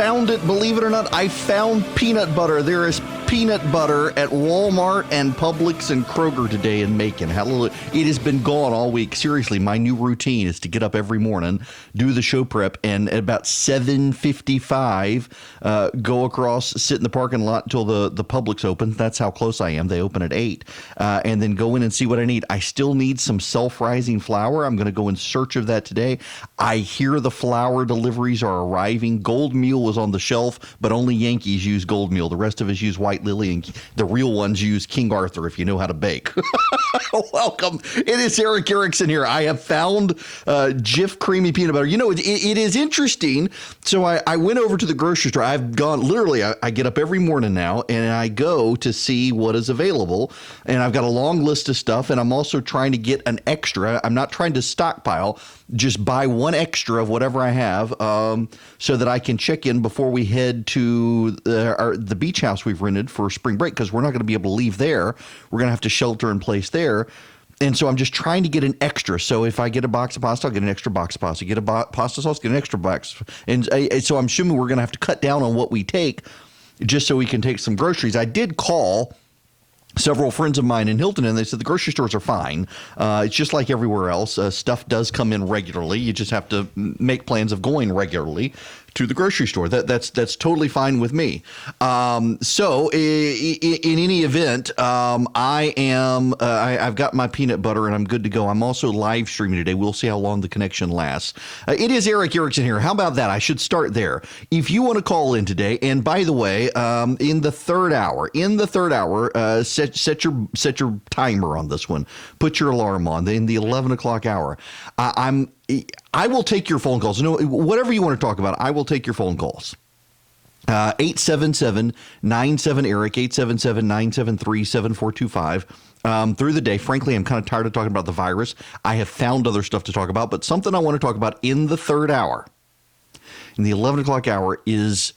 found it, believe it or not. I found peanut butter. There is peanut butter at Walmart and Publix and Kroger today in Macon. Hallelujah. It has been gone all week. Seriously, my new routine is to get up every morning, do the show prep, and at about 7:55, go across, sit in the parking lot until the Publix opens. That's how close I am. They open at 8. And then go in and see what I need. I still need some self-rising flour. I'm going to go in search of that today. I hear the flour deliveries are arriving. Gold meal was on the shelf, but only Yankees use gold meal. The rest of us use white lily, and the real ones use King Arthur if you know how to bake. Welcome. It is Erick Erickson here. I have found Jif creamy peanut butter. You know, it is interesting. So I went over to the grocery store. I've gone, literally, I get up every morning now, and I go to see what is available. And I've got a long list of stuff, and I'm also trying to get an extra. I'm not trying to stockpile, just buy one extra of whatever I have, so that I can check in before we head to the beach house we've rented for spring break, because we're not going to be able to leave there. We're going to have to shelter in place there. And so I'm just trying to get an extra. So if I get a box of pasta, I'll get an extra box of pasta. Get a pasta sauce, get an extra box. And so I'm assuming we're going to have to cut down on what we take just so we can take some groceries. I did call several friends of mine in Hilton, and they said the grocery stores are fine. It's just like everywhere else. Stuff does come in regularly. You just have to make plans of going regularly to the grocery store. That's totally fine with me. So in any event, I've got my peanut butter and I'm good to go. I'm also live streaming today. We'll see how long the connection lasts. It is Erick Erickson here. How about that? I should start there. If you want to call in today, and by the way, in the third hour, set your timer on this one. Put your alarm on in the 11 o'clock hour. I will take your phone calls. No, whatever you want to talk about, I will take your phone calls. 877-97-ERIC, 877-973-7425. Through the day, frankly, I'm kind of tired of talking about the virus. I have found other stuff to talk about, but something I want to talk about in the third hour, in the 11 o'clock hour, is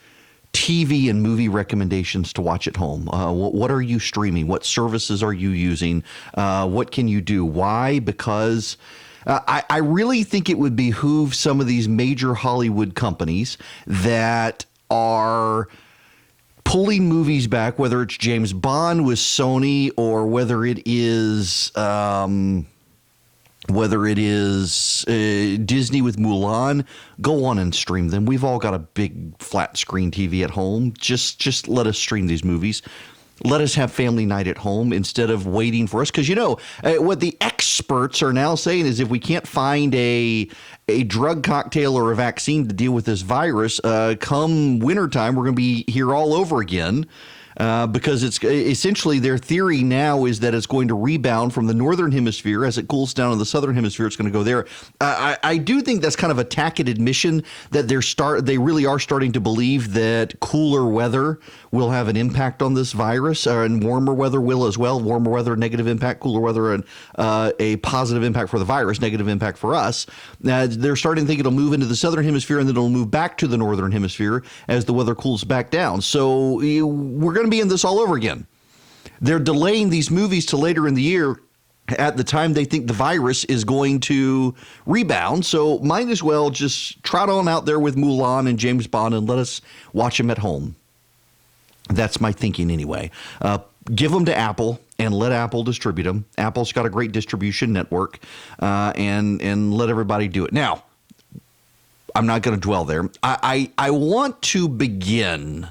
TV and movie recommendations to watch at home. What are you streaming? What services are you using? What can you do? Why? Because I really think it would behoove some of these major Hollywood companies that are pulling movies back, whether it's James Bond with Sony or whether it is Disney with Mulan. Go on and stream them. We've all got a big flat screen TV at home. Just let us stream these movies. Let us have family night at home instead of waiting for us. Because, you know, what the experts are now saying is if we can't find a drug cocktail or a vaccine to deal with this virus, come wintertime, we're going to be here all over again. Because it's essentially their theory now is that it's going to rebound from the northern hemisphere as it cools down in the southern hemisphere. It's going to go there. I do think that's kind of a tacit admission that they really are starting to believe that cooler weather will have an impact on this virus, and warmer weather will as well. Warmer weather, negative impact; cooler weather, and a positive impact for the virus, negative impact for us. They're starting to think it'll move into the southern hemisphere and then it'll move back to the northern hemisphere as the weather cools back down. So we're going to be in this all over again. They're delaying these movies to later in the year at the time they think the virus is going to rebound. So might as well just trot on out there with Mulan and James Bond and let us watch them at home. That's my thinking anyway. Give them to Apple and let Apple distribute them. Apple's got a great distribution network, and let everybody do it. Now, I'm not going to dwell there. I want to begin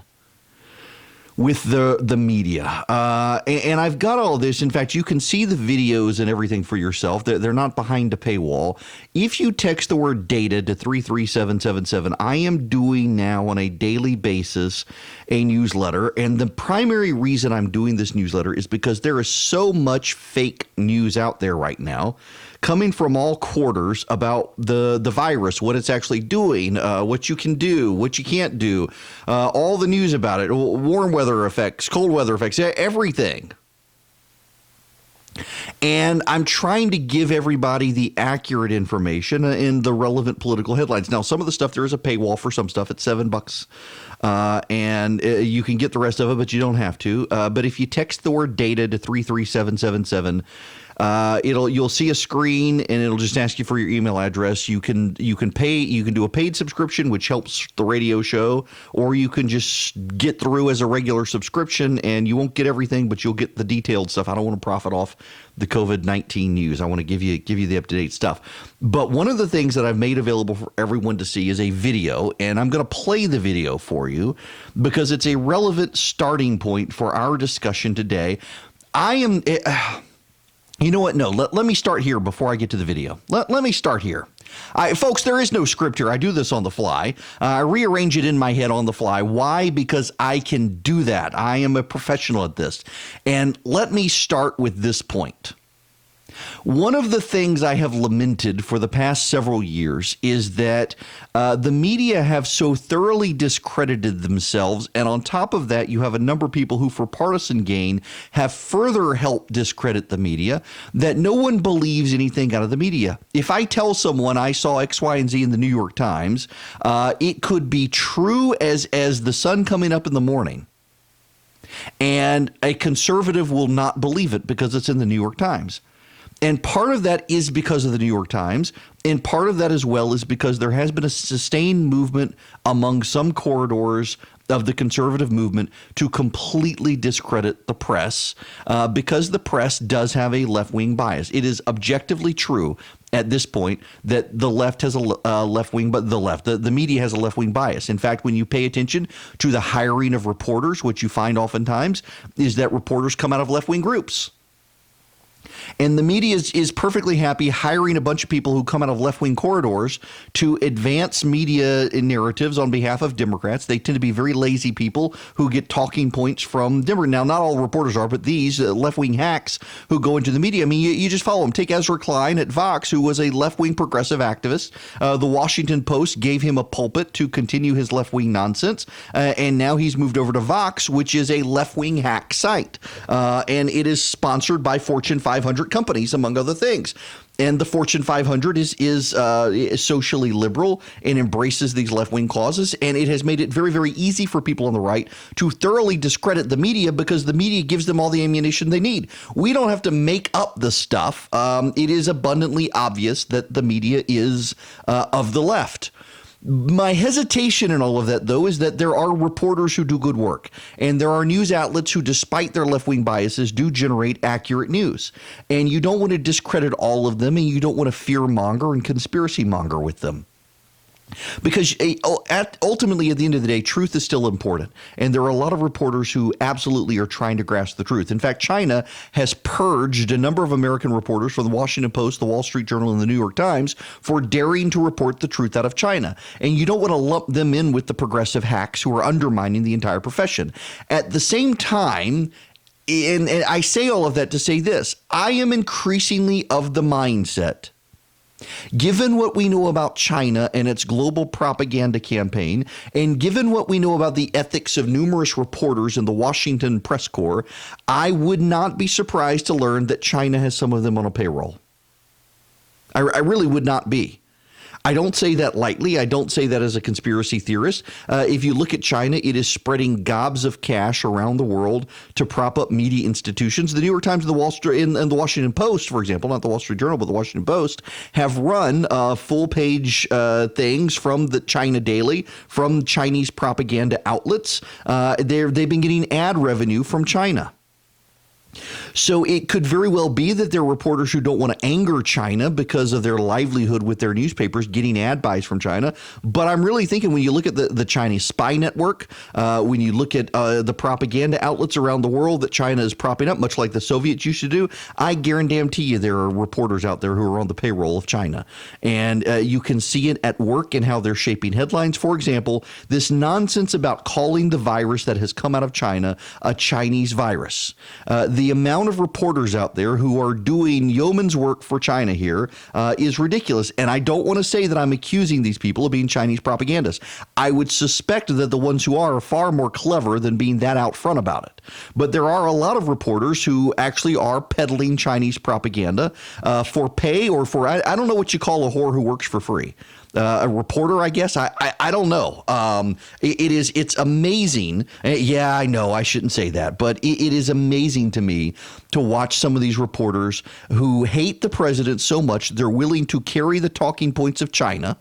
with the media. And I've got all this. In fact, you can see the videos and everything for yourself. They're not behind a paywall. If you text the word data to 33777, I am doing now on a daily basis a newsletter. And the primary reason I'm doing this newsletter is because there is so much fake news out there right now, coming from all quarters about the virus, what it's actually doing, what you can do, what you can't do, all the news about it, warm weather effects, cold weather effects, everything. And I'm trying to give everybody the accurate information in the relevant political headlines. Now, some of the stuff, there is a paywall for some stuff. It's $7. And you can get the rest of it, but you don't have to. But if you text the word data to 33777, You'll see a screen and it'll just ask you for your email address. You can pay. You can do a paid subscription, which helps the radio show, or you can just get through as a regular subscription, and you won't get everything, but you'll get the detailed stuff. I don't want to profit off the COVID-19 news. I want to give you the up-to-date stuff. But one of the things that I've made available for everyone to see is a video, and I'm going to play the video for you because it's a relevant starting point for our discussion today. You know what? No, let me start here before I get to the video. Let me start here. Folks, there is no script here. I do this on the fly. I rearrange it in my head on the fly. Why? Because I can do that. I am a professional at this. And let me start with this point. One of the things I have lamented for the past several years is that the media have so thoroughly discredited themselves. And on top of that, you have a number of people who, for partisan gain, have further helped discredit the media, that no one believes anything out of the media. If I tell someone I saw X, Y, and Z in the New York Times, it could be true as the sun coming up in the morning. And a conservative will not believe it because it's in the New York Times. And part of that is because of the New York Times, and part of that as well is because there has been a sustained movement among some corridors of the conservative movement to completely discredit the press because the press does have a left-wing bias. It is objectively true at this point that the left has a left-wing, but the media has a left-wing bias. In fact, when you pay attention to the hiring of reporters, what you find oftentimes is that reporters come out of left-wing groups. And the media is perfectly happy hiring a bunch of people who come out of left-wing corridors to advance media narratives on behalf of Democrats. They tend to be very lazy people who get talking points from Democrats. Now, not all reporters are, but these left-wing hacks who go into the media. I mean, you just follow them. Take Ezra Klein at Vox, who was a left-wing progressive activist. The Washington Post gave him a pulpit to continue his left-wing nonsense. And now he's moved over to Vox, which is a left-wing hack site. And it is sponsored by Fortune 500 companies, among other things. And the Fortune 500 is socially liberal and embraces these left-wing causes. And it has made it very, very easy for people on the right to thoroughly discredit the media because the media gives them all the ammunition they need. We don't have to make up the stuff. It is abundantly obvious that the media is of the left. My hesitation in all of that, though, is that there are reporters who do good work, and there are news outlets who, despite their left-wing biases, do generate accurate news. And you don't want to discredit all of them, and you don't want to fear-monger and conspiracy-monger with them. Because ultimately, at the end of the day, truth is still important. And there are a lot of reporters who absolutely are trying to grasp the truth. In fact, China has purged a number of American reporters from the Washington Post, the Wall Street Journal, and the New York Times for daring to report the truth out of China. And you don't want to lump them in with the progressive hacks who are undermining the entire profession. At the same time, and I say all of that to say this, I am increasingly of the mindset, given what we know about China and its global propaganda campaign, and given what we know about the ethics of numerous reporters in the Washington press corps, I would not be surprised to learn that China has some of them on a payroll. I really would not be. I don't say that lightly. I don't say that as a conspiracy theorist. If you look at China, it is spreading gobs of cash around the world to prop up media institutions. The New York Times and the Wall Street and the Washington Post, for example, not the Wall Street Journal, but the Washington Post, have run full-page things from the China Daily, from Chinese propaganda outlets. They've been getting ad revenue from China. So it could very well be that there are reporters who don't want to anger China because of their livelihood with their newspapers getting ad buys from China. But I'm really thinking when you look at the Chinese spy network, when you look at the propaganda outlets around the world that China is propping up, much like the Soviets used to do, I guarantee you there are reporters out there who are on the payroll of China. And you can see it at work in how they're shaping headlines. For example, this nonsense about calling the virus that has come out of China a Chinese virus. The amount of reporters out there who are doing yeoman's work for China here is ridiculous. And I don't want to say that I'm accusing these people of being Chinese propagandists. I would suspect that the ones who are far more clever than being that out front about it. But there are a lot of reporters who actually are peddling Chinese propaganda for pay or for, I don't know what you call a whore who works for free. a reporter, I guess. I don't know. It's amazing. Yeah, I know I shouldn't say that, but it is amazing to me to watch some of these reporters who hate the president so much they're willing to carry the talking points of China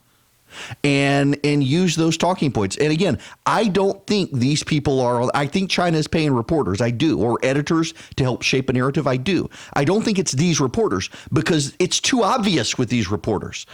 and use those talking points. And again, I don't think these people are. I think China is paying reporters. I do, or editors to help shape a narrative. I do. I don't think it's these reporters because it's too obvious with these reporters.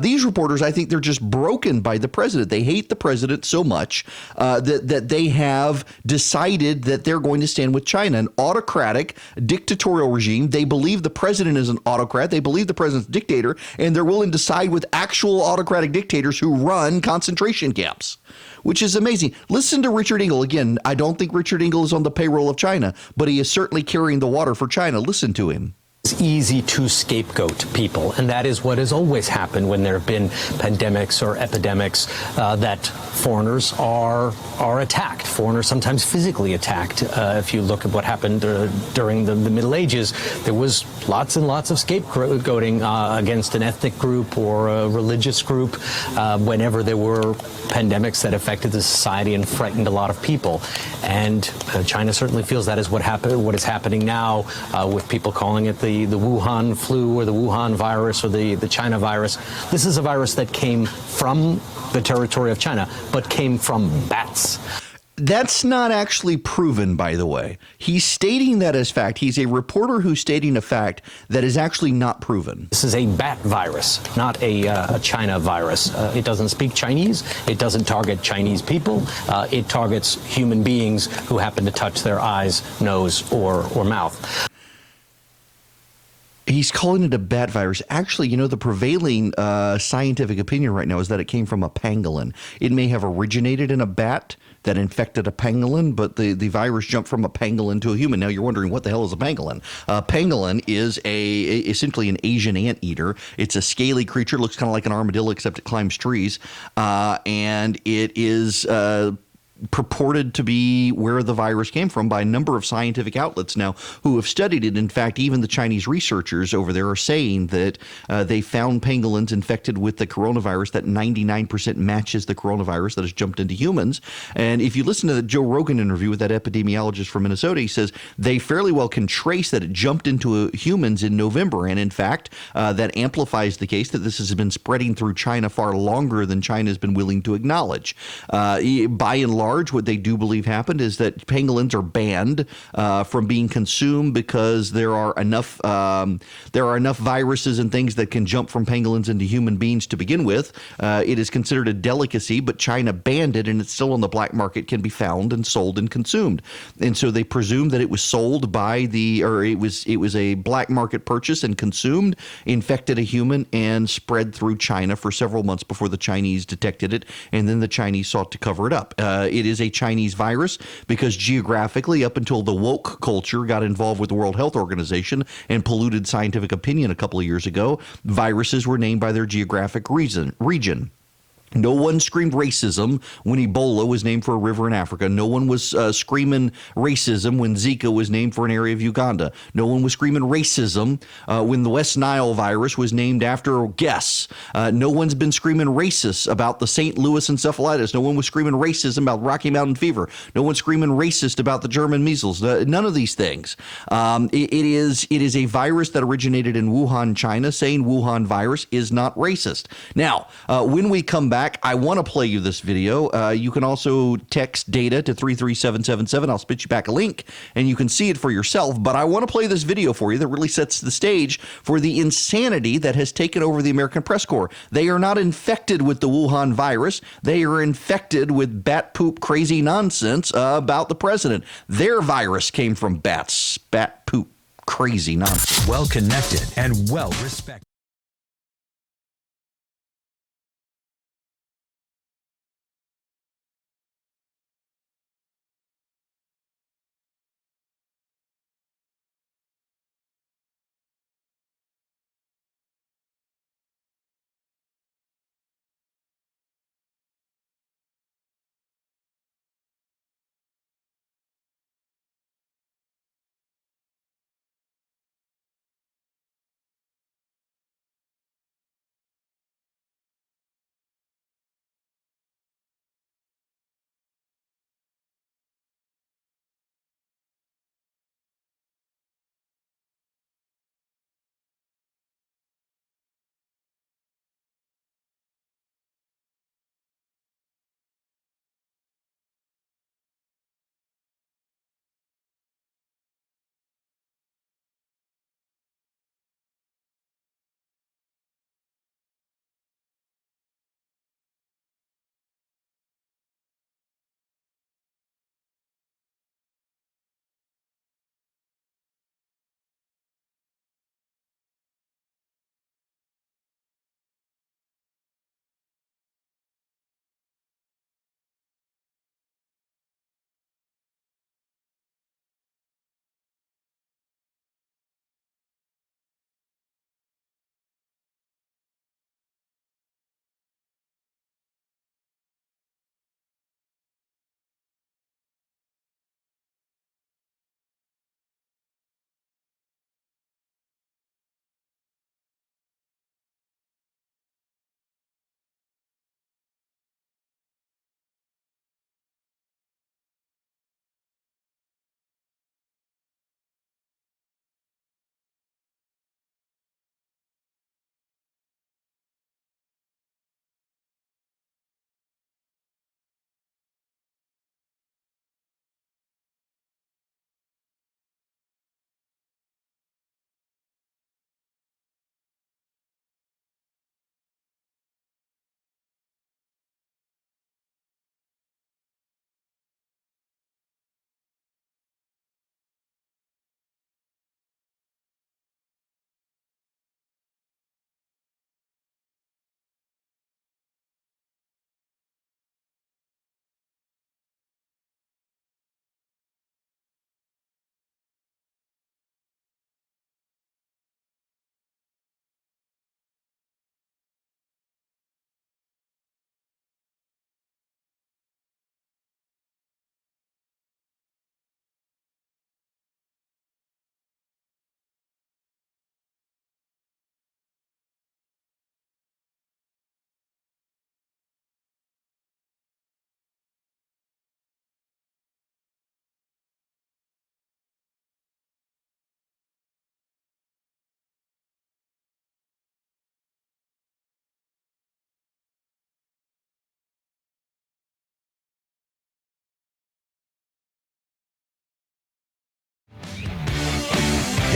These reporters, I think they're just broken by the president. They hate the president so much that they have decided that they're going to stand with China, an autocratic, dictatorial regime. They believe the president is an autocrat. They believe the president's a dictator, and they're willing to side with actual autocratic dictators who run concentration camps, which is amazing. Listen to Richard Engel. Again, I don't think Richard Engel is on the payroll of China, but he is certainly carrying the water for China. Listen to him. It's easy to scapegoat people, and that is what has always happened when there have been pandemics or epidemics, that foreigners are attacked. Foreigners sometimes physically attacked. If you look at what happened during the Middle Ages, there was lots and lots of scapegoating against an ethnic group or a religious group whenever there were pandemics that affected the society and frightened a lot of people. And China certainly feels that is what is happening now with people calling it the Wuhan flu or the Wuhan virus or the China virus. This is a virus that came from the territory of China, but came from bats. That's not actually proven, by the way. He's stating that as fact. He's a reporter who's stating a fact that is actually not proven. This is a bat virus, not a China virus. It doesn't speak Chinese. It doesn't target Chinese people. It targets human beings who happen to touch their eyes, nose, or mouth. He's calling it a bat virus. Actually, you know, the prevailing scientific opinion right now is that it came from a pangolin. It may have originated in a bat that infected a pangolin, but the virus jumped from a pangolin to a human. Now, you're wondering, what the hell is a pangolin? Pangolin is essentially an Asian anteater. It's a scaly creature, looks kind of like an armadillo, except it climbs trees. And it is purported to be where the virus came from by a number of scientific outlets now who have studied it. In fact, even the Chinese researchers over there are saying that they found pangolins infected with the coronavirus that 99% matches the coronavirus that has jumped into humans. And if you listen to the Joe Rogan interview with that epidemiologist from Minnesota, he says they fairly well can trace that it jumped into humans in November. And in fact, that amplifies the case that this has been spreading through China far longer than China has been willing to acknowledge. By and large, what they do believe happened is that pangolins are banned from being consumed because there are enough viruses and things that can jump from pangolins into human beings to begin with. It is considered a delicacy, but China banned it, and it's still on the black market, can be found and sold and consumed. And so they presume that it was sold it was a black market purchase and consumed, infected a human, and spread through China for several months before the Chinese detected it, and then the Chinese sought to cover it up. It is a Chinese virus because geographically, up until the woke culture got involved with the World Health Organization and polluted scientific opinion a couple of years ago, viruses were named by their geographic region. No one screamed racism when Ebola was named for a river in Africa. No one was screaming racism when Zika was named for an area of Uganda. No one was screaming racism when the West Nile virus was named after guess. No one's been screaming racist about the St. Louis encephalitis. No one was screaming racism about Rocky Mountain fever. No one's screaming racist about the German measles. None of these things. It is a virus that originated in Wuhan, China. Saying Wuhan virus is not racist. Now, when we come back, I want to play you this video. You can also text data to 33777. I'll spit you back a link and you can see it for yourself. But I want to play this video for you that really sets the stage for the insanity that has taken over the American press corps. They are not infected with the Wuhan virus. They are infected with bat poop crazy nonsense about the president. Their virus came from bats. Bat poop crazy nonsense. Well connected and well respected.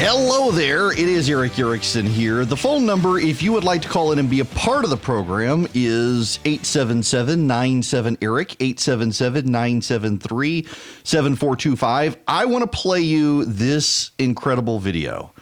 Hello there. It is Erick Erickson here. The phone number, if you would like to call in and be a part of the program, is 877-97-ERIC, 877-973-7425. I want to play you this incredible video.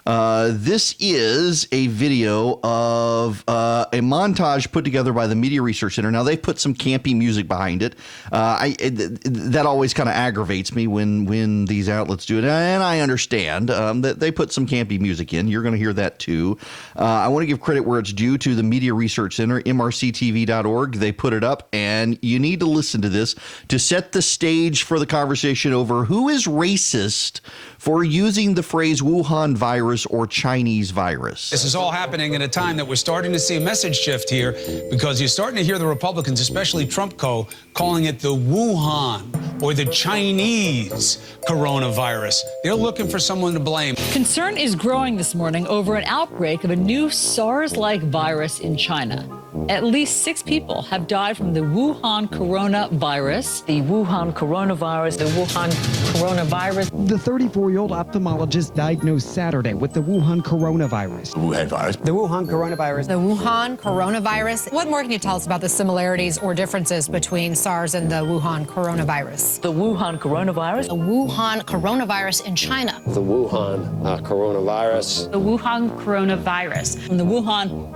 This is a video of a montage put together by the Media Research Center. Now, they put some campy music behind it. That always kind of aggravates me when these outlets do it. And I understand that they put some campy music in. You're going to hear that, too. I want to give credit where it's due to the Media Research Center, mrctv.org. They put it up, and you need to listen to this to set the stage for the conversation over who is racist for using the phrase Wuhan virus or Chinese virus. This is all happening at a time that we're starting to see a message shift here, because you're starting to hear the Republicans, especially Trump calling it the Wuhan or the Chinese coronavirus. They're looking for someone to blame. Concern is growing this morning over an outbreak of a new SARS-like virus in China. At least 6 people have died from the Wuhan coronavirus. The Wuhan coronavirus. The Wuhan coronavirus. The 34-year-old ophthalmologist diagnosed Saturday with the Wuhan coronavirus. The Wuhan virus. The Wuhan coronavirus. The Wuhan coronavirus. What more can you tell us about the similarities or differences between SARS and the Wuhan coronavirus? The Wuhan coronavirus. The Wuhan coronavirus in China. The Wuhan coronavirus. The Wuhan coronavirus. From the Wuhan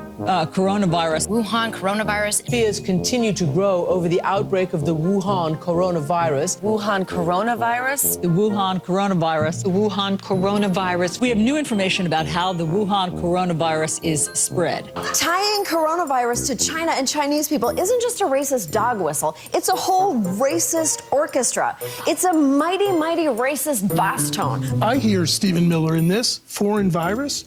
coronavirus. Wuhan coronavirus. Fears continue to grow over the outbreak of the Wuhan coronavirus. Wuhan coronavirus. The Wuhan coronavirus. The Wuhan coronavirus. We have new information about how the Wuhan coronavirus is spread. Tying coronavirus to China and Chinese people isn't just a racist dog whistle. It's a whole racist orchestra. It's a mighty, mighty racist bass tone. I hear Stephen Miller in this foreign virus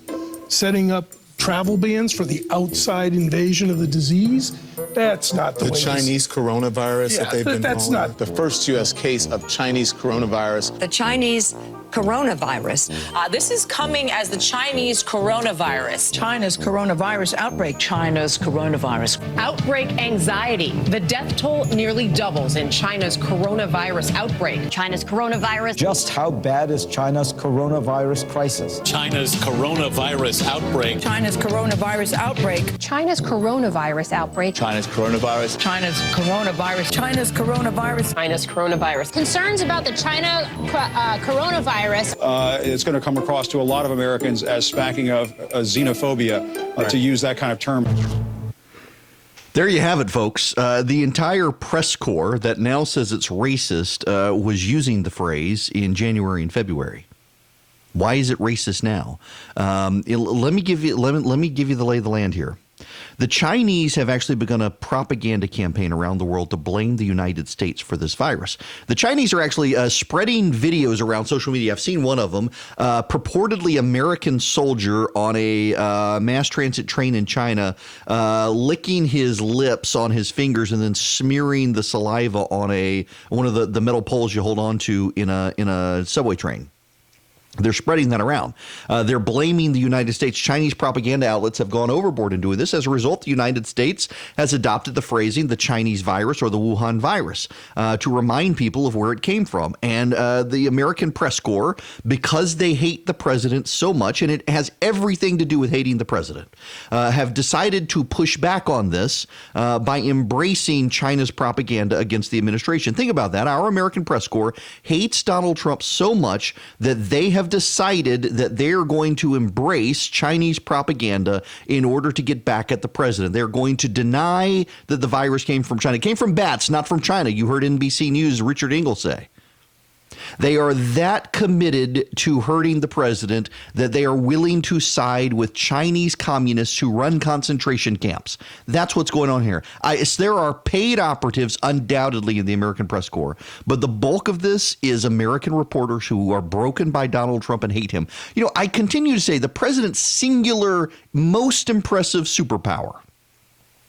setting up travel bans for the outside invasion of the disease. That's not the way. The Chinese coronavirus that they've been that's calling. not The first U.S. case of Chinese coronavirus. The Chinese coronavirus. This is coming as the Chinese coronavirus. China's coronavirus outbreak. China's coronavirus. Outbreak anxiety. The death toll nearly doubles in China's coronavirus outbreak. China's coronavirus. Just how bad is China's coronavirus crisis? China's coronavirus outbreak. China's coronavirus outbreak. China's coronavirus outbreak. China's coronavirus. China's coronavirus. China's coronavirus. China's coronavirus. Concerns about the China coronavirus. It's going to come across to a lot of Americans as smacking of xenophobia, to use that kind of term. There you have it, folks. The entire press corps that now says it's racist was using the phrase in January and February. Why is it racist now? Let me give you the lay of the land here. The Chinese have actually begun a propaganda campaign around the world to blame the United States for this virus. The Chinese are actually spreading videos around social media. I've seen one of them, purportedly American soldier on a mass transit train in China, licking his lips on his fingers and then smearing the saliva on one of the metal poles you hold on to in a subway train. They're spreading that around. They're blaming the United States. Chinese propaganda outlets have gone overboard in doing this. As a result, the United States has adopted the phrasing, the Chinese virus or the Wuhan virus, to remind people of where it came from. And the American press corps, because they hate the president so much, and it has everything to do with hating the president, have decided to push back on this by embracing China's propaganda against the administration. Think about that. Our American press corps hates Donald Trump so much that they have decided that they're going to embrace Chinese propaganda in order to get back at the president. They're going to deny that the virus came from China. It came from bats, not from China. You heard NBC News' Richard Engel say. They are that committed to hurting the president that they are willing to side with Chinese communists who run concentration camps. That's what's going on here. There are paid operatives undoubtedly in the American press corps, but the bulk of this is American reporters who are broken by Donald Trump and hate him. You know, I continue to say the president's singular, most impressive superpower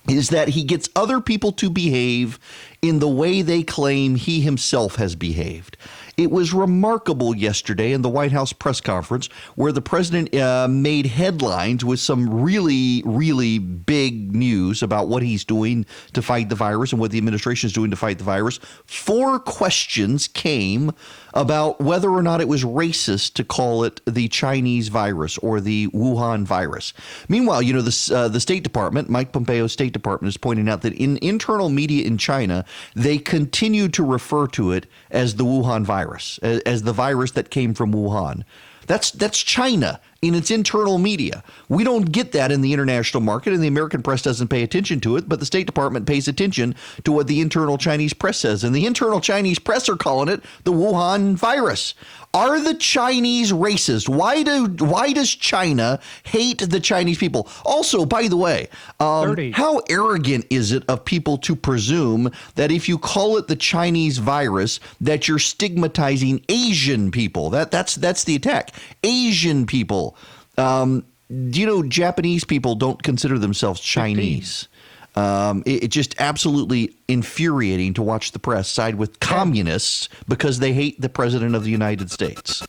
is that he gets other people to behave in the way they claim he himself has behaved. It was remarkable yesterday in the White House press conference where the president made headlines with some really, really big news about what he's doing to fight the virus and what the administration is doing to fight the virus. 4 questions came about whether or not it was racist to call it the Chinese virus or the Wuhan virus. Meanwhile, the State Department, Mike Pompeo's State Department, is pointing out that in internal media in China, they continue to refer to it as the Wuhan virus, as the virus that came from Wuhan. That's China in its internal media. We don't get that in the international market, and the American press doesn't pay attention to it, but the State Department pays attention to what the internal Chinese press says, and the internal Chinese press are calling it the Wuhan virus. Are the Chinese racist? Why does China hate the Chinese people? Also, by the way, how arrogant is it of people to presume that if you call it the Chinese virus, that you're stigmatizing Asian people? That's the attack. Asian people. Japanese people don't consider themselves Chinese. It's just absolutely infuriating to watch the press side with communists because they hate the president of the United States.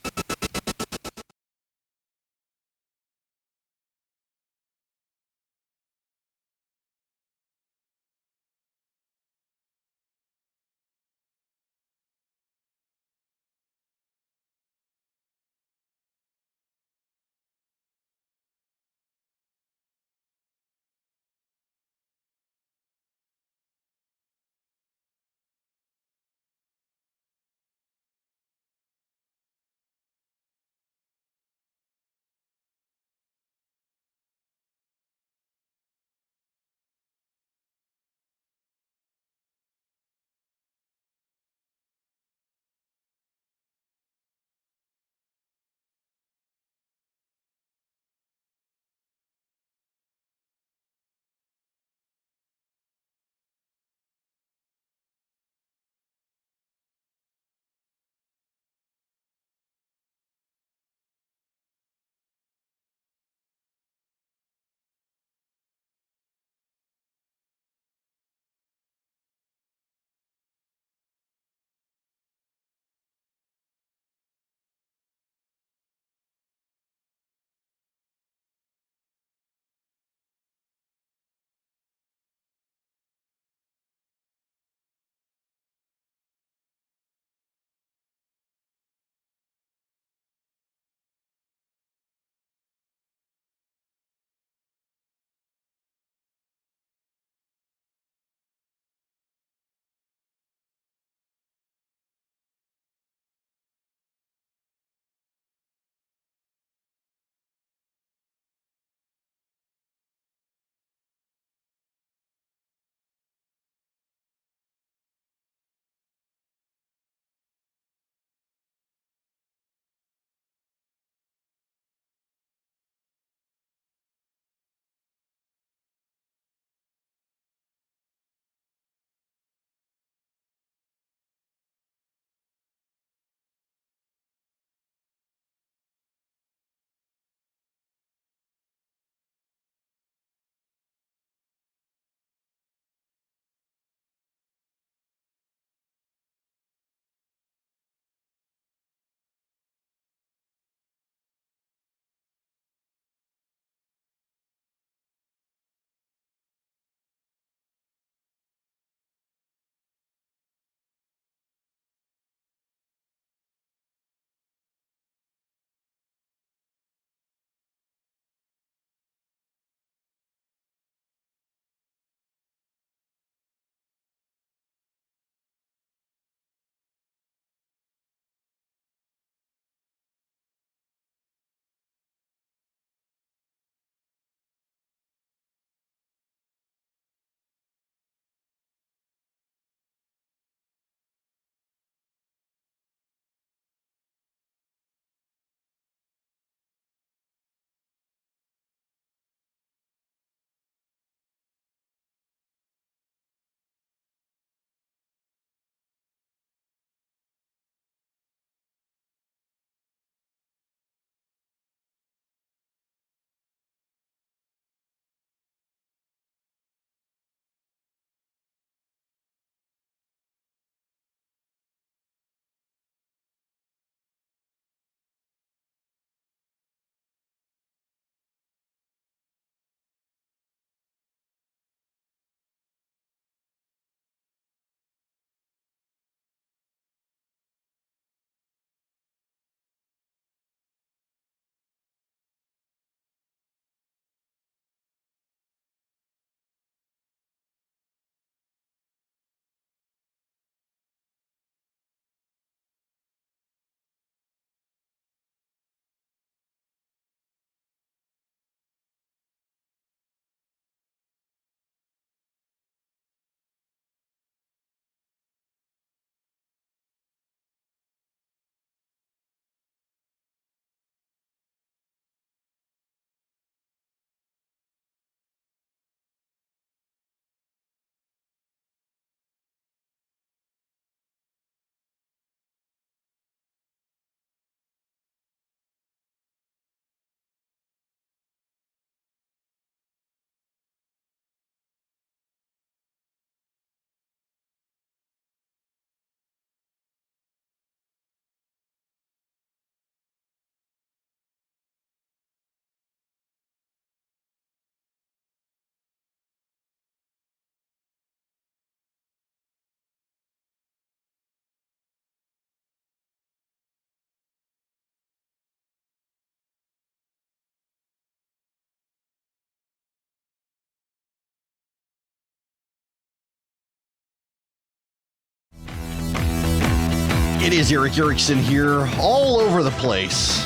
It is Erick Erickson here, all over the place.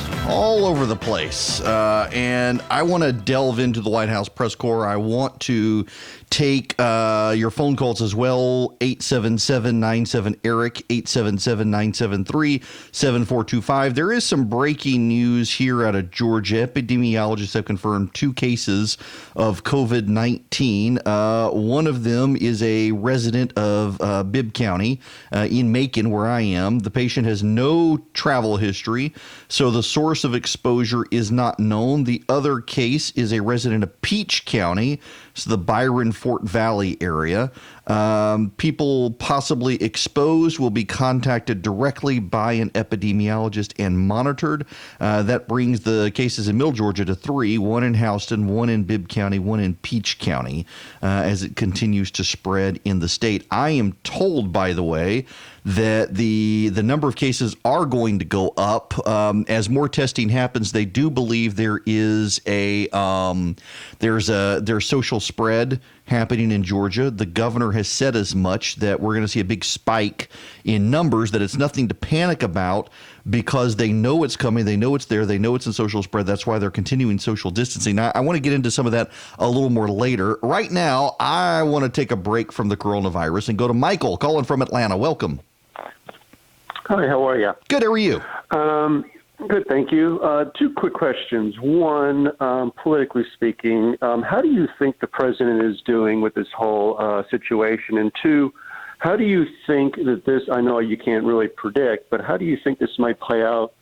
And I want to delve into the White House press corps. I want to take your phone calls as well. 877-97-ERIC, 877-973-7425. There is some breaking news here out of Georgia. Epidemiologists have confirmed 2 cases of COVID-19. One of them is a resident of Bibb County in Macon, where I am. The patient has no travel history, so the source of exposure is not known. The other case is a resident of Peach County, so the Byron-Fort Valley area. People possibly exposed will be contacted directly by an epidemiologist and monitored. That brings the cases in Middle Georgia to 3, 1 in Houston, 1 in Bibb County, 1 in Peach County, as it continues to spread in the state. I am told, by the way, that the number of cases are going to go up as more testing happens. They do believe there is there's social spread happening in Georgia. The governor has said as much, that we're going to see a big spike in numbers, that it's nothing to panic about because they know it's coming. They know it's there. They know it's in social spread. That's why they're continuing social distancing. Now, I want to get into some of that a little more later. Right now, I want to take a break from the coronavirus and go to Michael, calling from Atlanta. Welcome. Hi, how are you? Good, how are you? Good, thank you. 2 quick questions. One, politically speaking, how do you think the president is doing with this whole situation? And 2, how do you think that this, I know you can't really predict, but how do you think this might play out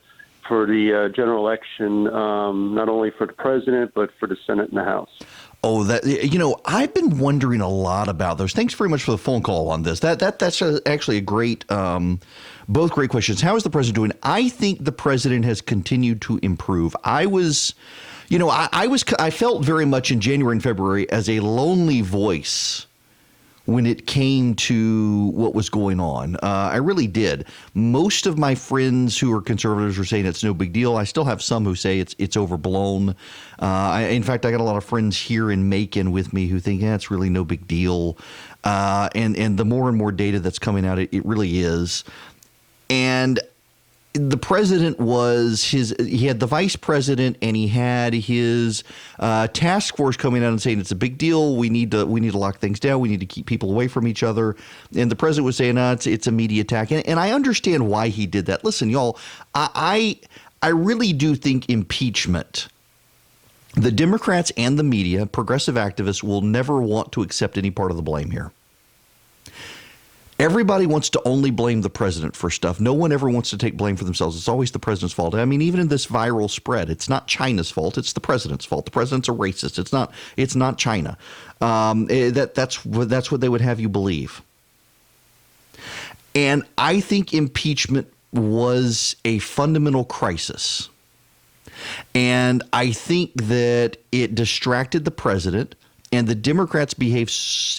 for the general election, not only for the president, but for the Senate and the House? Oh, I've been wondering a lot about those. Thanks very much for the phone call on this. That's actually a great, both great questions. How is the president doing? I think the president has continued to improve. I felt very much in January and February as a lonely voice when it came to what was going on. I really did. Most of my friends who are conservatives were saying it's no big deal. I still have some who say it's overblown. In fact, I got a lot of friends here in Macon with me who think, it's really no big deal. And the more and more data that's coming out, it really is. And the president he had the vice president, and he had his task force coming out and saying it's a big deal. We need to lock things down. We need to keep people away from each other. And the president was saying, it's a media attack. And I understand why he did that. Listen, y'all, I really do think impeachment, the Democrats and the media, progressive activists, will never want to accept any part of the blame here. Everybody wants to only blame the president for stuff. No one ever wants to take blame for themselves. It's always the president's fault. I mean, even in this viral spread, it's not China's fault. It's the president's fault. The president's a racist. It's not China. That's what they would have you believe. And I think impeachment was a fundamental crisis. And I think that it distracted the president, and the Democrats behaved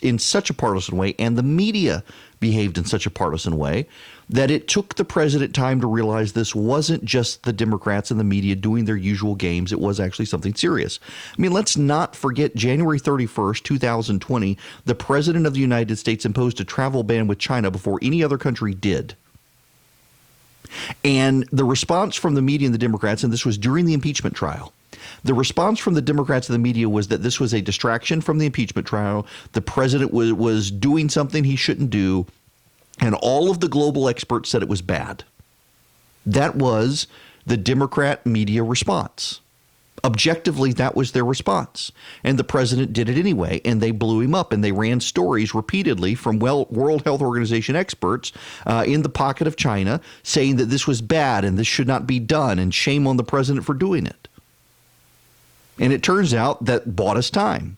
in such a partisan way, and the media behaved in such a partisan way, that it took the president time to realize this wasn't just the Democrats and the media doing their usual games. It was actually something serious. I mean, let's not forget January 31st, 2020, the president of the United States imposed a travel ban with China before any other country did. And the response from the media and the Democrats, and this was during the impeachment trial, the response from the Democrats and the media was that this was a distraction from the impeachment trial. The president was doing something he shouldn't do, and all of the global experts said it was bad. That was the Democrat media response. Objectively, that was their response. And the president did it anyway, and they blew him up, and they ran stories repeatedly from World Health Organization experts in the pocket of China saying that this was bad and this should not be done, and shame on the president for doing it. And it turns out that bought us time.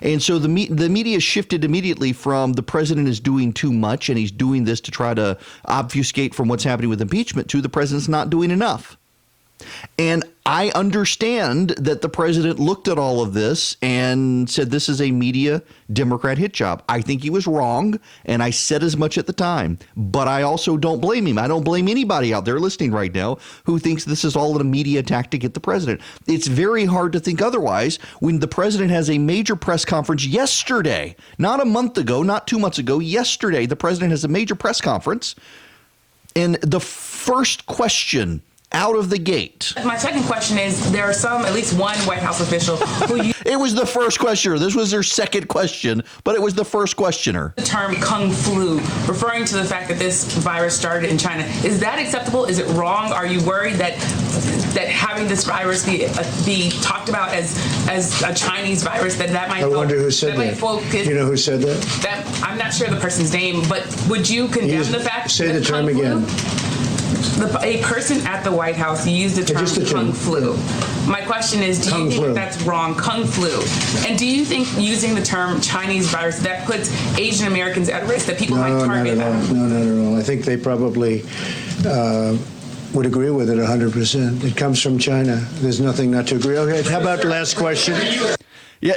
And so the media shifted immediately from the president is doing too much and he's doing this to try to obfuscate from what's happening with impeachment to the president's not doing enough. And I understand that the president looked at all of this and said this is a media Democrat hit job. I think he was wrong, and I said as much at the time. But I also don't blame him. I don't blame anybody out there listening right now who thinks this is all a media attack to get the president. It's very hard to think otherwise when the president has a major press conference yesterday, not a month ago, not 2 months ago, yesterday. The president has a major press conference And the first question out of the gate. My second question is, there are at least one White House official who It was the first questioner. This was their second question, but it was the first questioner. The term Kung flu, referring to the fact that this virus started in China. Is that acceptable? Is it wrong? Are you worried that having this virus be talked about as a Chinese virus, that might I wonder who said that. You know who said that? I'm not sure the person's name, but would you condemn the fact say that the term again? A person at the White House used the term Kung flu. My question is, do you think that's wrong, Kung flu? And do you think using the term Chinese virus, that puts Asian Americans at risk, that people might target them? No, not at all. I think they probably would agree with it 100%. It comes from China. There's nothing not to agree. Okay, how about the last question? Yeah,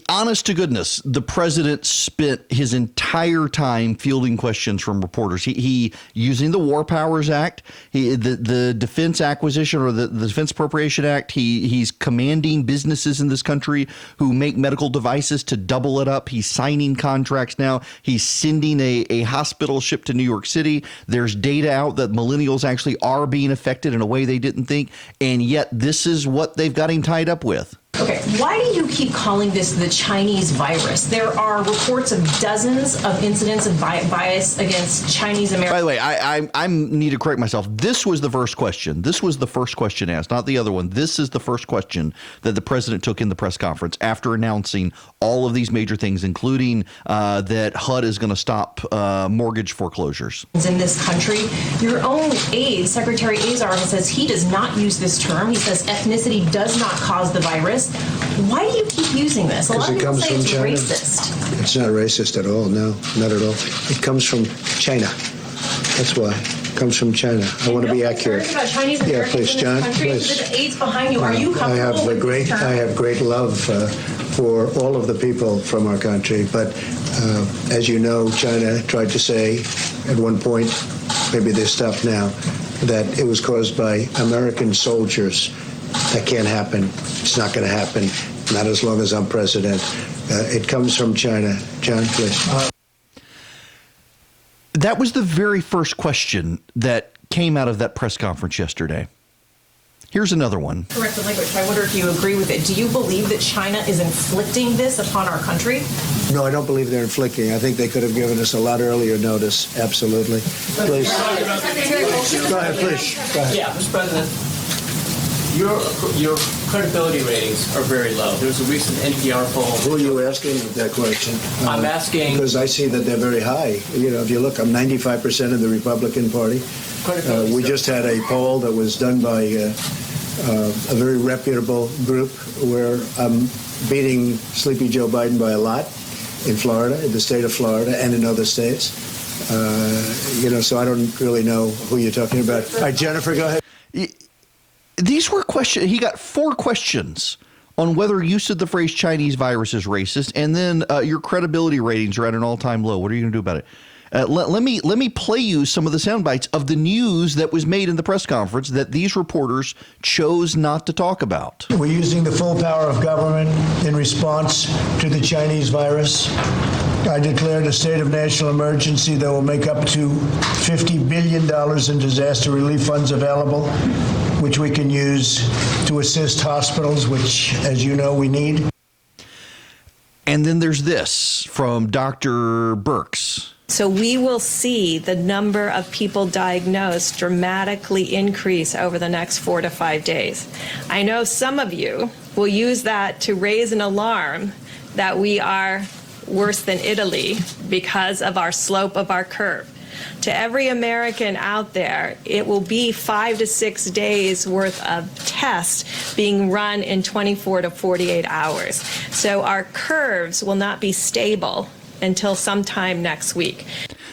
honest to goodness, the president spent his entire time fielding questions from reporters. He using the War Powers Act, the Defense Acquisition or the Defense Appropriation Act. He's commanding businesses in this country who make medical devices to double it up. He's signing contracts now. He's sending a hospital ship to New York City. There's data out that millennials actually are being affected in a way they didn't think, and yet this is what they've got him tied up with. Okay, why do you keep calling this the Chinese virus? There are reports of dozens of incidents of bias against Chinese Americans. By the way, I need to correct myself. This was the first question. This was the first question asked, not the other one. This is the first question that the president took in the press conference after announcing all of these major things, including that HUD is going to stop mortgage foreclosures. In this country, your own aide, Secretary Azar, says he does not use this term. He says ethnicity does not cause the virus. Why do you keep using this? A lot of people say it's racist. It's not racist at all. No, not at all. It comes from China. That's why. It comes from China. I want to be accurate. About Chinese Americans please, in John. this country? Please. The aides behind you. Are you comfortable with this term? I have great love for all of the people from our country. But as you know, China tried to say at one point, maybe they stopped now, that it was caused by American soldiers. That can't happen. It's not going to happen. Not as long as I'm president. It comes from China. John, please. That was the very first question that came out of that press conference yesterday. Here's another one. Correct the language. I wonder if you agree with it. Do you believe that China is inflicting this upon our country? No, I don't believe they're inflicting. I think they could have given us a lot earlier notice. Absolutely. Please. Go ahead, please. Go ahead. Yeah, Mr. President. Your credibility ratings are very low. There's a recent NPR poll. Who are you asking that question? I'm asking because I see that they're very high. You know, if you look, I'm 95% of the Republican Party. We just had a poll that was done by a very reputable group where I'm beating Sleepy Joe Biden by a lot in Florida, in the state of Florida, and in other states. So I don't really know who you're talking about. All right, Jennifer, go ahead. These were questions. He got 4 questions on whether use of the phrase Chinese virus is racist, and then your credibility ratings are at an all-time low. What are you going to do about it? Let me play you some of the sound bites of the news that was made in the press conference that these reporters chose not to talk about. We're using the full power of government in response to the Chinese virus. I declared a state of national emergency that will make up to $50 billion in disaster relief funds available, which we can use to assist hospitals, which, as you know, we need. And then there's this from Dr. Birx. So we will see the number of people diagnosed dramatically increase over the next 4 to 5 days. I know some of you will use that to raise an alarm that we are worse than Italy because of our slope of our curve. To every American out there, it will be 5 to 6 days worth of tests being run in 24 to 48 hours. So our curves will not be stable until sometime next week.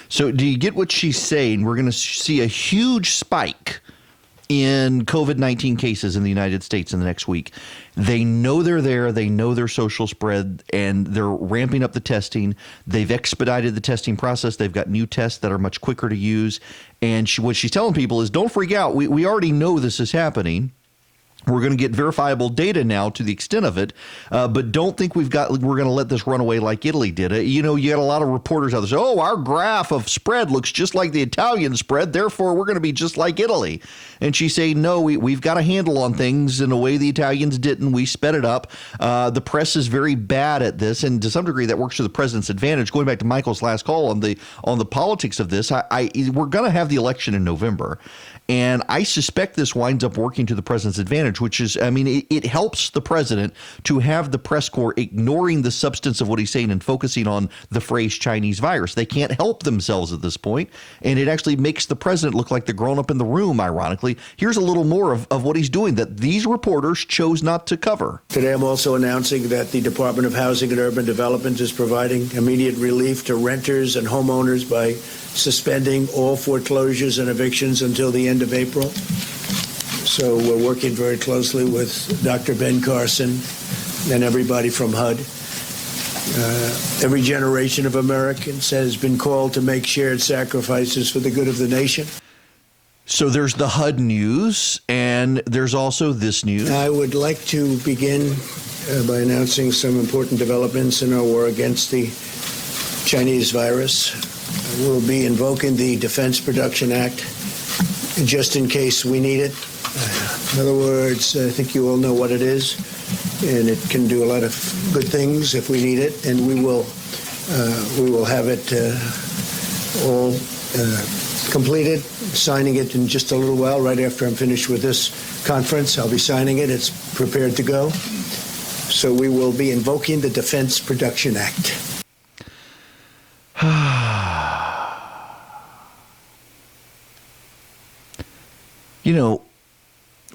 So do you get what she's saying? We're going to see a huge spike in COVID-19 cases in the United States in the next week. They know they're there. They know their social spread, and they're ramping up the testing. They've expedited the testing process. They've got new tests that are much quicker to use. And what she's telling people is, don't freak out. We already know this is happening. We're going to get verifiable data now to the extent of it, but don't think we're going to let this run away like Italy did. You got a lot of reporters out there say, oh, our graph of spread looks just like the Italian spread, therefore we're going to be just like Italy. And she's saying, no, we've got a handle on things in a way the Italians didn't. We sped it up. The press is very bad at this, and to some degree that works to the president's advantage. Going back to Michael's last call on the politics of this, we're going to have the election in November. And I suspect this winds up working to the president's advantage, which is, it helps the president to have the press corps ignoring the substance of what he's saying and focusing on the phrase Chinese virus. They can't help themselves at this point, and it actually makes the president look like the grown-up in the room, ironically. Here's a little more of what he's doing that these reporters chose not to cover. Today I'm also announcing that the Department of Housing and Urban Development is providing immediate relief to renters and homeowners by suspending all foreclosures and evictions until the end of April. So we're working very closely with Dr. Ben Carson and everybody from HUD. Every generation of Americans has been called to make shared sacrifices for the good of the nation. So there's the HUD news, and there's also this news. I would like to begin by announcing some important developments in our war against the Chinese virus. We'll be invoking the Defense Production Act just in case we need it. In other words, I think you all know what it is, and it can do a lot of good things if we need it, and we will have it all completed, signing it in just a little while, right after I'm finished with this conference. I'll be signing it. It's prepared to go. So we will be invoking the Defense Production Act.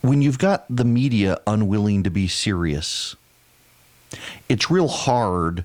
When you've got the media unwilling to be serious, it's real hard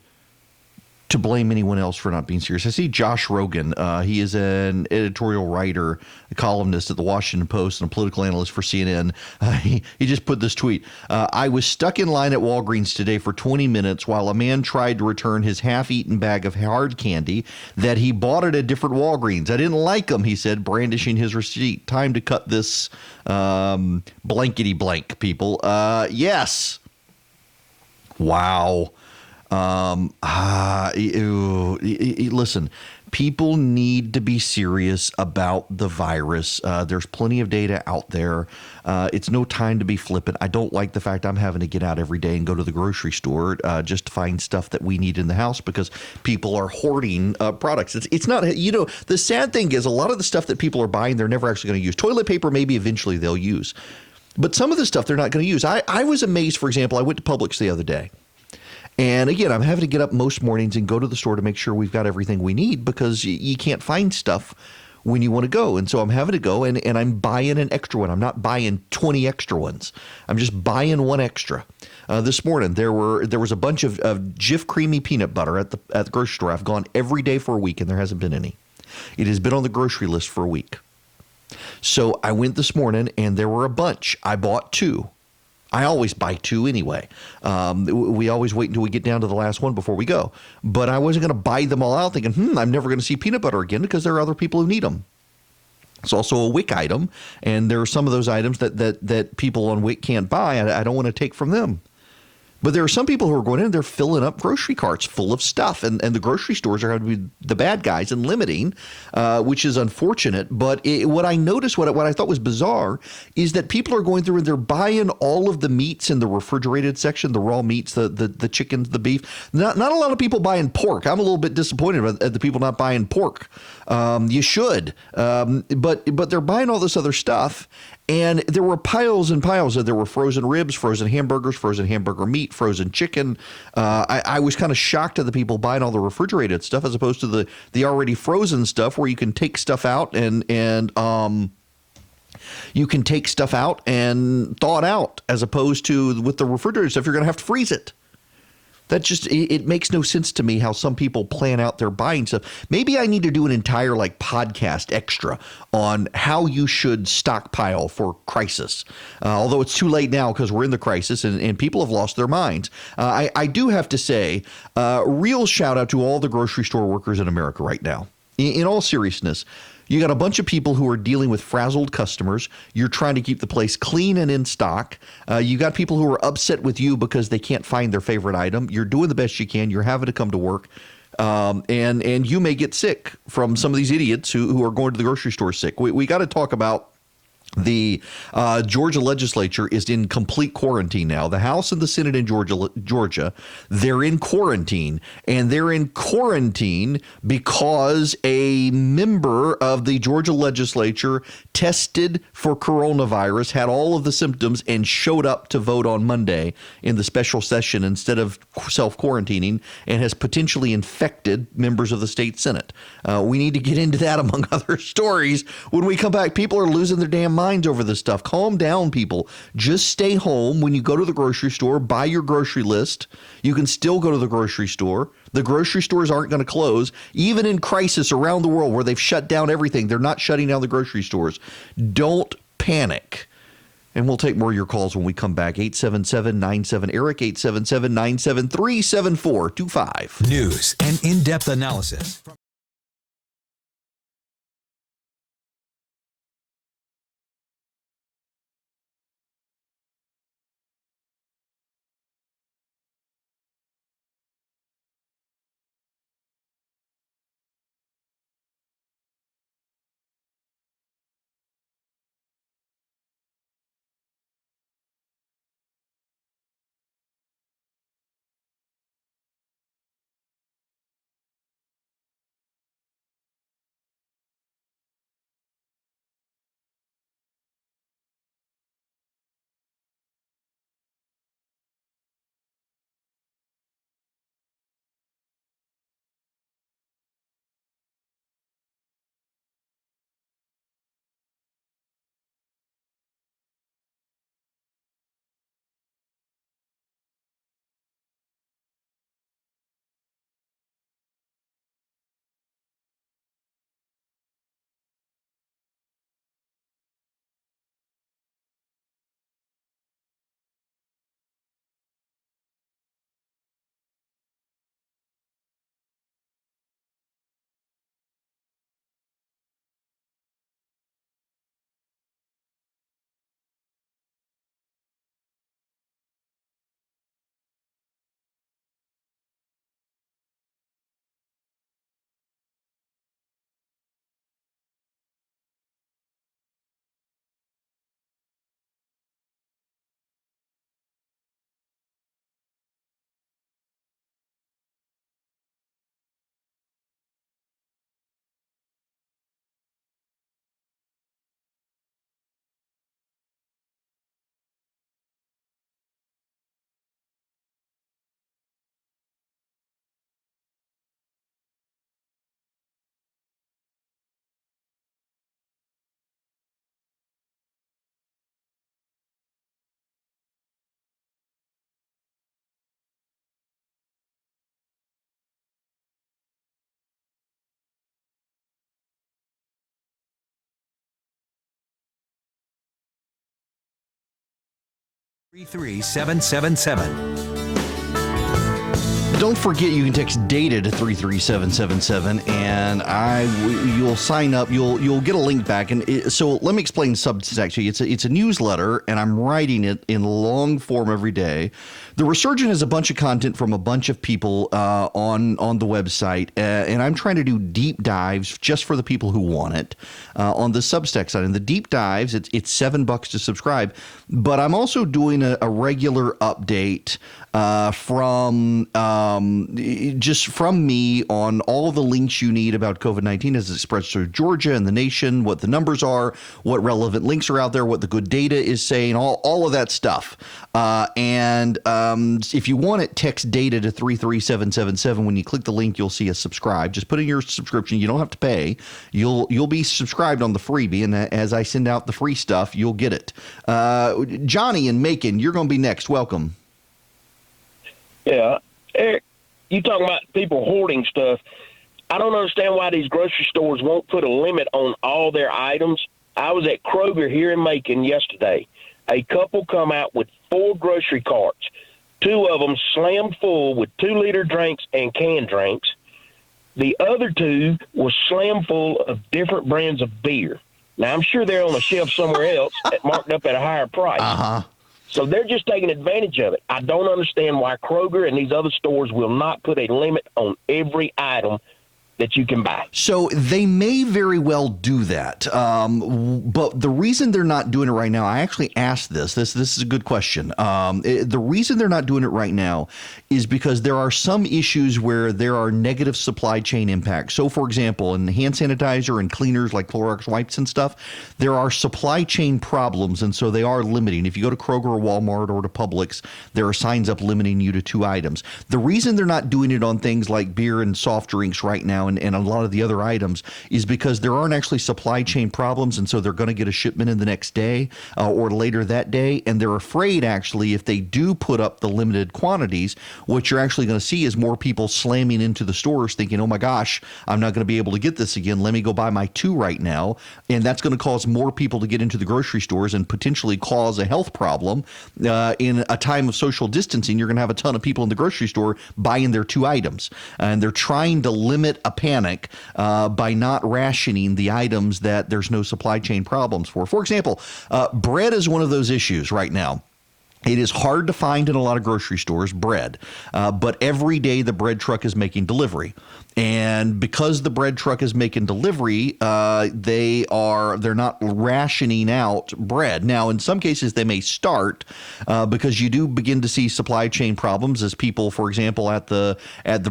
to blame anyone else for not being serious. I see Josh Rogan. He is an editorial writer, a columnist at the Washington Post, and a political analyst for CNN. He just put this tweet. I was stuck in line at Walgreens today for 20 minutes while a man tried to return his half-eaten bag of hard candy that he bought at a different Walgreens. I didn't like them, he said, brandishing his receipt. Time to cut this blankety blank, people. Yes. Wow. Listen, people need to be serious about the virus. There's plenty of data out there. It's no time to be flippant. I don't like the fact I'm having to get out every day and go to the grocery store just to find stuff that we need in the house because people are hoarding products. It's not, the sad thing is a lot of the stuff that people are buying, they're never actually going to use. Toilet paper, maybe eventually they'll use. But some of the stuff they're not going to use. I was amazed, for example, I went to Publix the other day. And again, I'm having to get up most mornings and go to the store to make sure we've got everything we need because you can't find stuff when you want to go. And so I'm having to go and I'm buying an extra one. I'm not buying 20 extra ones. I'm just buying one extra. This morning, there was a bunch of Jif creamy peanut butter at the grocery store. I've gone every day for a week and there hasn't been any. It has been on the grocery list for a week. So I went this morning and there were a bunch. I bought 2. I always buy 2 anyway. We always wait until we get down to the last one before we go. But I wasn't going to buy them all out thinking, I'm never going to see peanut butter again because there are other people who need them. It's also a WIC item, and there are some of those items that people on WIC can't buy. I don't want to take from them. But there are some people who are going in and they're filling up grocery carts full of stuff. And the grocery stores are going to be the bad guys and limiting, which is unfortunate. But what I noticed, what I thought was bizarre, is that people are going through and they're buying all of the meats in the refrigerated section, the raw meats, the chickens, the beef. Not a lot of people buying pork. I'm a little bit disappointed at the people not buying pork. You should. But they're buying all this other stuff. And there were piles and piles. There were frozen ribs, frozen hamburgers, frozen hamburger meat, frozen chicken. I was kind of shocked at the people buying all the refrigerated stuff as opposed to the already frozen stuff where you can take stuff out and you can take stuff out and thaw it out as opposed to with the refrigerated stuff, you're going to have to freeze it. That just, it makes no sense to me how some people plan out their buying stuff. Maybe I need to do an entire podcast extra on how you should stockpile for crisis. Although it's too late now because we're in the crisis and people have lost their minds. I do have to say, real shout out to all the grocery store workers in America right now. In all seriousness, You got a bunch of people who are dealing with frazzled customers. You're trying to keep the place clean and in stock. You got people who are upset with you because they can't find their favorite item. You're doing the best you can. You're having to come to work. And you may get sick from some of these idiots who are going to the grocery store sick. We got to talk about the Georgia legislature is in complete quarantine now. The House and the Senate in Georgia, they're in quarantine. And they're in quarantine because a member of the Georgia legislature tested for coronavirus, had all of the symptoms, and showed up to vote on Monday in the special session instead of self-quarantining, and has potentially infected members of the state Senate. We need to get into that, among other stories. When we come back, people are losing their damn minds over this stuff. Calm down, people. Just stay home. When you go to the grocery store, buy your grocery list. You can still go to the grocery store. The grocery stores aren't going to close. Even in crisis around the world where they've shut down everything, they're not shutting down the grocery stores. Don't panic. And we'll take more of your calls when we come back. 877-97-ERIC, 877-973-7425. News and in-depth analysis. Don't forget, you can text DATA to 33777, and you'll sign up. You'll get a link back. And so let me explain Substack to you. It's a newsletter, and I'm writing it in long form every day. The Resurgent is a bunch of content from a bunch of people on the website, and I'm trying to do deep dives just for the people who want it on the Substack side. And the deep dives, it's $7 to subscribe, but I'm also doing a regular update from me on all the links you need about COVID-19 as it spreads through Georgia and the nation, what the numbers are, what relevant links are out there, what the good data is saying, all of that stuff. And if you want it, text DATA to 33777. When you click the link, you'll see a subscribe. Just put in your subscription. You don't have to pay. You'll be subscribed on the freebie, and as I send out the free stuff, you'll get it. Johnny in Macon, you're going to be next. Welcome. Yeah. Eric, you talking about people hoarding stuff. I don't understand why these grocery stores won't put a limit on all their items. I was at Kroger here in Macon yesterday. A couple come out with 4 grocery carts, 2 of them slammed full with 2-liter drinks and canned drinks. The other two was slam full of different brands of beer. Now, I'm sure they're on a shelf somewhere else marked up at a higher price. Uh-huh. So they're just taking advantage of it. I don't understand why Kroger and these other stores will not put a limit on every item that you can buy. So they may very well do that. But the reason they're not doing it right now, I actually asked this. This is a good question. The reason they're not doing it right now is because there are some issues where there are negative supply chain impacts. So, for example, in hand sanitizer and cleaners like Clorox wipes and stuff, there are supply chain problems, and so they are limiting. If you go to Kroger or Walmart or to Publix, there are signs up limiting you to 2 items. The reason they're not doing it on things like beer and soft drinks right now and a lot of the other items is because there aren't actually supply chain problems, and so they're going to get a shipment in the next day or later that day, and they're afraid actually if they do put up the limited quantities, what you're actually going to see is more people slamming into the stores thinking, oh my gosh, I'm not going to be able to get this again. Let me go buy my 2 right now, and that's going to cause more people to get into the grocery stores and potentially cause a health problem. In a time of social distancing, you're going to have a ton of people in the grocery store buying their 2 items, and they're trying to limit a panic by not rationing the items that there's no supply chain problems for. For example, bread is one of those issues right now. It is hard to find in a lot of grocery stores, bread, but every day the bread truck is making delivery. And because the bread truck is making delivery, they're not rationing out bread. Now, in some cases, they may start because you do begin to see supply chain problems as people, for example, at the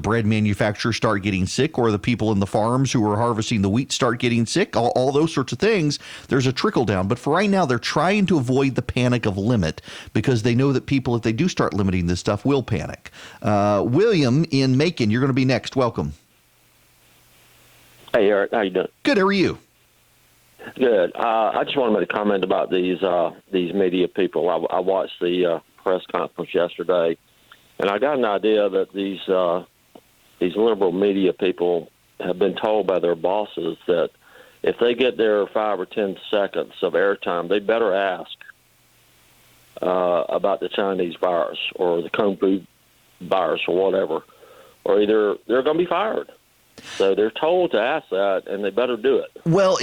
bread manufacturer start getting sick, or the people in the farms who are harvesting the wheat start getting sick. All those sorts of things. There's a trickle down. But for right now, they're trying to avoid the panic of limit because they know that people, if they do start limiting this stuff, will panic. William in Macon, you're going to be next. Welcome. Hey, Eric, how you doing? Good. How are you? Good. I just want to make a comment about these media people. I watched the press conference yesterday, and I got an idea that these liberal media people have been told by their bosses that if they get their 5 or 10 seconds of airtime, they better ask about the Chinese virus or the Kung Flu virus or whatever, or either they're going to be fired. So they're told to ask that, and they better do it. Well,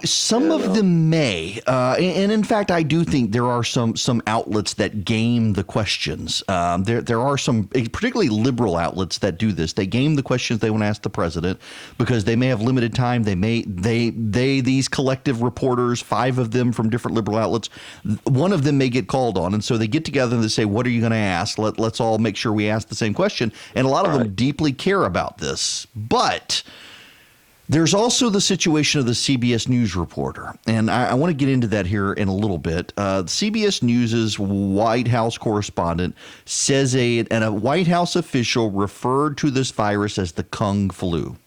some of them may, and in fact, I do think there are some outlets that game the questions. There are some, particularly liberal outlets, that do this. They game the questions they want to ask the president because they may have limited time. These collective reporters, 5 of them from different liberal outlets, one of them may get called on, and so they get together and they say, "What are you going to ask? Let's all make sure we ask the same question." And a lot of them deeply care about this, but there's also the situation of the CBS News reporter, and I want to get into that here in a little bit. CBS News's White House correspondent says a White House official referred to this virus as the Kung flu.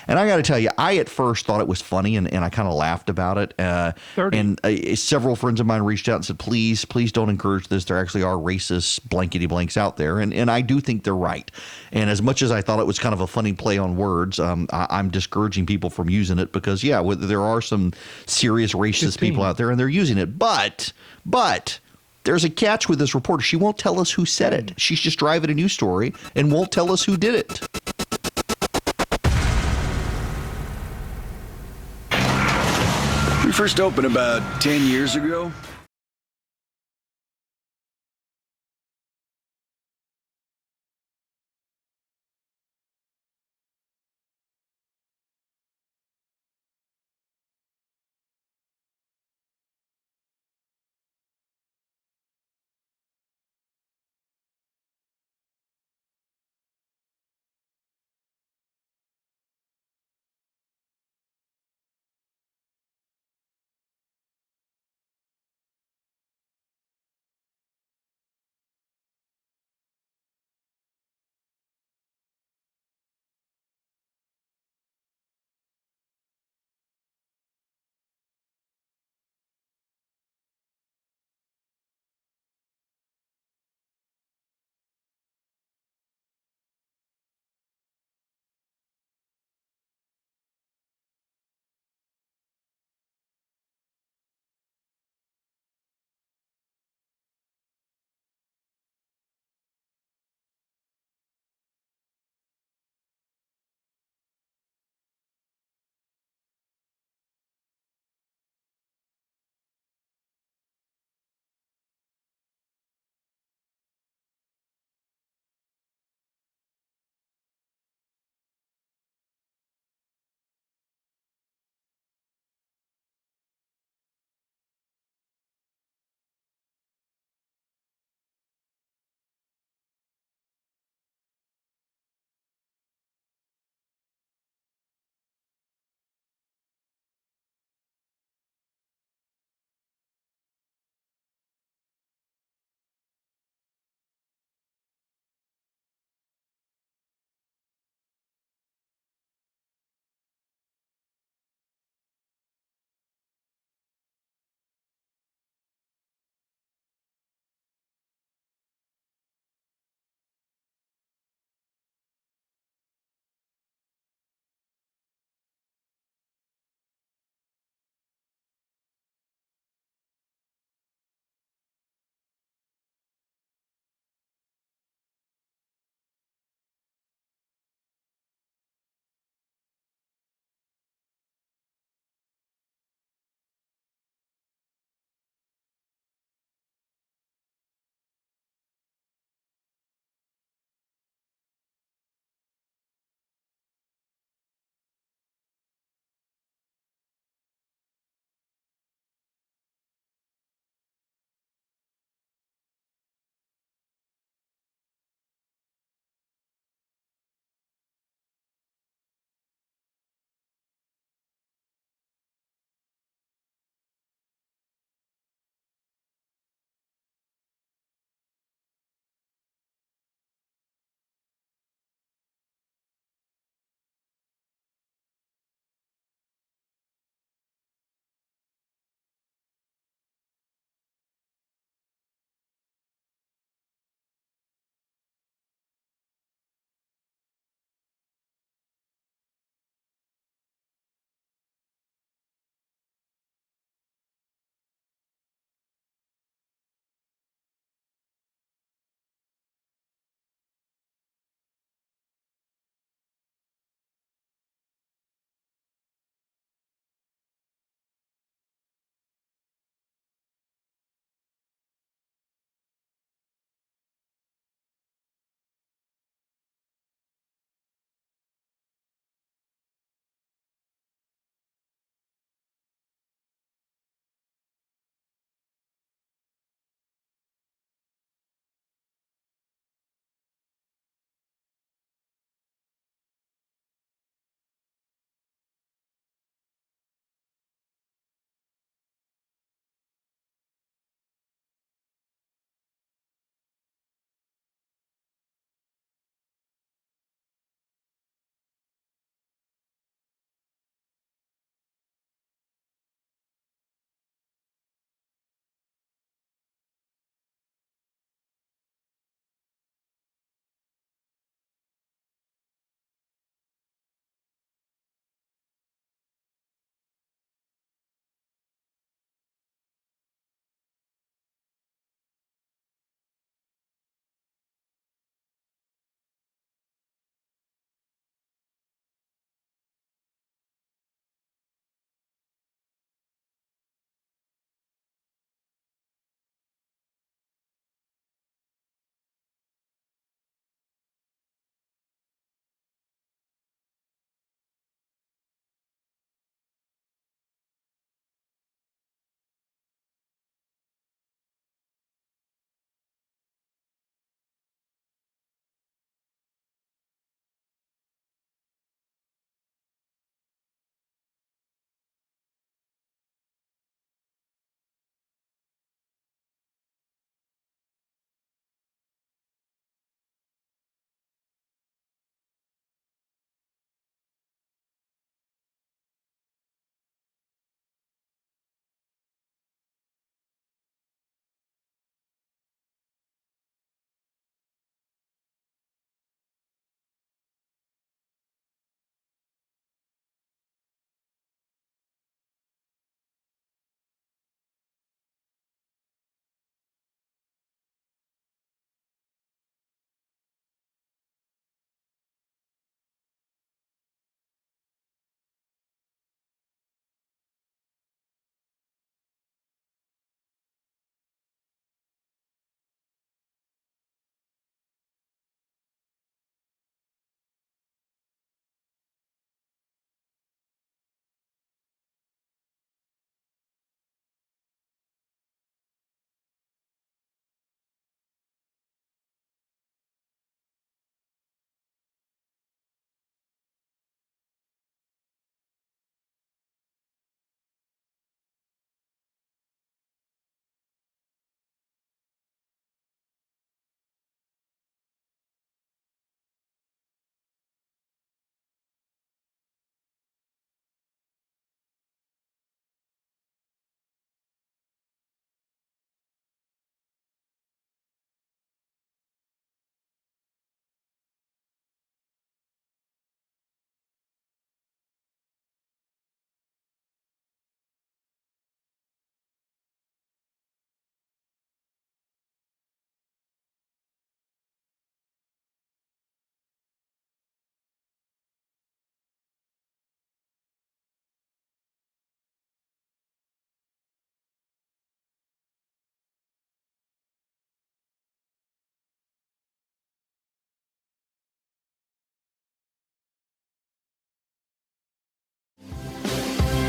And I got to tell you, I at first thought it was funny, and I kind of laughed about it. And several friends of mine reached out and said, please don't encourage this. There actually are racist blankety blanks out there. And I do think they're right. And as much as I thought it was kind of a funny play on words, I'm discouraging people from using it because, yeah, there are some serious racist people out there and they're using it. But there's a catch with this reporter. She won't tell us who said it. She's just driving a news story and won't tell us who did it. We first opened about 10 years ago.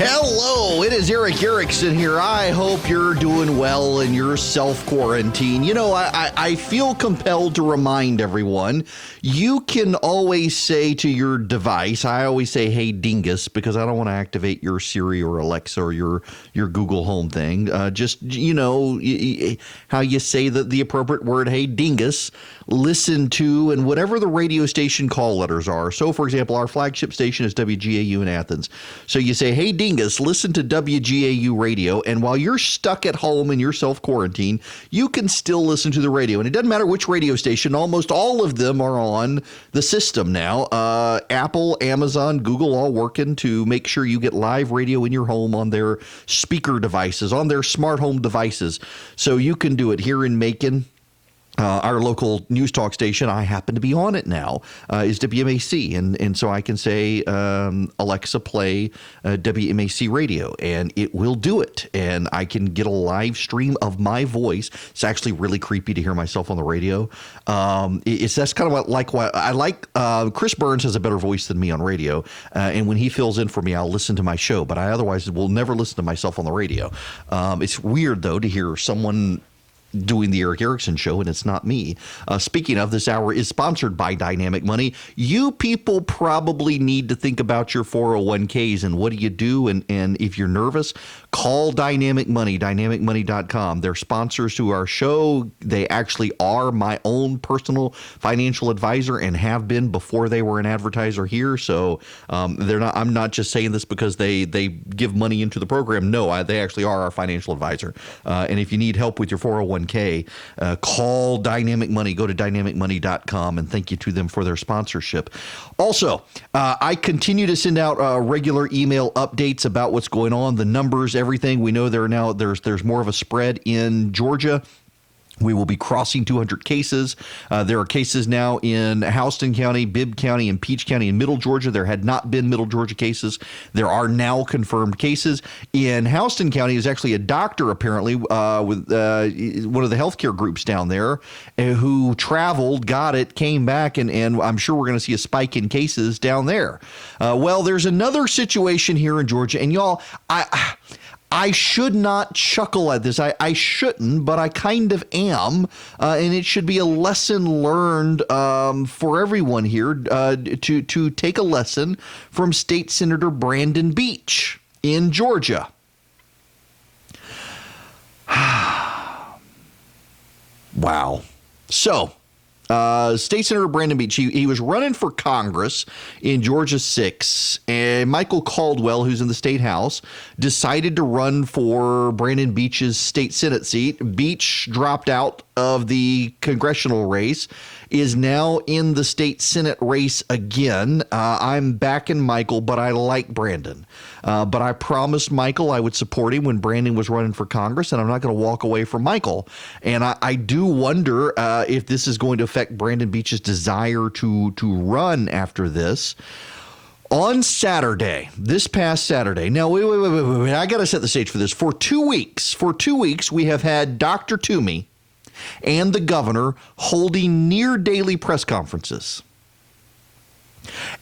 Hello, it is Erick Erickson here. I hope you're doing well in your self-quarantine. You know, I feel compelled to remind everyone, you can always say to your device, I always say, hey, dingus, because I don't want to activate your Siri or Alexa or your Google Home thing. Just, you know, how you say the appropriate word, hey, dingus, listen to, and whatever the radio station call letters are. So, for example, our flagship station is WGAU in Athens. So you say, hey, dingus, listen to WGAU radio, and while you're stuck at home in your self-quarantine, you can still listen to the radio. And it doesn't matter which radio station, almost all of them are on the system now. Apple, Amazon, Google, all working to make sure you get live radio in your home on their speaker devices, on their smart home devices. So you can do it here in Macon. Our local news talk station, I happen to be on it now, is WMAC. And so I can say, Alexa, play WMAC radio, and it will do it. And I can get a live stream of my voice. It's actually really creepy to hear myself on the radio. That's kind of what I like. Chris Burns has a better voice than me on radio. And when he fills in for me, I'll listen to my show. But I otherwise will never listen to myself on the radio. It's weird, though, to hear someone doing the Erick Erickson show, and it's not me. Speaking of, this hour is sponsored by Dynamic Money. You people probably need to think about your 401ks and what do you do? And if you're nervous, call Dynamic Money, dynamicmoney.com. They're sponsors to our show. They actually are my own personal financial advisor and have been before they were an advertiser here. So they're not. I'm not just saying this because they give money into the program. No, they actually are our financial advisor. And if you need help with your 401k, call Dynamic Money. Go to dynamicmoney.com, and thank you to them for their sponsorship. Also, I continue to send out regular email updates about what's going on, the numbers, everything. We know there's more of a spread in Georgia. We will be crossing 200 cases. There are cases now in Houston County, Bibb County, and Peach County in Middle Georgia. There had not been Middle Georgia cases. There are now confirmed cases. In Houston County is actually a doctor, apparently, with one of the healthcare groups down there who traveled, got it, came back, and I'm sure we're going to see a spike in cases down there. Well, there's another situation here in Georgia, and y'all, I should not chuckle at this. I shouldn't, but I kind of am. And it should be a lesson learned for everyone here to take a lesson from State Senator Brandon Beach in Georgia. Wow. So, State Senator Brandon Beach, he was running for Congress in Georgia 6, and Michael Caldwell, who's in the state house, decided to run for Brandon Beach's state Senate seat. Beach dropped out of the congressional race, is now in the state Senate race again. I'm backing Michael, but I like Brandon. But I promised Michael I would support him when Brandon was running for Congress, and I'm not going to walk away from Michael. And I do wonder if this is going to affect Brandon Beach's desire to run after this. On Saturday, this past Saturday, now wait, I got to set the stage for this. For 2 weeks, we have had Dr. Toomey and the governor holding near daily press conferences.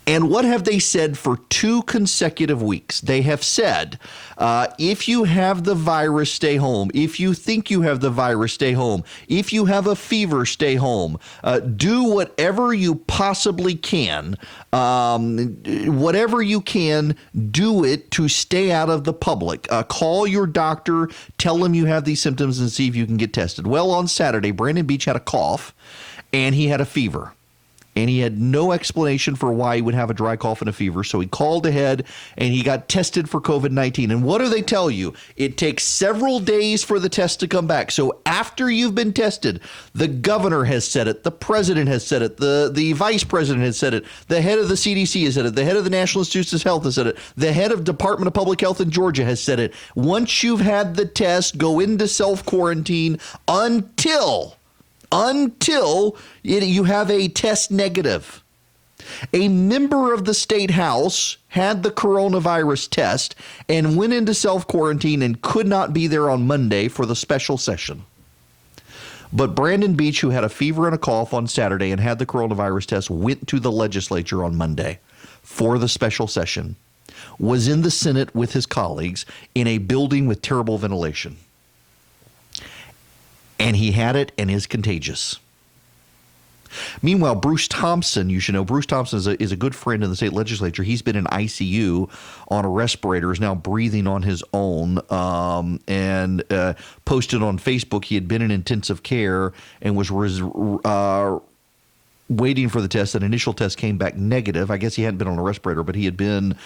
And what have they said for 2 consecutive weeks? They have said, if you have the virus, stay home. If you think you have the virus, stay home. If you have a fever, stay home. Do whatever you possibly can. Whatever you can, do it to stay out of the public. Call your doctor, tell him you have these symptoms, and see if you can get tested. Well, on Saturday, Brandon Beach had a cough, and he had a fever. And he had no explanation for why he would have a dry cough and a fever. So he called ahead and he got tested for COVID-19. And what do they tell you? It takes several days for the test to come back. So after you've been tested, the governor has said it, the president has said it, the vice president has said it, the head of the CDC has said it, the head of the National Institutes of Health has said it, the head of Department of Public Health in Georgia has said it. Once you've had the test, go into self-quarantine until you have a test negative. A member of the state house had the coronavirus test and went into self-quarantine and could not be there on Monday for the special session. But Brandon Beach, who had a fever and a cough on Saturday and had the coronavirus test, went to the legislature on Monday for the special session. was in the Senate with his colleagues in a building with terrible ventilation. And he had it and is contagious. Meanwhile, Bruce Thompson, you should know, Bruce Thompson is a good friend in the state legislature. He's been in ICU on a respirator, is now breathing on his own, and posted on Facebook he had been in intensive care and was waiting for the test. An initial test came back negative. I guess he hadn't been on a respirator, but he had been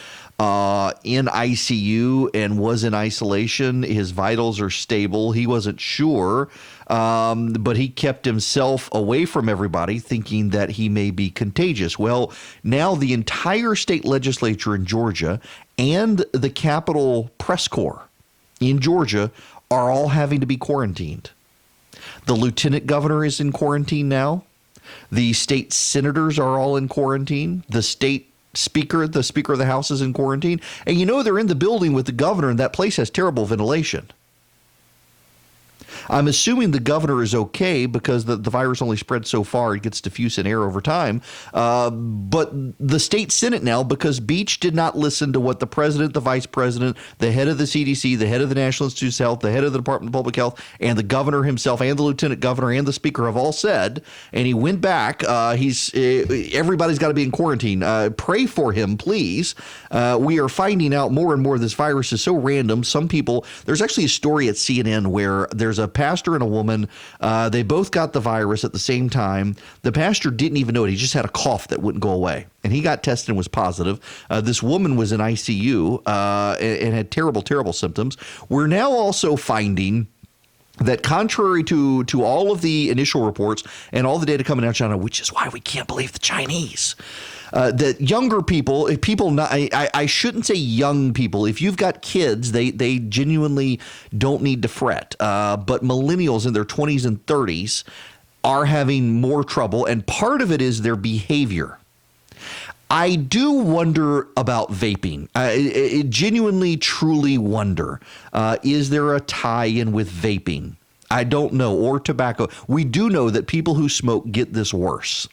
in ICU and was in isolation. His vitals are stable. He wasn't sure, but he kept himself away from everybody, thinking that he may be contagious. Well, now the entire state legislature in Georgia and the Capitol Press Corps in Georgia are all having to be quarantined. The lieutenant governor is in quarantine now. The state senators are all in quarantine. The speaker of the House is in quarantine. And you know they're in the building with the governor, and that place has terrible ventilation. I'm assuming the governor is okay because the virus only spreads so far. It gets diffused in air over time. But the state Senate now, because Beach did not listen to what the president, the vice president, the head of the CDC, the head of the National Institutes of Health, the head of the Department of Public Health, and the governor himself, and the lieutenant governor, and the speaker have all said, and he went back. Everybody's got to be in quarantine. Pray for him, please. We are finding out more and more this virus is so random. Some people, there's actually a story at CNN where there's a pastor and a woman. They both got the virus at the same time. The pastor didn't even know it. He just had a cough that wouldn't go away. And he got tested and was positive. This woman was in ICU and had terrible, terrible symptoms. We're now also finding that contrary to all of the initial reports and all the data coming out of China, which is why we can't believe the Chinese, that younger people, I shouldn't say young people. If you've got kids, they genuinely don't need to fret. But millennials in their 20s and 30s are having more trouble, and part of it is their behavior. I do wonder about vaping. I genuinely, truly wonder, is there a tie-in with vaping? I don't know, or tobacco. We do know that people who smoke get this worse.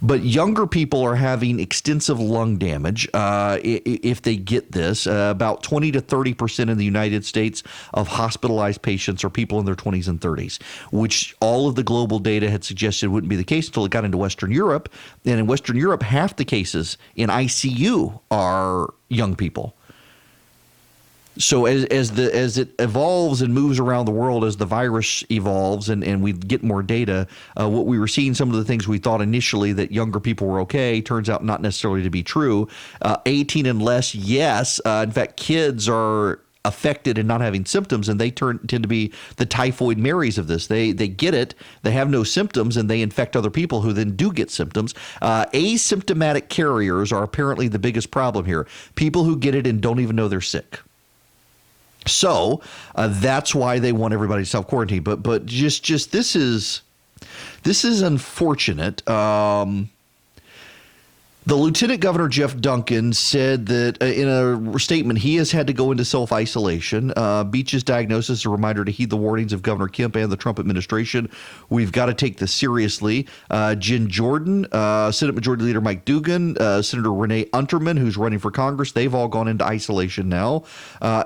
But younger people are having extensive lung damage if they get this. About 20 to 30% in the United States of hospitalized patients are people in their 20s and 30s, which all of the global data had suggested wouldn't be the case until it got into Western Europe. And in Western Europe, half the cases in ICU are young people. So as it evolves and moves around the world, as the virus evolves and we get more data, what we were seeing, some of the things we thought initially that younger people were okay, turns out not necessarily to be true. 18 and less, yes. In fact, kids are affected and not having symptoms, and they tend to be the typhoid Marys of this. They get it, they have no symptoms, and they infect other people who then do get symptoms. Asymptomatic carriers are apparently the biggest problem here. People who get it and don't even know they're sick. So that's why they want everybody to self-quarantine. But just this is unfortunate. The Lieutenant Governor, Jeff Duncan, said that in a statement he has had to go into self-isolation. Beach's diagnosis is a reminder to heed the warnings of Governor Kemp and the Trump administration. We've got to take this seriously. Jen Jordan, Senate Majority Leader Mike Dugan, Senator Renee Unterman, who's running for Congress, they've all gone into isolation now.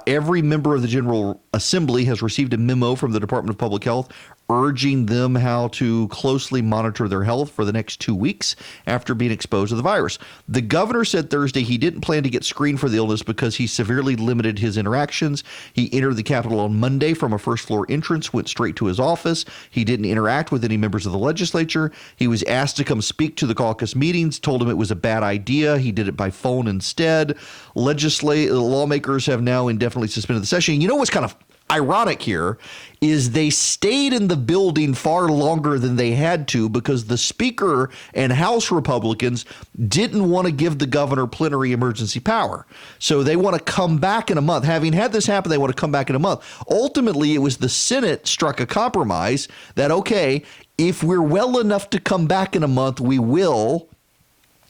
Every member of the General Assembly has received a memo from the Department of Public Health urging them how to closely monitor their health for the next 2 weeks after being exposed to the virus. The governor said Thursday he didn't plan to get screened for the illness because he severely limited his interactions. He entered the Capitol on Monday from a first-floor entrance, went straight to his office. He didn't interact with any members of the legislature. He was asked to come speak to the caucus meetings, told him it was a bad idea. He did it by phone instead. Lawmakers have now indefinitely suspended the session. You know what's kind of ironic here is they stayed in the building far longer than they had to because the Speaker and House Republicans didn't want to give the governor plenary emergency power. So they want to come back in a month. Having had this happen, they want to come back in a month. Ultimately, it was the Senate struck a compromise that, okay, if we're well enough to come back in a month, we will.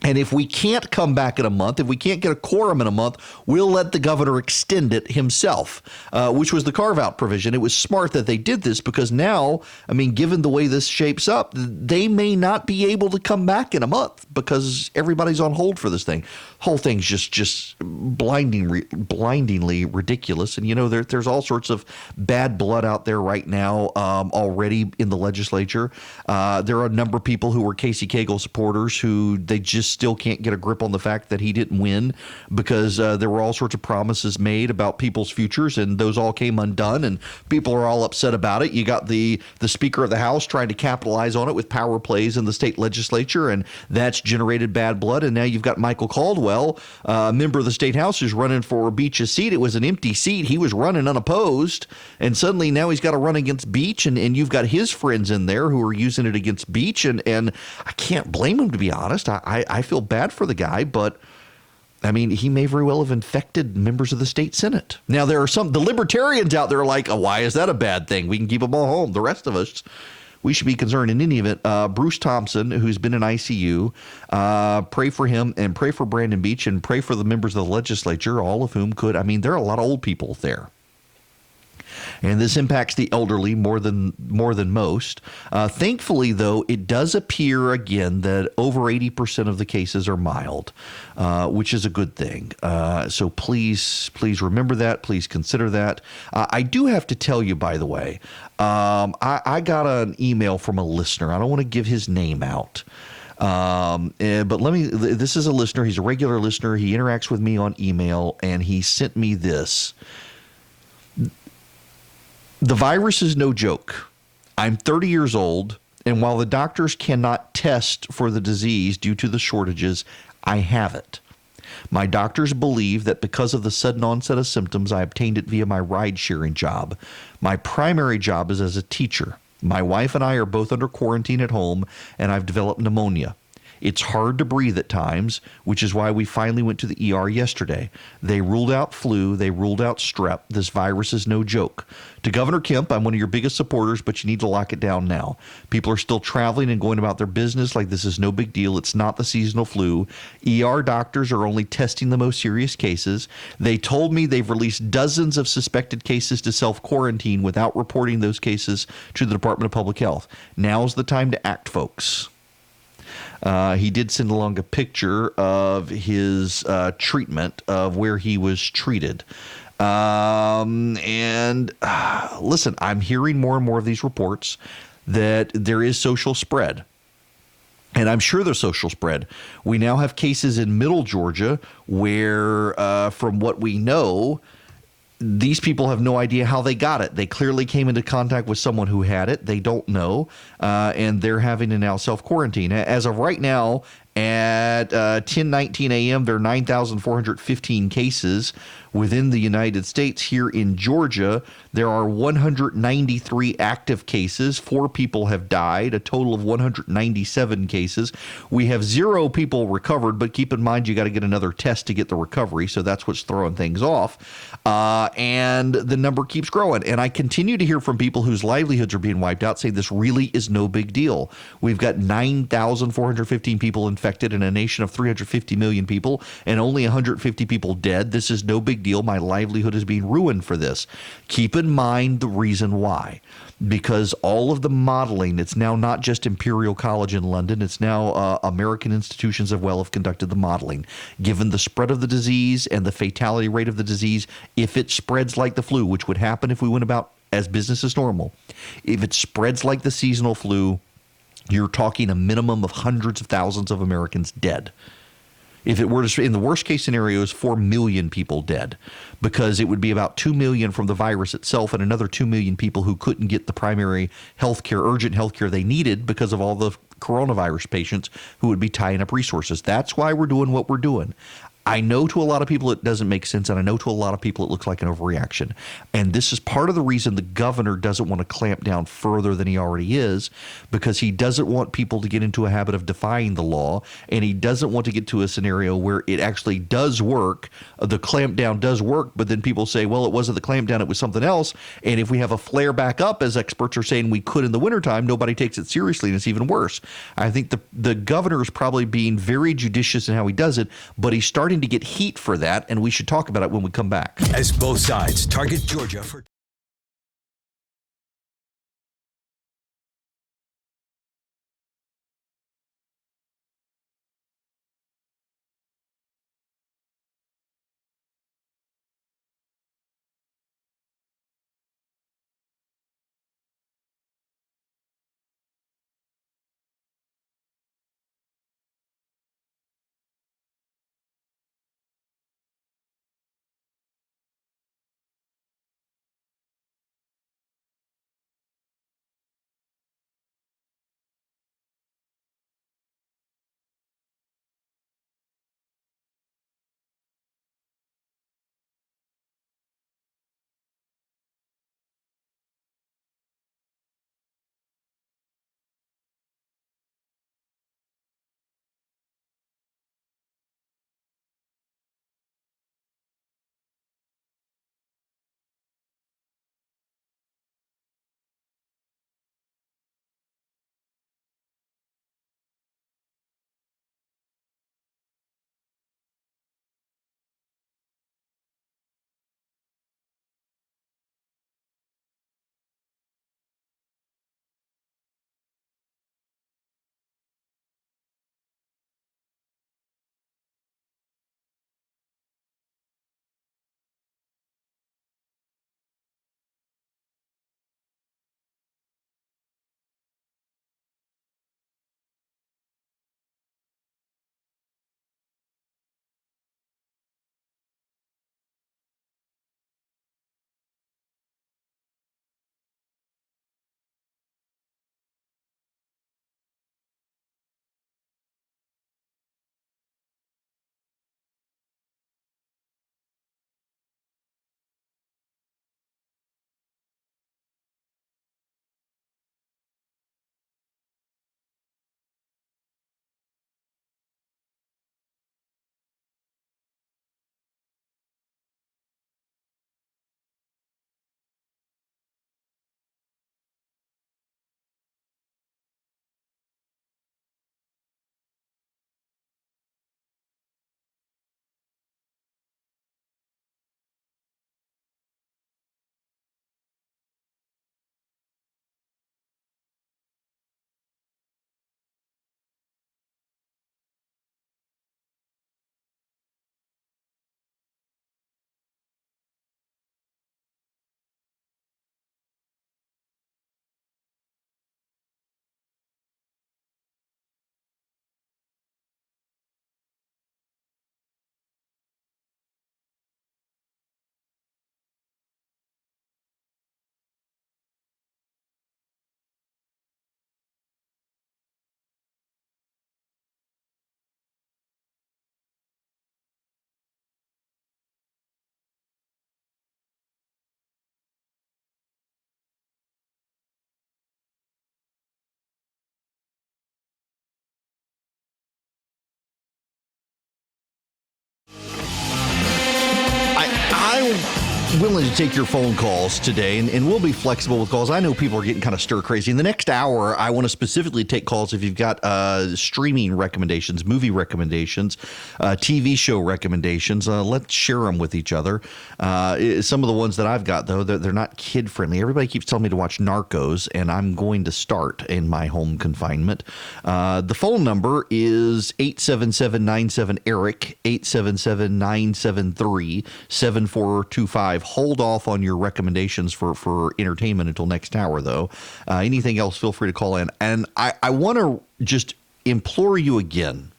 And if we can't come back in a month, if we can't get a quorum in a month, we'll let the governor extend it himself, which was the carve-out provision. It was smart that they did this because now, I mean, given the way this shapes up, they may not be able to come back in a month because everybody's on hold for this thing. Whole thing's just blindingly ridiculous. And, you know, there's all sorts of bad blood out there right now already in the legislature. There are a number of people who were Casey Cagle supporters who they just still can't get a grip on the fact that he didn't win because there were all sorts of promises made about people's futures, and those all came undone, and people are all upset about it. You got the Speaker of the House trying to capitalize on it with power plays in the state legislature, and that's generated bad blood. And now you've got Michael Caldwell, a member of the state house, who's running for Beach's seat. It was an empty seat. He was running unopposed, and suddenly now he's got to run against Beach, and you've got his friends in there who are using it against Beach, and I can't blame him, to be honest. I feel bad for the guy, but I mean, he may very well have infected members of the state Senate. Now, there are the libertarians out there like, oh, why is that a bad thing? We can keep them all home. The rest of us, we should be concerned. In any event, Bruce Thompson, who's been in ICU, pray for him and pray for Brandon Beach and pray for the members of the legislature, all of whom could. I mean, there are a lot of old people there. And this impacts the elderly more than most. Thankfully, though, it does appear again that over 80% of the cases are mild, which is a good thing. So please remember that. Please consider that. I do have to tell you, by the way, I got an email from a listener. I don't want to give his name out. But this is a listener. He's a regular listener. He interacts with me on email, and he sent me this. The virus is no joke. I'm 30 years old, and while the doctors cannot test for the disease due to the shortages, I have it. My doctors believe that because of the sudden onset of symptoms, I obtained it via my ride-sharing job. My primary job is as a teacher. My wife and I are both under quarantine at home, and I've developed pneumonia. It's hard to breathe at times, which is why we finally went to the ER yesterday. They ruled out flu. They ruled out strep. This virus is no joke. To Governor Kemp, I'm one of your biggest supporters, but you need to lock it down now. People are still traveling and going about their business like this is no big deal. It's not the seasonal flu. ER doctors are only testing the most serious cases. They told me they've released dozens of suspected cases to self-quarantine without reporting those cases to the Department of Public Health. Now's the time to act, folks. He did send along a picture of his treatment, of where he was treated. Listen, I'm hearing more and more of these reports that there is social spread. And I'm sure there's social spread. We now have cases in Middle Georgia where, from what we know, these people have no idea how they got it. They clearly came into contact with someone who had it. They don't know, and they're having to now self-quarantine. As of right now, at 10:19 a.m., there are 9,415 cases within the United States. Here in Georgia, there are 193 active cases. 4 people have died, a total of 197 cases. We have 0 people recovered, but keep in mind you got to get another test to get the recovery, so that's what's throwing things off. And the number keeps growing. And I continue to hear from people whose livelihoods are being wiped out saying this really is no big deal. We've got 9,415 people infected in a nation of 350 million people and only 150 people dead. This is no big deal. My livelihood is being ruined for this. Keep in mind the reason why. Because all of the modeling, it's now not just Imperial College in London, it's now American institutions as well have conducted the modeling. Given the spread of the disease and the fatality rate of the disease, if it spreads like the flu, which would happen if we went about as business as normal, if it spreads like the seasonal flu, you're talking a minimum of hundreds of thousands of Americans dead. If it were to, in the worst case scenario, is 4 million people dead, because it would be about 2 million from the virus itself and another 2 million people who couldn't get the primary healthcare, urgent healthcare they needed because of all the coronavirus patients who would be tying up resources. That's why we're doing what we're doing. I know to a lot of people it doesn't make sense, and I know to a lot of people it looks like an overreaction. And this is part of the reason the governor doesn't want to clamp down further than he already is, because he doesn't want people to get into a habit of defying the law, and he doesn't want to get to a scenario where it actually does work. The clamp down does work, but then people say, well, it wasn't the clamp down, it was something else. And if we have a flare back up, as experts are saying we could in the wintertime, nobody takes it seriously, and it's even worse. I think the governor is probably being very judicious in how he does it, but he's starting to get heat for that, and we should talk about it when we come back. As both sides target Georgia for I'm willing to take your phone calls today, and we'll be flexible with calls. I know people are getting kind of stir crazy. In the next hour, I want to specifically take calls if you've got streaming recommendations, movie recommendations, TV show recommendations. Let's share them with each other. Some of the ones that I've got, though, they're not kid-friendly. Everybody keeps telling me to watch Narcos, and I'm going to start in my home confinement. The phone number is 877-97-ERIC, 877-973-7425. Hold off on your recommendations for entertainment until next hour, though. Anything else, feel free to call in. And I want to just implore you again.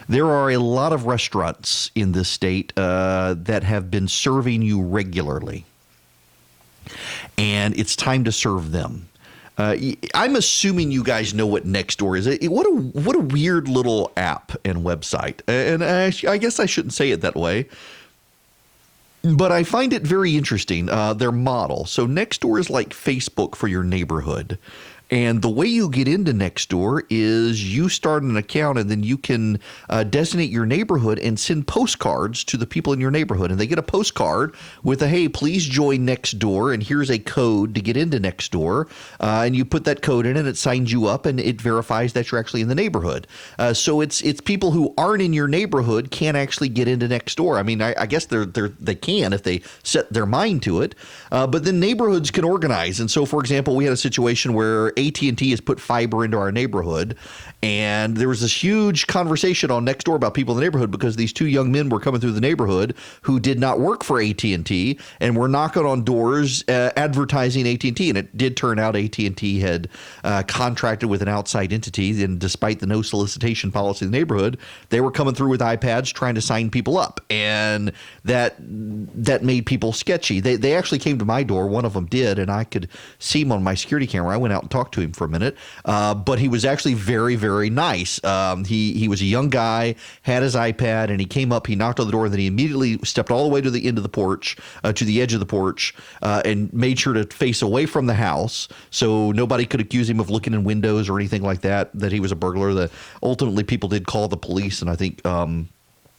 There are a lot of restaurants in this state that have been serving you regularly, and it's time to serve them. I'm assuming you guys know what Nextdoor is. What a weird little app and website. And I guess I shouldn't say it that way, but I find it very interesting, their model. So Nextdoor is like Facebook for your neighborhood. And the way you get into Nextdoor is you start an account and then you can designate your neighborhood and send postcards to the people in your neighborhood. And they get a postcard with a, hey, please join Nextdoor. And here's a code to get into Nextdoor. And you put that code in and it signs you up and it verifies that you're actually in the neighborhood. So it's people who aren't in your neighborhood can't actually get into Nextdoor. I mean, I guess they can if they set their mind to it. But then neighborhoods can organize. And so, for example, we had a situation where AT&T has put fiber into our neighborhood, and there was this huge conversation on Nextdoor about people in the neighborhood because these two young men were coming through the neighborhood who did not work for AT&T and were knocking on doors advertising AT&T. And it did turn out AT&T had contracted with an outside entity, and despite the no solicitation policy in the neighborhood, they were coming through with iPads trying to sign people up, and that made people sketchy. They actually came to my door. One of them did, and I could see him on my security camera. I went out and talked to him for a minute, but he was actually very, very nice. He was a young guy, had his iPad, and he came up, he knocked on the door, and then he immediately stepped all the way to the end of the porch, to the edge of the porch, and made sure to face away from the house so nobody could accuse him of looking in windows or anything like that he was a burglar. Ultimately, people did call the police, and I think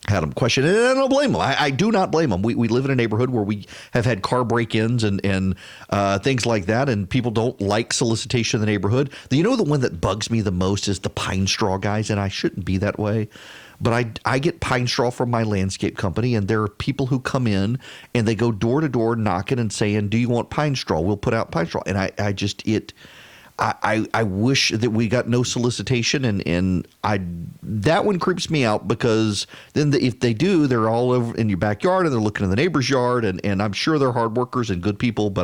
had him questioned, and I don't blame him. I do not blame him. We live in a neighborhood where we have had car break-ins and things like that, and people don't like solicitation in the neighborhood. You know, the one that bugs me the most is the pine straw guys, and I shouldn't be that way, but I get pine straw from my landscape company, and there are people who come in and they go door to door knocking and saying, "Do you want pine straw? We'll put out pine straw." And I wish that we got no solicitation, and that one creeps me out because then if they do, they're all over in your backyard and they're looking in the neighbor's yard, and I'm sure they're hard workers and good people, but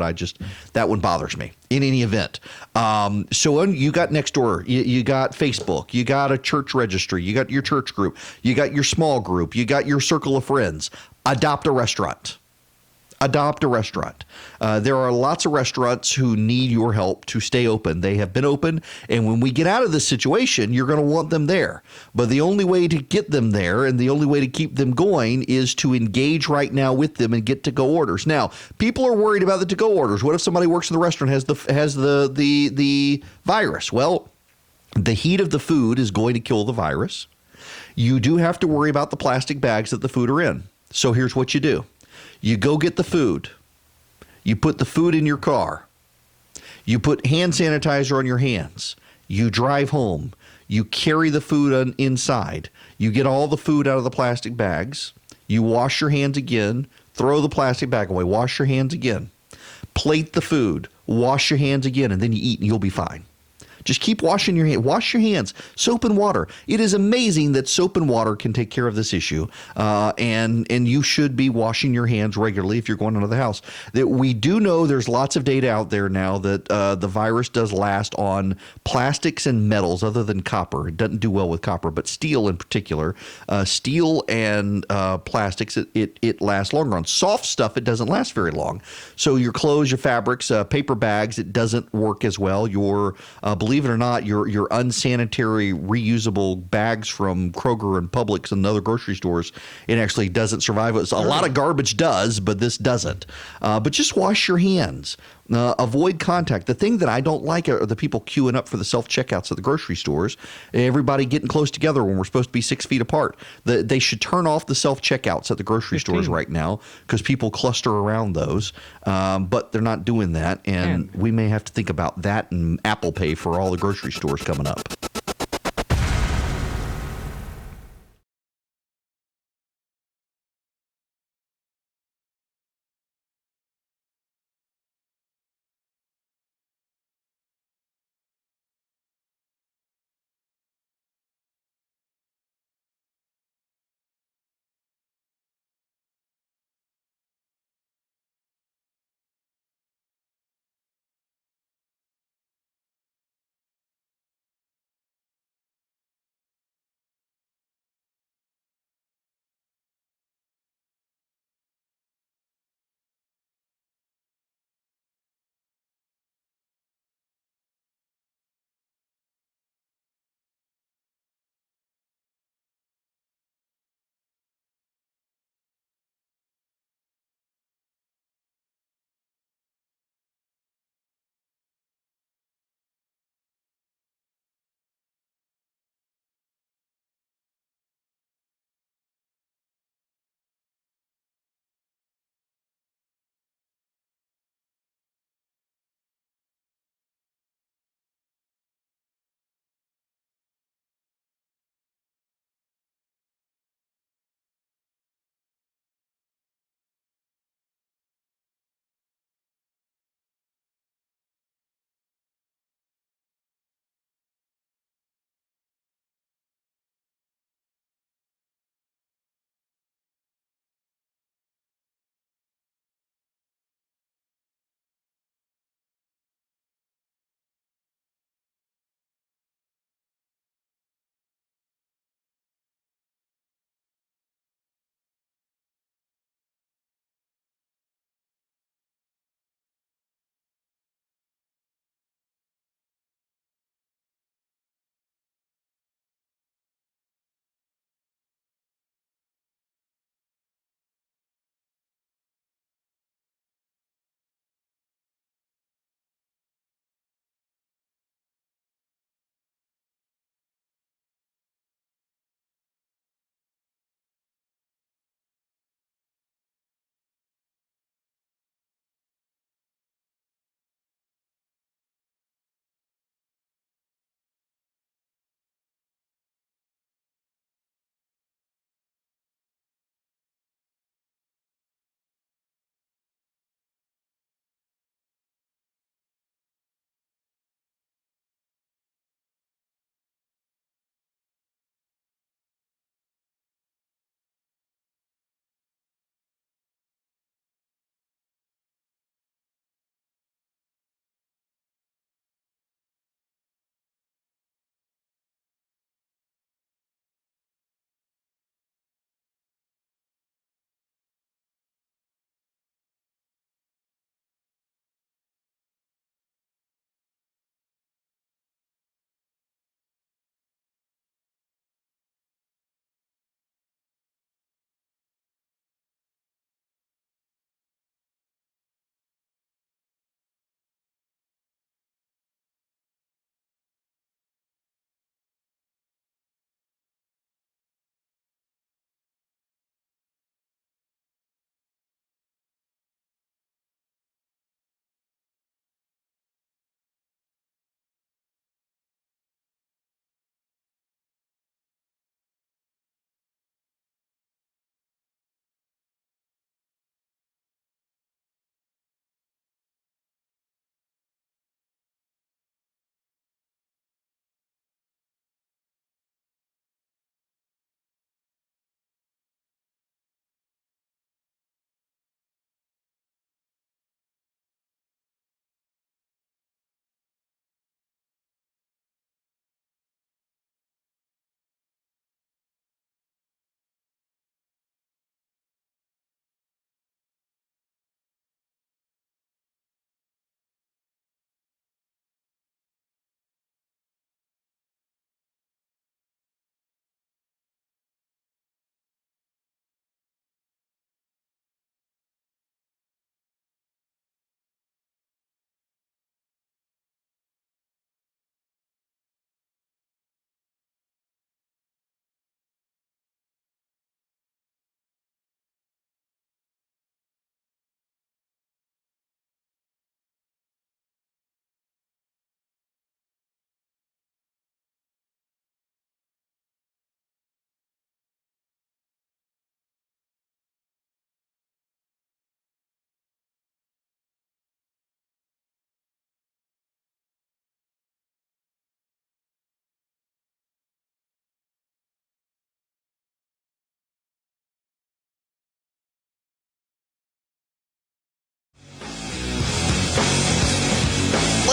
that one bothers me in any event. So you got Nextdoor, you got Facebook, you got a church registry, you got your church group, you got your small group, you got your circle of friends. Adopt a restaurant. Adopt a restaurant. There are lots of restaurants who need your help to stay open. They have been open, and when we get out of this situation, you're going to want them there. But the only way to get them there and the only way to keep them going is to engage right now with them and get to-go orders. Now, people are worried about the to-go orders. What if somebody works in the restaurant has the virus? Well, the heat of the food is going to kill the virus. You do have to worry about the plastic bags that the food are in. So here's what you do. You go get the food. You put the food in your car. You put hand sanitizer on your hands. You drive home. You carry the food inside. You get all the food out of the plastic bags. You wash your hands again. Throw the plastic bag away. Wash your hands again. Plate the food. Wash your hands again, and then you eat, and you'll be fine. Just keep washing your hands. Wash your hands. Soap and water. It is amazing that soap and water can take care of this issue. And you should be washing your hands regularly if you're going into the house. That we do know there's lots of data out there now that the virus does last on plastics and metals other than copper. It doesn't do well with copper, but steel in particular. Steel and plastics, it lasts longer. On soft stuff, it doesn't last very long. So your clothes, your fabrics, paper bags, it doesn't work as well. Your believe it or not, your unsanitary reusable bags from Kroger and Publix and other grocery stores, it actually doesn't survive. A lot of garbage does, but this doesn't. But just wash your hands. Avoid contact. The thing that I don't like are the people queuing up for the self-checkouts at the grocery stores. Everybody getting close together when we're supposed to be 6 feet apart. They should turn off the self-checkouts at the grocery stores right now because people cluster around those. But they're not doing that, and we may have to think about that and Apple Pay for all the grocery stores coming up.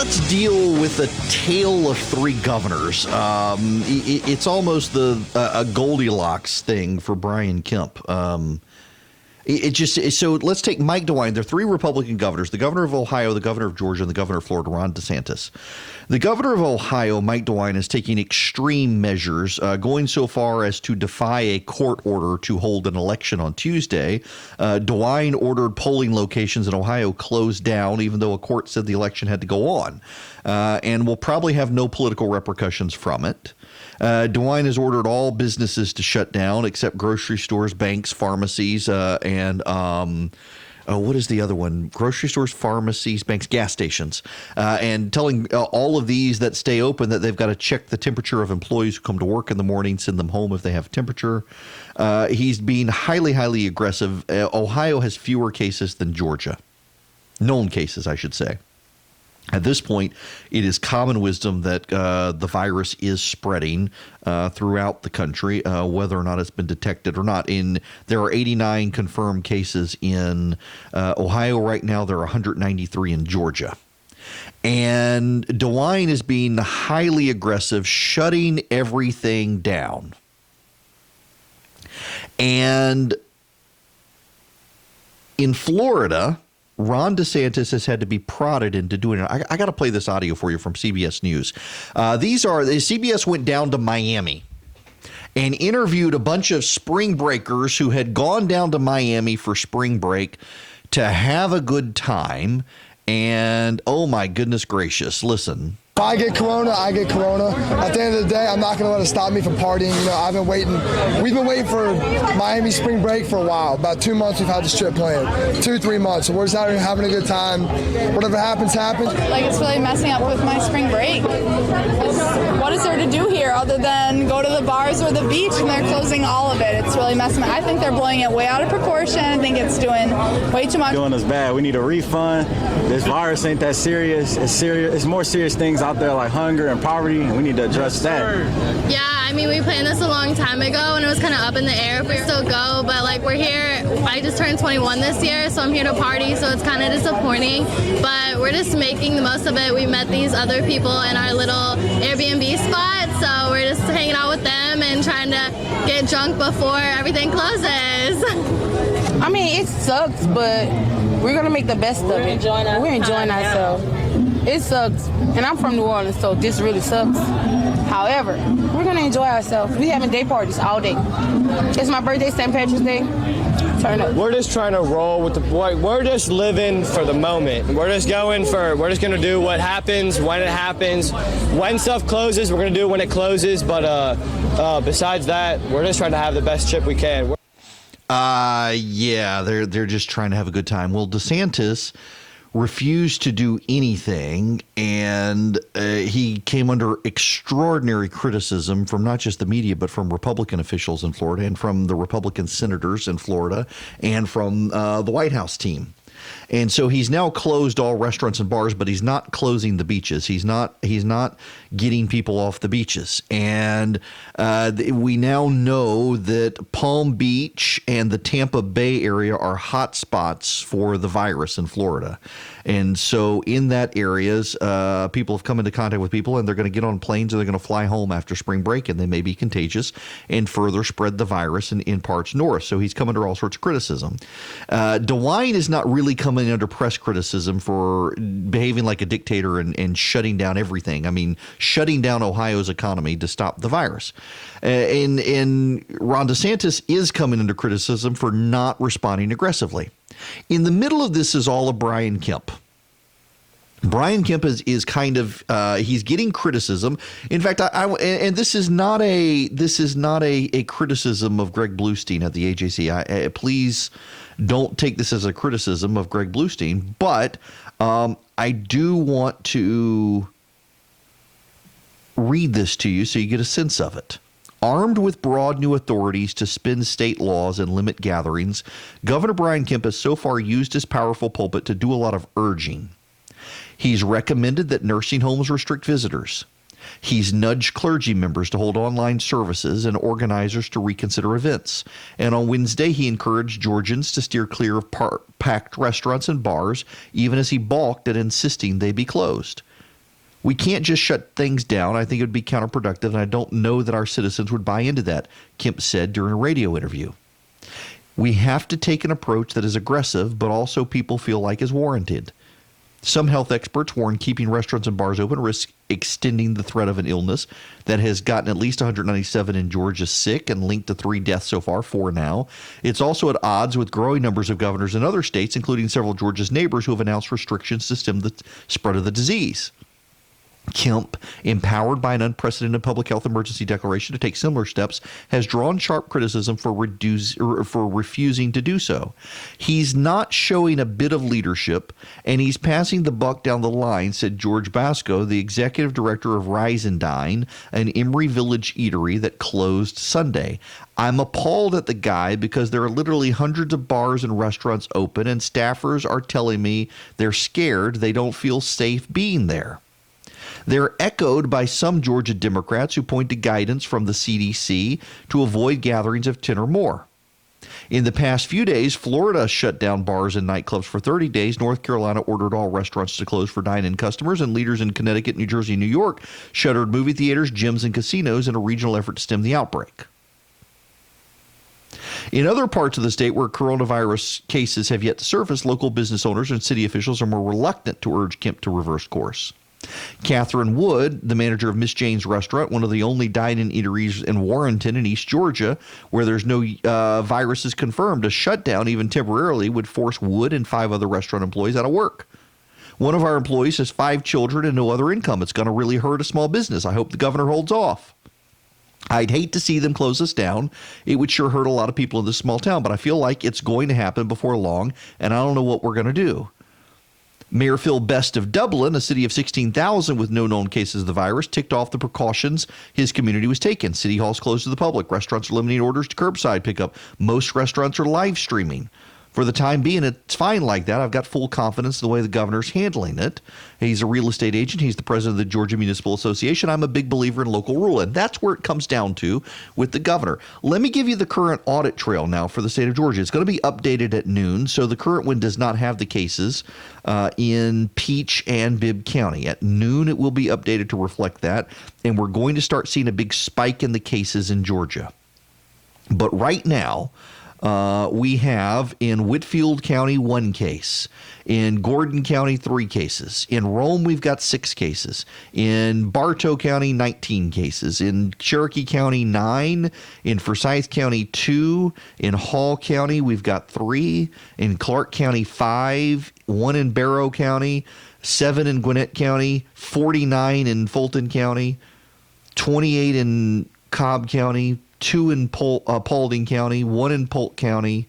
let's deal with the tale of three governors. It's almost a Goldilocks thing for Brian Kemp. So let's take Mike DeWine. There are three Republican governors: the governor of Ohio, the governor of Georgia, and the governor of Florida, Ron DeSantis. The governor of Ohio, Mike DeWine, is taking extreme measures, going so far as to defy a court order to hold an election on Tuesday. DeWine ordered polling locations in Ohio closed down, even though a court said the election had to go on, and will probably have no political repercussions from it. DeWine has ordered all businesses to shut down except grocery stores, banks, pharmacies, and what is the other one? Grocery stores, pharmacies, banks, gas stations, and telling all of these that stay open that they've got to check the temperature of employees who come to work in the morning, send them home if they have temperature. He's being highly, highly aggressive. Ohio has fewer cases than Georgia. Known cases, I should say. At this point, it is common wisdom that the virus is spreading throughout the country, whether or not it's been detected or not. There are 89 confirmed cases in Ohio right now. There are 193 in Georgia. And DeWine is being highly aggressive, shutting everything down. And in Florida, Ron DeSantis has had to be prodded into doing it. I got to play this audio for you from CBS News. CBS went down to Miami and interviewed a bunch of spring breakers who had gone down to Miami for spring break to have a good time. And oh my goodness gracious, listen. If I get corona, I get corona. At the end of the day, I'm not going to let it stop me from partying. You know, I've been waiting. We've been waiting for Miami spring break for a while. About 2 months we've had this trip planned. 2-3 months. So we're just out here having a good time. Whatever happens, happens. Like, it's really messing up with my spring break. What is there to do here other than go to the bars or the beach, and they're closing all of it? It's really messing up. I think they're blowing it way out of proportion. I think it's doing way too much. Doing us bad. We need a refund. This virus ain't that serious. It's serious. It's more serious things out there like hunger and poverty, and we need to address that. Yeah, I mean, we planned this a long time ago, and it was kind of up in the air if we still go, but like we're here. I just turned 21 this year, so I'm here to party, so it's kind of disappointing, but we're just making the most of it. We met these other people in our little Airbnb spot, so we're just hanging out with them and trying to get drunk before everything closes. I mean, it sucks, but we're going to make the best of it. We're enjoying ourselves. It sucks, and I'm from New Orleans, so this really sucks. However, we're going to enjoy ourselves. We having day parties all day. It's my birthday, St. Patrick's Day. Turn up. We're just trying to roll with the boy. We're just living for the moment. We're just going to do what happens when it happens. When stuff closes, we're going to do it when it closes. But besides that, we're just trying to have the best trip we can. Yeah, they're just trying to have a good time. Well, DeSantis refused to do anything, and he came under extraordinary criticism from not just the media, but from Republican officials in Florida and from the Republican senators in Florida and from the White House team. And so he's now closed all restaurants and bars, but he's not closing the beaches. He's not getting people off the beaches. And we now know that Palm Beach and the Tampa Bay area are hot spots for the virus in Florida. And so in that areas, people have come into contact with people, and they're going to get on planes and they're going to fly home after spring break, and they may be contagious and further spread the virus in parts north. So he's come under all sorts of criticism. DeWine is not really coming under press criticism for behaving like a dictator and shutting down everything. I mean, shutting down Ohio's economy to stop the virus. And Ron DeSantis is coming under criticism for not responding aggressively. In the middle of this is all of Brian Kemp. Brian Kemp is kind of he's getting criticism. In fact, and this is not a criticism of Greg Bluestein at the AJC. Please don't take this as a criticism of Greg Bluestein, but I do want to read this to you so you get a sense of it. Armed with broad new authorities to spin state laws and limit gatherings, Governor Brian Kemp has so far used his powerful pulpit to do a lot of urging. He's recommended that nursing homes restrict visitors. He's nudged clergy members to hold online services and organizers to reconsider events. And on Wednesday, he encouraged Georgians to steer clear of packed restaurants and bars, even as he balked at insisting they be closed. We can't just shut things down. I think it would be counterproductive, and I don't know that our citizens would buy into that, Kemp said during a radio interview. We have to take an approach that is aggressive, but also people feel like is warranted. Some health experts warn keeping restaurants and bars open risks extending the threat of an illness that has gotten at least 197 in Georgia sick and linked to 3 deaths so far, 4 now. It's also at odds with growing numbers of governors in other states, including several of Georgia's neighbors who have announced restrictions to stem the spread of the disease. Kemp, empowered by an unprecedented public health emergency declaration to take similar steps, has drawn sharp criticism for refusing to do so. He's not showing a bit of leadership, and he's passing the buck down the line, said George Basco, the executive director of Rise and Dine, an Emory Village eatery that closed Sunday. I'm appalled at the guy because there are literally hundreds of bars and restaurants open, and staffers are telling me they're scared, they don't feel safe being there. They're echoed by some Georgia Democrats who point to guidance from the CDC to avoid gatherings of 10 or more. In the past few days, Florida shut down bars and nightclubs for 30 days. North Carolina ordered all restaurants to close for dine-in customers, and leaders in Connecticut, New Jersey, and New York shuttered movie theaters, gyms, and casinos in a regional effort to stem the outbreak. In other parts of the state where coronavirus cases have yet to surface, local business owners and city officials are more reluctant to urge Kemp to reverse course. Catherine Wood, the manager of Miss Jane's Restaurant, one of the only dine-in eateries in Warrenton in East Georgia, where there's no viruses confirmed, a shutdown, even temporarily, would force Wood and 5 other restaurant employees out of work. One of our employees has 5 children and no other income. It's going to really hurt a small business. I hope the governor holds off. I'd hate to see them close us down. It would sure hurt a lot of people in this small town, but I feel like it's going to happen before long, and I don't know what we're going to do. Mayor Phil Best of Dublin, a city of 16,000 with no known cases of the virus, ticked off the precautions his community was taking. City halls closed to the public. Restaurants are limiting orders to curbside pickup. Most restaurants are live streaming. For the time being, it's fine like that. I've got full confidence in the way the governor's handling it. He's a real estate agent. He's the president of the Georgia Municipal Association. I'm a big believer in local rule, and that's where it comes down to with the governor. Let me give you the current audit trail now for the state of Georgia. It's going to be updated at noon, so the current one does not have the cases in Peach and Bibb County. At noon, it will be updated to reflect that, and we're going to start seeing a big spike in the cases in Georgia. But right now, we have in Whitfield County 1 case, in Gordon County 3 cases, in Rome we've got 6 cases, in Bartow County 19 cases, in Cherokee County 9, in Forsyth County 2, in Hall County we've got 3, in Clark County 5, 1 in Barrow County, 7 in Gwinnett County, 49 in Fulton County, 28 in Cobb County, 2 in Paulding County, 1 in Polk County,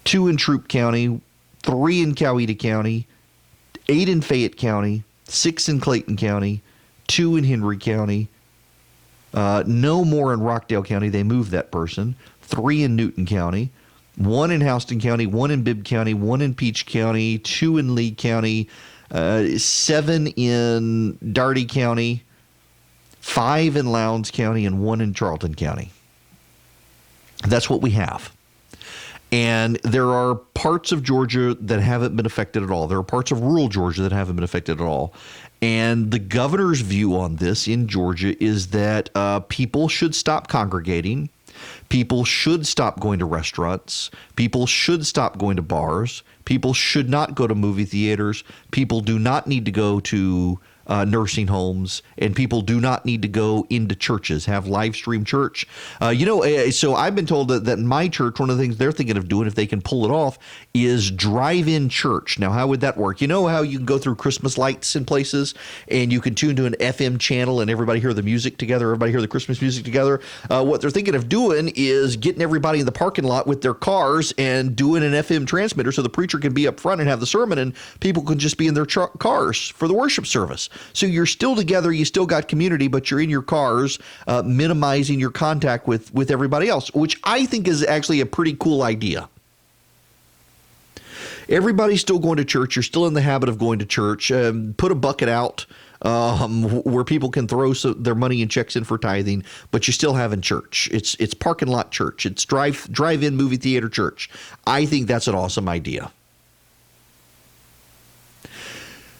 2 in Troup County, 3 in Coweta County, 8 in Fayette County, 6 in Clayton County, 2 in Henry County, no more in Rockdale County. They moved that person. 3 in Newton County, 1 in Houston County, 1 in Bibb County, 1 in Peach County, 2 in Lee County, 7 in Daugherty County, 5 in Lowndes County, and 1 in Charlton County. That's what we have. And there are parts of Georgia that haven't been affected at all. There are parts of rural Georgia that haven't been affected at all. And the governor's view on this in Georgia is that people should stop congregating. People should stop going to restaurants. People should stop going to bars. People should not go to movie theaters. People do not need to go to nursing homes, and people do not need to go into churches, have live stream church. So I've been told that in my church, one of the things they're thinking of doing, if they can pull it off, is drive-in church. Now, how would that work? You know how you can go through Christmas lights in places, and you can tune to an FM channel, and everybody hear the music together, everybody hear the Christmas music together? What they're thinking of doing is getting everybody in the parking lot with their cars and doing an FM transmitter so the preacher can be up front and have the sermon, and people can just be in their cars for the worship service. So you're still together, you still got community, but you're in your cars, minimizing your contact with everybody else, which I think is actually a pretty cool idea. Everybody's still going to church. You're still in the habit of going to church. Put a bucket out where people can throw their money and checks in for tithing, but you're still having church. It's parking lot church. It's drive-in movie theater church. I think that's an awesome idea.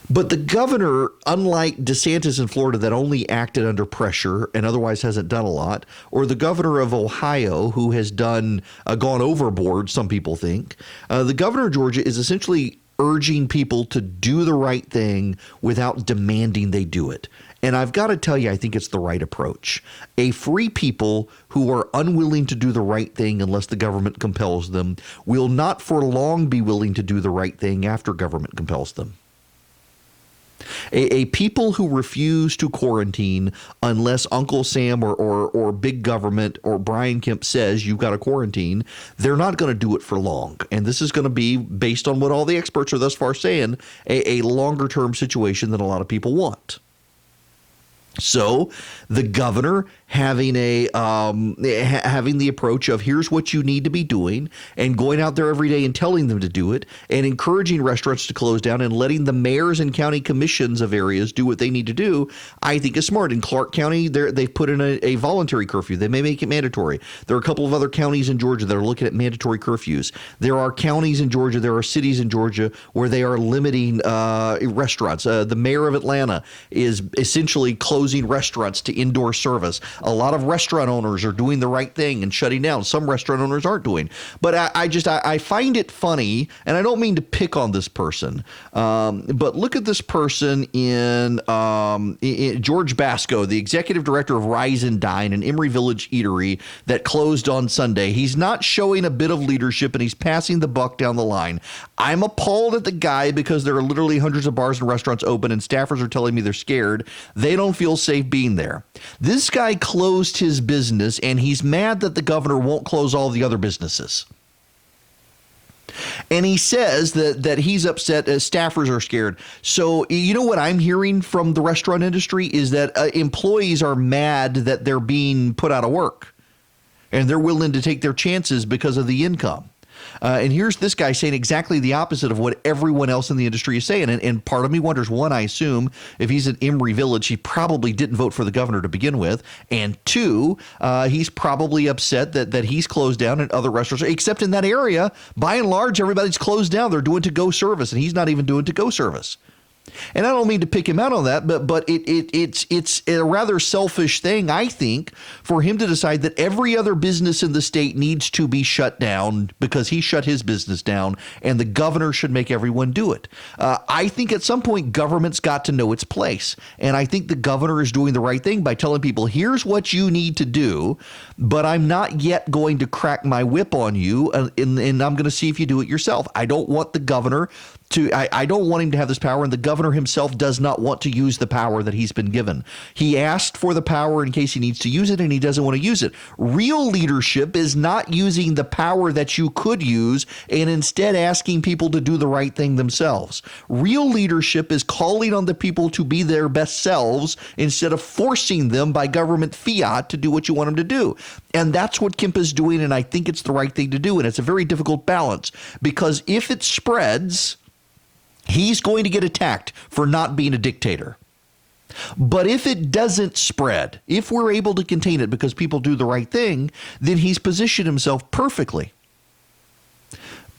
But the governor, unlike DeSantis in Florida that only acted under pressure and otherwise hasn't done a lot, or the governor of Ohio who has gone overboard, some people think, the governor of Georgia is essentially urging people to do the right thing without demanding they do it. And I've got to tell you, I think it's the right approach. A free people who are unwilling to do the right thing unless the government compels them will not for long be willing to do the right thing after government compels them. A people who refuse to quarantine unless Uncle Sam or big government or Brian Kemp says you've got to quarantine, they're not going to do it for long. And this is going to be, based on what all the experts are thus far saying, a longer term situation than a lot of people want. So the governor having the approach of here's what you need to be doing and going out there every day and telling them to do it and encouraging restaurants to close down and letting the mayors and county commissions of areas do what they need to do, I think is smart. In Clark County, they've put in a voluntary curfew. They may make it mandatory. There are a couple of other counties in Georgia that are looking at mandatory curfews. There are counties in Georgia, there are cities in Georgia where they are limiting restaurants. The mayor of Atlanta is essentially closing restaurants to indoor service. A lot of restaurant owners are doing the right thing and shutting down. Some restaurant owners aren't doing. But I find it funny, and I don't mean to pick on this person, but look at this person in George Basco, the executive director of Rise and Dine, an Emory Village eatery that closed on Sunday. He's not showing a bit of leadership, and he's passing the buck down the line. I'm appalled at the guy because there are literally hundreds of bars and restaurants open, and staffers are telling me they're scared. They don't feel safe being there. This guy closed his business, and he's mad that the governor won't close all the other businesses. And he says that he's upset as staffers are scared. So you know what I'm hearing from the restaurant industry is that employees are mad that they're being put out of work, and they're willing to take their chances because of the income. And here's this guy saying exactly the opposite of what everyone else in the industry is saying. And part of me wonders, one, I assume if he's at Emory Village, he probably didn't vote for the governor to begin with. And two, he's probably upset that he's closed down and other restaurants, except in that area, by and large, everybody's closed down. They're doing to-go service, and he's not even doing to-go service. And I don't mean to pick him out on that, but it's a rather selfish thing, I think, for him to decide that every other business in the state needs to be shut down because he shut his business down, and the governor should make everyone do it. I think at some point government's got to know its place, and I think the governor is doing the right thing by telling people, here's what you need to do, but I'm not yet going to crack my whip on you, and I'm going to see if you do it yourself. I don't want the governor I don't want him to have this power, and the governor himself does not want to use the power that he's been given. He asked for the power in case he needs to use it, and he doesn't want to use it. Real leadership is not using the power that you could use and instead asking people to do the right thing themselves. Real leadership is calling on the people to be their best selves instead of forcing them by government fiat to do what you want them to do. And that's what Kemp is doing, and I think it's the right thing to do, and it's a very difficult balance because if it spreads, he's going to get attacked for not being a dictator. But if it doesn't spread, if we're able to contain it because people do the right thing, then he's positioned himself perfectly.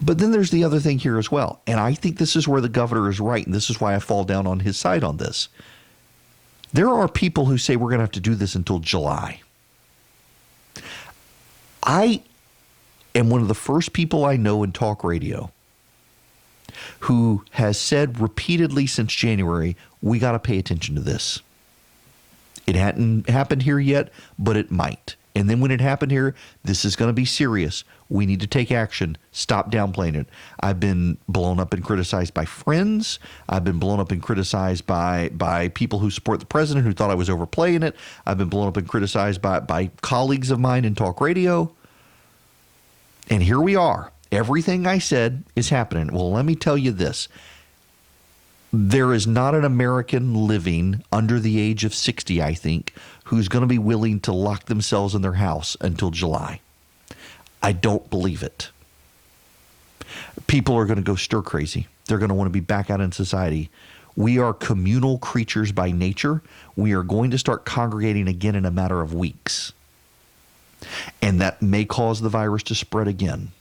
But then there's the other thing here as well. And I think this is where the governor is right. And this is why I fall down on his side on this. There are people who say we're going to have to do this until July. I am one of the first people I know in talk radio who has said repeatedly since January, we got to pay attention to this. It hadn't happened here yet, but it might. And then when it happened here, this is going to be serious. We need to take action. Stop downplaying it. I've been blown up and criticized by friends. I've been blown up and criticized by people who support the president who thought I was overplaying it. I've been blown up and criticized by colleagues of mine in talk radio. And here we are. Everything I said is happening. Well, let me tell you this. There is not an American living under the age of 60, I think, who's going to be willing to lock themselves in their house until July. I don't believe it. People are going to go stir crazy. They're going to want to be back out in society. We are communal creatures by nature. We are going to start congregating again in a matter of weeks. And that may cause the virus to spread again.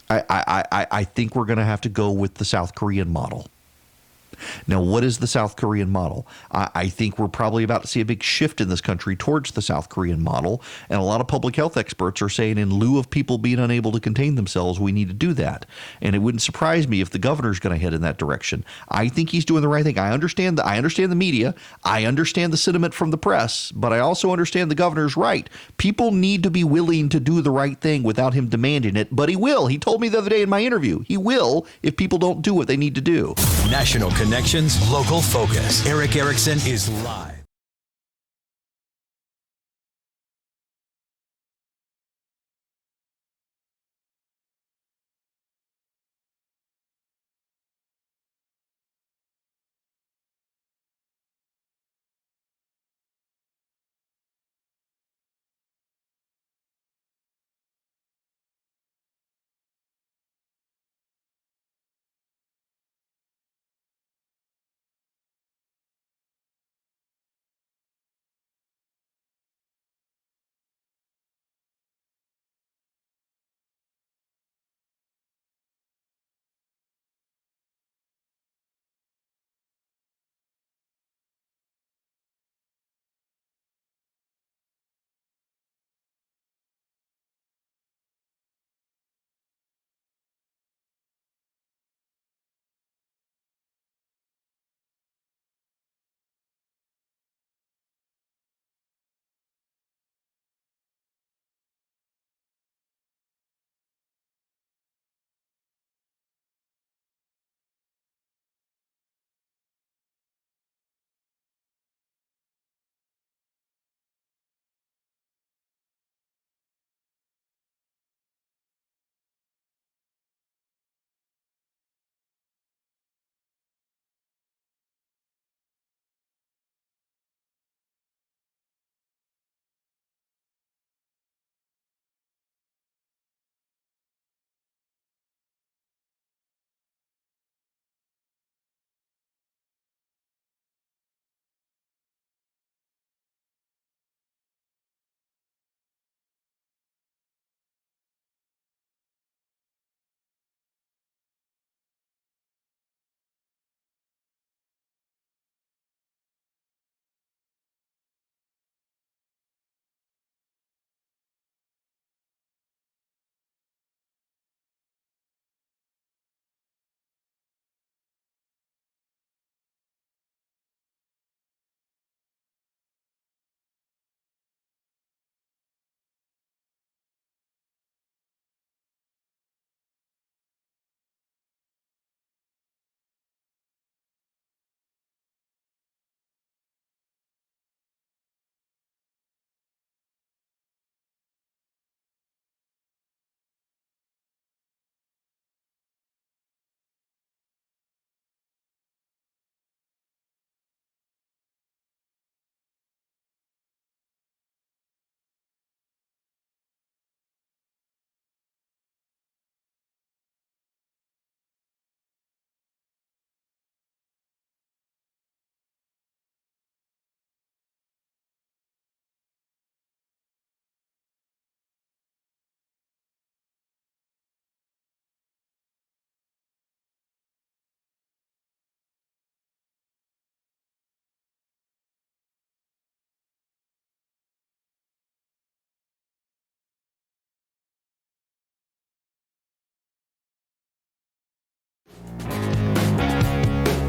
I think we're going to have to go with the South Korean model. Now, what is the South Korean model? I think we're probably about to see a big shift in this country towards the South Korean model. And a lot of public health experts are saying in lieu of people being unable to contain themselves, we need to do that. And it wouldn't surprise me if the governor's going to head in that direction. I think he's doing the right thing. I understand the media. I understand the sentiment from the press. But I also understand the governor's right. People need to be willing to do the right thing without him demanding it. But he will. He told me the other day in my interview, he will if people don't do what they need to do. National Connections, local focus. Erick Erickson is live.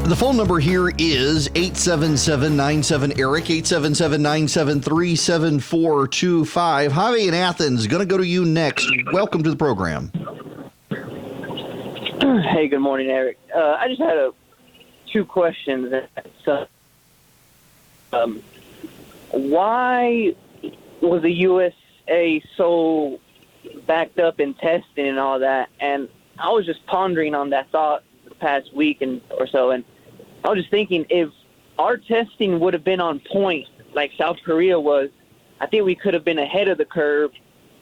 The phone number here is 877-97-ERIC, 877-973-7425. Javi in Athens, going to go to you next. Welcome to the program. Hey, good morning, Eric. I just had two questions. Why was the USA so backed up in testing and all that? And I was just pondering on that thought the past week or so, and I was just thinking, if our testing would have been on point like South Korea was, I think we could have been ahead of the curve,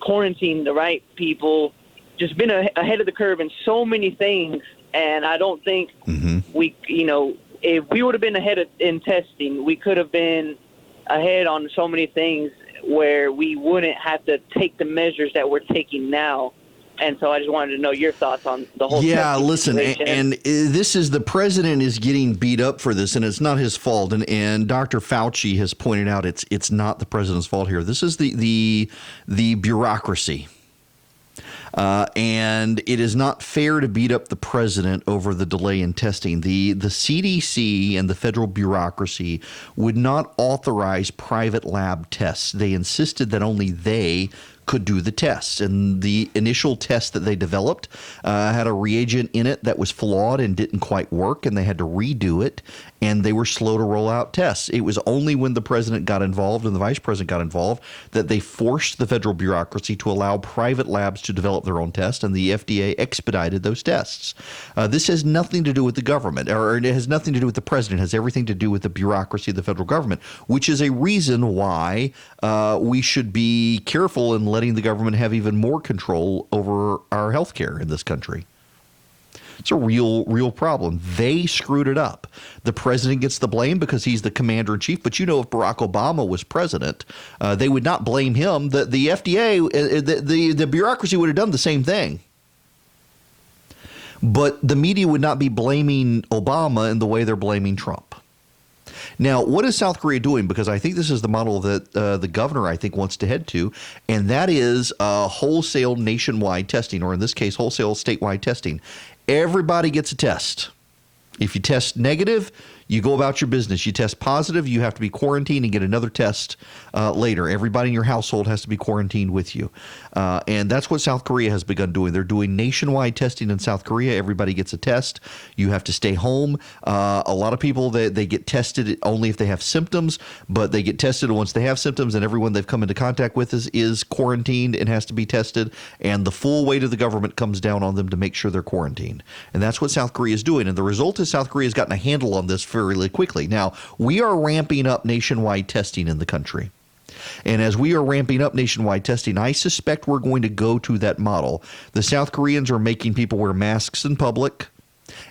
quarantined the right people, just been ahead of the curve in so many things. And I don't think we, if we would have been ahead in testing, we could have been ahead on so many things where we wouldn't have to take the measures that we're taking now And so I just wanted to know your thoughts on the whole. Yeah, testing listen, situation. and this is the president is getting beat up for this, and it's not his fault. And Dr. Fauci has pointed out it's not the president's fault here. This is the bureaucracy. And it is not fair to beat up the president over the delay in testing. The CDC and the federal bureaucracy would not authorize private lab tests. They insisted that only they could do the tests. And the initial test that they developed had a reagent in it that was flawed and didn't quite work, and they had to redo it, and they were slow to roll out tests. It was only when the president got involved and the vice president got involved that they forced the federal bureaucracy to allow private labs to develop their own tests, and the FDA expedited those tests. This has nothing to do with the government, or it has nothing to do with the president. It has everything to do with the bureaucracy of the federal government, which is a reason why we should be careful in letting the government have even more control over our health care in this country. It's a real problem. They screwed it up. The president gets the blame because he's the commander in chief. But if Barack Obama was president, they would not blame him. The FDA, the bureaucracy would have done the same thing. But the media would not be blaming Obama in the way they're blaming Trump. Now, what is South Korea doing? Because I think this is the model that the governor, I think, wants to head to, and that is wholesale nationwide testing, or in this case, wholesale statewide testing. Everybody gets a test. If you test negative, you go about your business. You test positive, you have to be quarantined and get another test later. Everybody in your household has to be quarantined with you. And that's what South Korea has begun doing. They're doing nationwide testing in South Korea. Everybody gets a test. You have to stay home. A lot of people, they get tested only if they have symptoms, but they get tested once they have symptoms, and everyone they've come into contact with is quarantined and has to be tested. And the full weight of the government comes down on them to make sure they're quarantined. And that's what South Korea is doing. And the result is South Korea has gotten a handle on this really quickly. Now, we are ramping up nationwide testing in the country. And as we are ramping up nationwide testing, I suspect we're going to go to that model. The South Koreans are making people wear masks in public,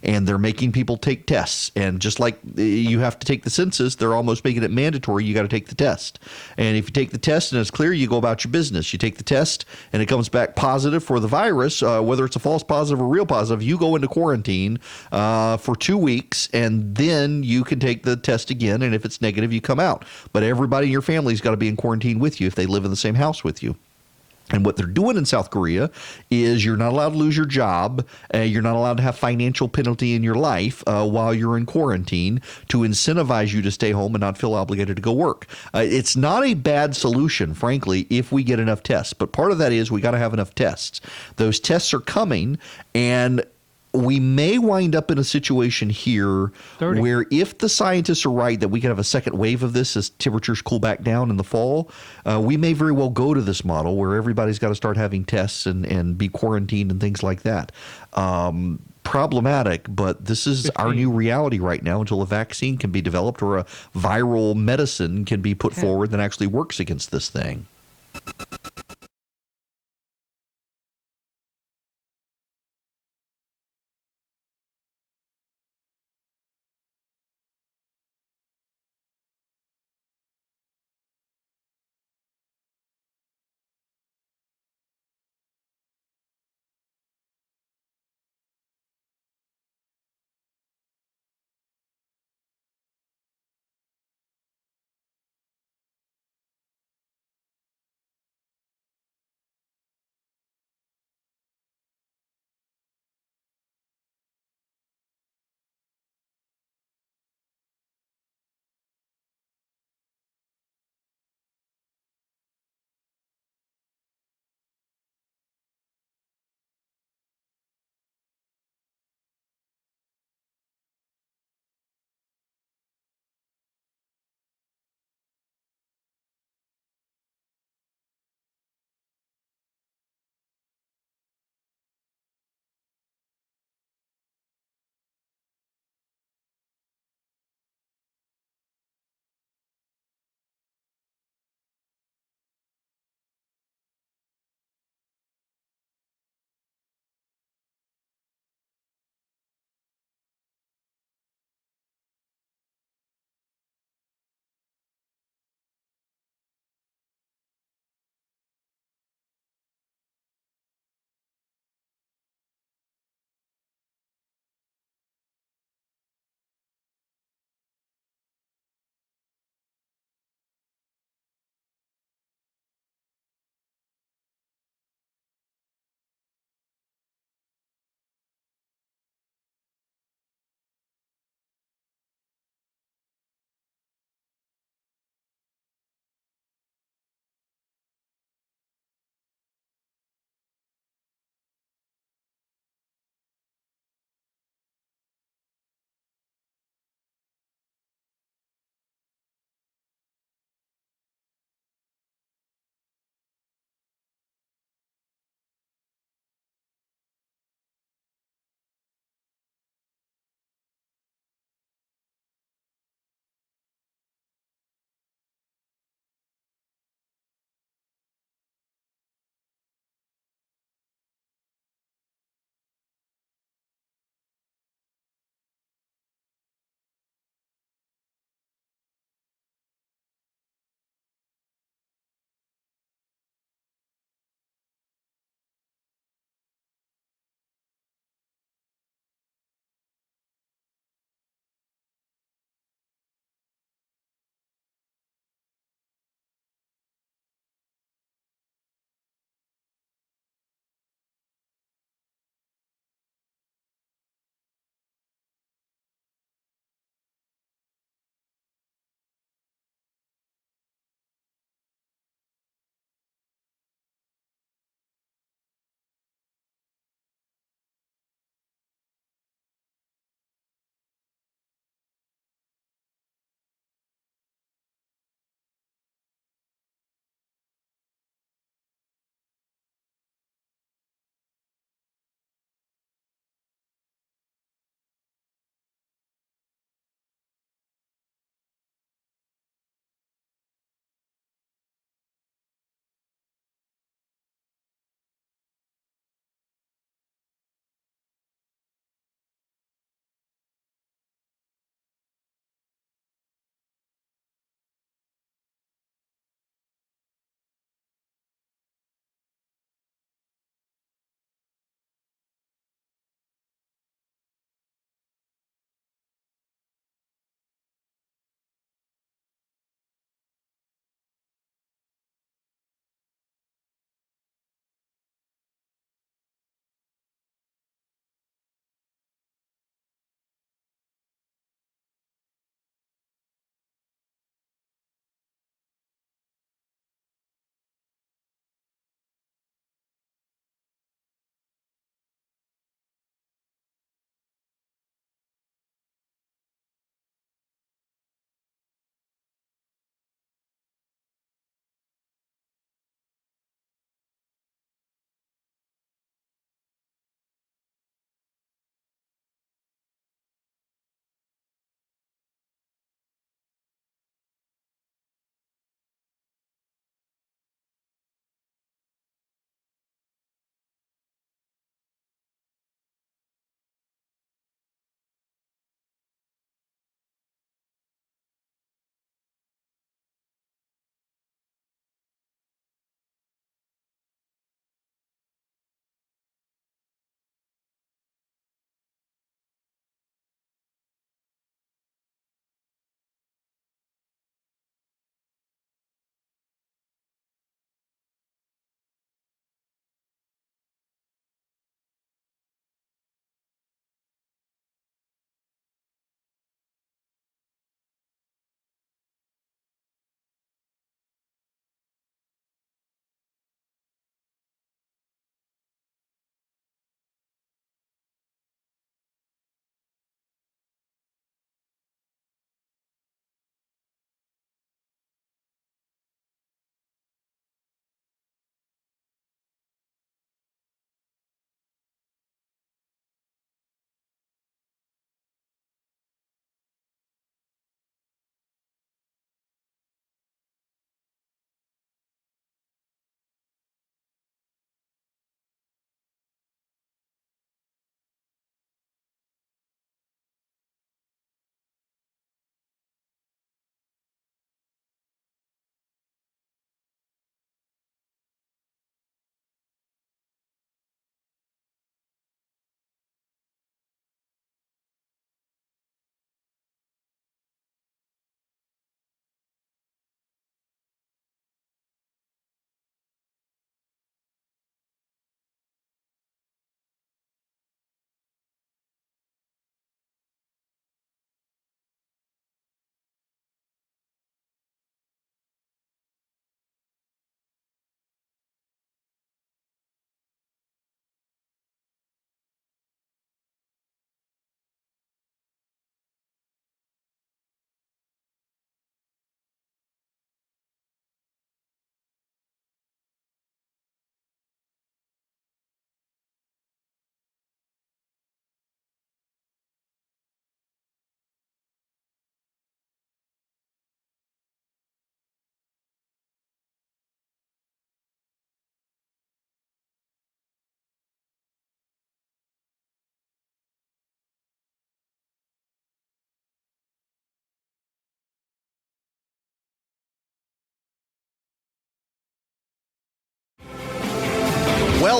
and they're making people take tests. And just like you have to take the census, they're almost making it mandatory. You got to take the test. And if you take the test and it's clear, you go about your business. You take the test and it comes back positive for the virus, whether it's a false positive or real positive, you go into quarantine for 2 weeks, and then you can take the test again. And if it's negative, you come out. But everybody in your family's got to be in quarantine with you if they live in the same house with you. And what they're doing in South Korea is you're not allowed to lose your job. You're not allowed to have financial penalty in your life while you're in quarantine to incentivize you to stay home and not feel obligated to go work. It's not a bad solution, frankly, if we get enough tests. But part of that is we got to have enough tests. Those tests are coming, and we may wind up in a situation here where if the scientists are right that we could have a second wave of this as temperatures cool back down in the fall, we may very well go to this model where everybody's got to start having tests and be quarantined and things like that. Problematic, but this is our new reality right now until a vaccine can be developed or a viral medicine can be put forward that actually works against this thing.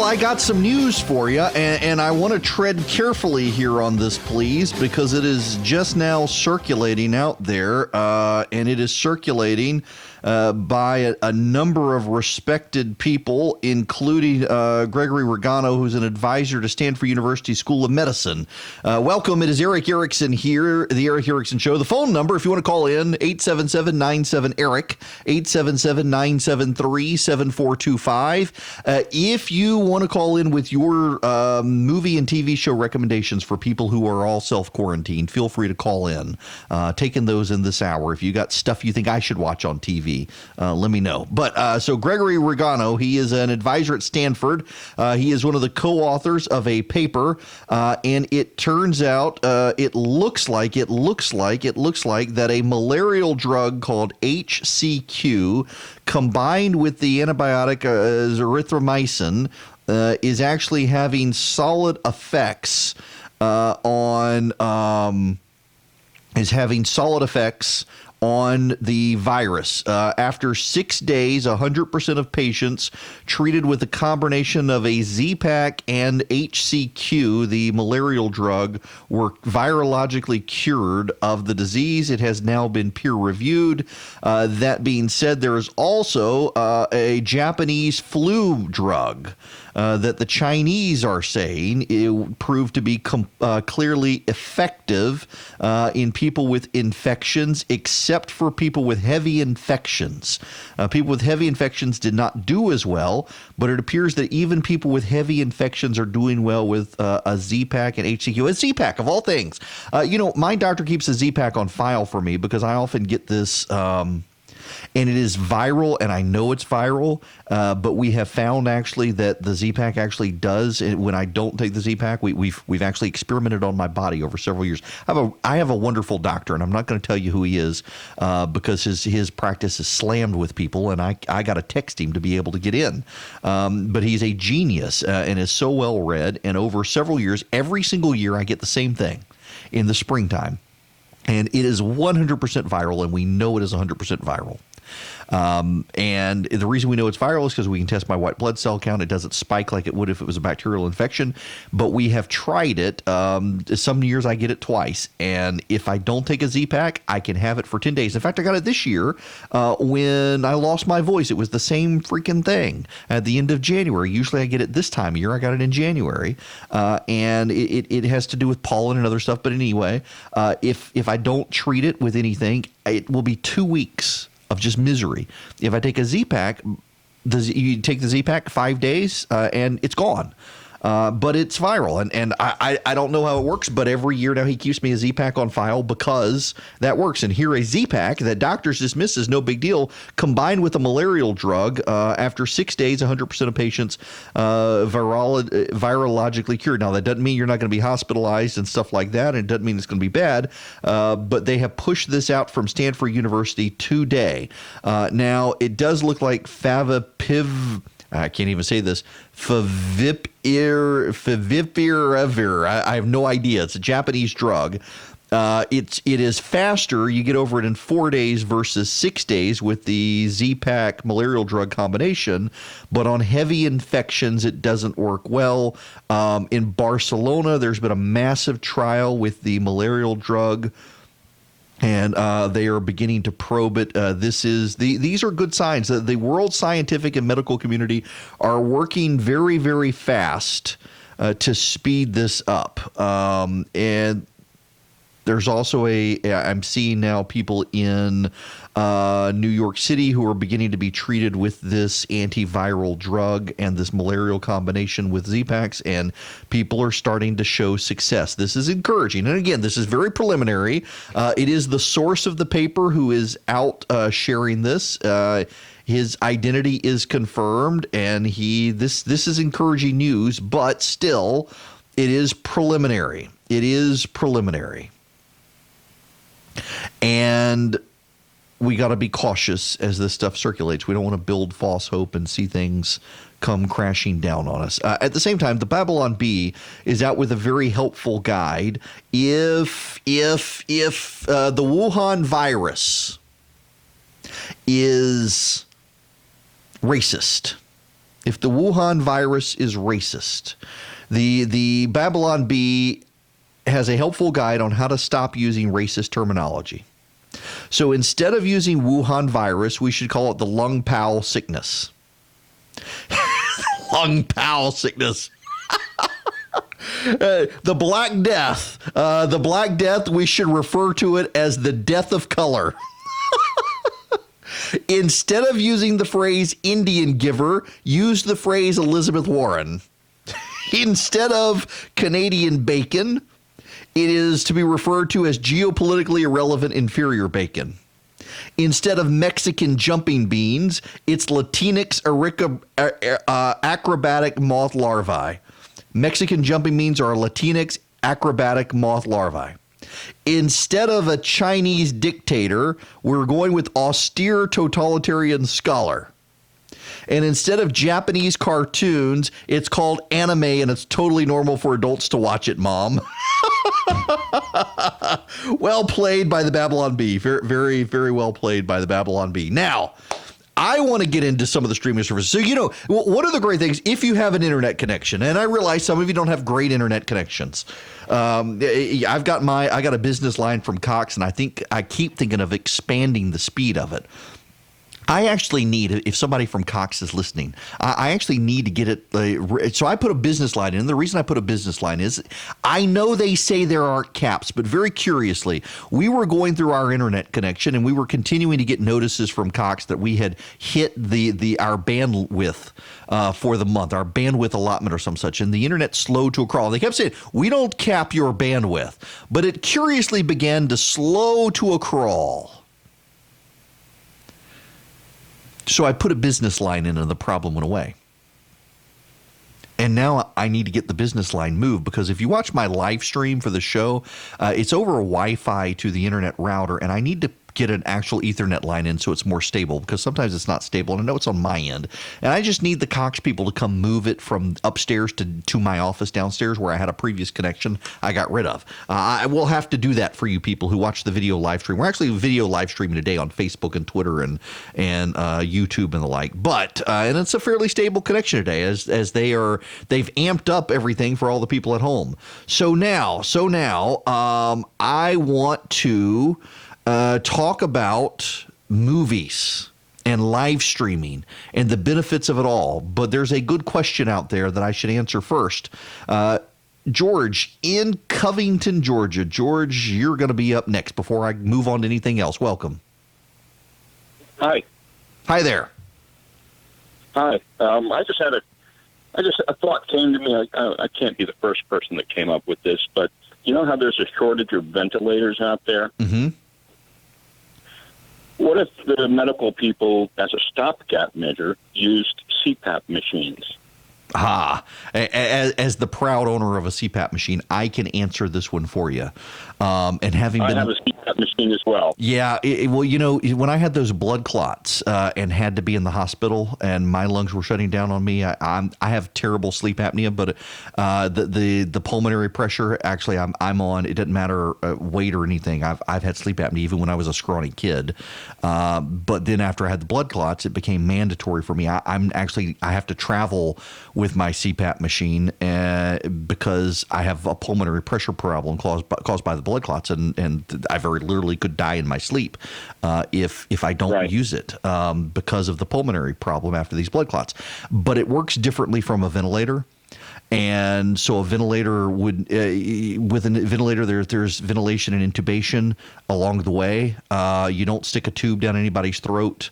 I got some news for you, and I want to tread carefully here on this, please, because it is just now circulating out there, and it is circulating by a number of respected people, including Gregory Regano, who's an advisor to Stanford University School of Medicine. Welcome. It is Erick Erickson here, the Erick Erickson Show. The phone number, if you want to call in, 877-97-ERIC, 877-973-7425. If you want to call in with your movie and TV show recommendations for people who are all self-quarantined, feel free to call in. Taking those in this hour. If you got stuff you think I should watch on TV, let me know. But so Gregory Regano, he is an advisor at Stanford. He is one of the co-authors of a paper, and it turns out it looks like that a malarial drug called HCQ combined with the antibiotic erythromycin is actually having solid effects on the virus. After 6 days, 100% of patients treated with a combination of a Z-Pak and HCQ, the malarial drug, were virologically cured of the disease. It has now been peer-reviewed. That being said, there is also a Japanese flu drug that the Chinese are saying it proved to be clearly effective in people with infections, except for people with heavy infections. People with heavy infections did not do as well, but it appears that even people with heavy infections are doing well with a Z-Pak and HCQ. A Z-Pak, of all things. My doctor keeps a Z-Pak on file for me because I often get this and it is viral, and I know it's viral, but we have found actually that the Z-Pak actually does. When I don't take the Z-Pak, we've actually experimented on my body over several years. I have a wonderful doctor, and I'm not going to tell you who he is because his practice is slammed with people, and I got to text him to be able to get in. But he's a genius and is so well read, and over several years, every single year I get the same thing in the springtime. And it is 100% viral, and we know it is 100% viral. And the reason we know it's viral is because we can test my white blood cell count. It doesn't spike like it would if it was a bacterial infection. But we have tried it. Some years I get it twice. And if I don't take a Z-Pak, I can have it for 10 days. In fact, I got it this year when I lost my voice. It was the same freaking thing at the end of January. Usually I get it this time of year. I got it in January. And it has to do with pollen and other stuff. But anyway, if I don't treat it with anything, it will be 2 weeks of just misery. If I take a Z-Pak, you take the Z-Pak 5 days and it's gone. But it's viral, and I don't know how it works, but every year now he keeps me a Z-Pak on file because that works. And here a Z-Pak that doctors dismiss as no big deal, combined with a malarial drug, after 6 days, 100% of patients virologically cured. Now, that doesn't mean you're not going to be hospitalized and stuff like that, and it doesn't mean it's going to be bad, but they have pushed this out from Stanford University today. Now, it does look like I can't even say this. Favipiravir. I have no idea. It's a Japanese drug. It is faster. You get over it in 4 days versus 6 days with the Z-Pak malarial drug combination. But on heavy infections, it doesn't work well. In Barcelona, there's been a massive trial with the malarial drug, and they are beginning to probe it. These are good signs. The world scientific and medical community are working very, very fast to speed this up. And there's also I'm seeing now people in New York City who are beginning to be treated with this antiviral drug and this malarial combination with Z-Paks, and people are starting to show success. This is encouraging. And again, this is very preliminary. It is the source of the paper who is out sharing this. His identity is confirmed, and this is encouraging news, but still, it is preliminary. It is preliminary. And we got to be cautious as this stuff circulates. We don't want to build false hope and see things come crashing down on us. At the same time, the Babylon Bee is out with a very helpful guide. If the Wuhan virus is racist, if the Wuhan virus is racist, the Babylon Bee has a helpful guide on how to stop using racist terminology. So instead of using Wuhan virus, we should call it the Lung Pao sickness. Lung Pao sickness. The Black Death. The Black Death, we should refer to it as the death of color. Instead of using the phrase Indian giver, use the phrase Elizabeth Warren. Instead of Canadian bacon, it is to be referred to as geopolitically irrelevant inferior bacon. Instead of Mexican jumping beans, it's Latinx acrobatic moth larvae. Mexican jumping beans are Latinx acrobatic moth larvae. Instead of a Chinese dictator, we're going with austere totalitarian scholar. And instead of Japanese cartoons, it's called anime, and it's totally normal for adults to watch it, Mom. Well played by the Babylon Bee. Very, very, very well played by the Babylon Bee. Now, I want to get into some of the streaming services. So, one of the great things, if you have an internet connection, and I realize some of you don't have great internet connections. I got a business line from Cox, and I keep thinking of expanding the speed of it. I actually need, if somebody from Cox is listening, I actually need to get it. So I put a business line in. The reason I put a business line is I know they say there aren't caps, but very curiously, we were going through our internet connection and we were continuing to get notices from Cox that we had hit our bandwidth for the month, our bandwidth allotment or some such, and the internet slowed to a crawl. They kept saying, we don't cap your bandwidth, but it curiously began to slow to a crawl. So I put a business line in and the problem went away. And now I need to get the business line moved because if you watch my live stream for the show, it's over a Wi-Fi to the internet router, and I need to get an actual Ethernet line in so it's more stable because sometimes it's not stable, and I know it's on my end. And I just need the Cox people to come move it from upstairs to my office downstairs where I had a previous connection I got rid of. I will have to do that for you people who watch the video live stream. We're actually video live streaming today on Facebook and Twitter and YouTube and the like. But and it's a fairly stable connection today as they've amped up everything for all the people at home. So now I want to talk about movies and live streaming and the benefits of it all. But there's a good question out there that I should answer first. George in Covington, Georgia. George, you're going to be up next before I move on to anything else. Welcome. Hi. Hi there. Hi. A thought came to me. I can't be the first person that came up with this, but you know how there's a shortage of ventilators out there? Mm-hmm. What if the medical people, as a stopgap measure, used CPAP machines? As the proud owner of a CPAP machine, I can answer this one for you. And having been, I have a CPAP machine as well. Yeah, when I had those blood clots and had to be in the hospital, and my lungs were shutting down on me, I have terrible sleep apnea. But the pulmonary pressure, actually, I'm on. It doesn't matter weight or anything. I've had sleep apnea even when I was a scrawny kid. But then after I had the blood clots, it became mandatory for me. I have to travel with my CPAP machine because I have a pulmonary pressure problem caused by the blood clots, and I very literally could die in my sleep if I don't use it because of the pulmonary problem after these blood clots. But it works differently from a ventilator. And so a ventilator would, with a ventilator, there's ventilation and intubation along the way. You don't stick a tube down anybody's throat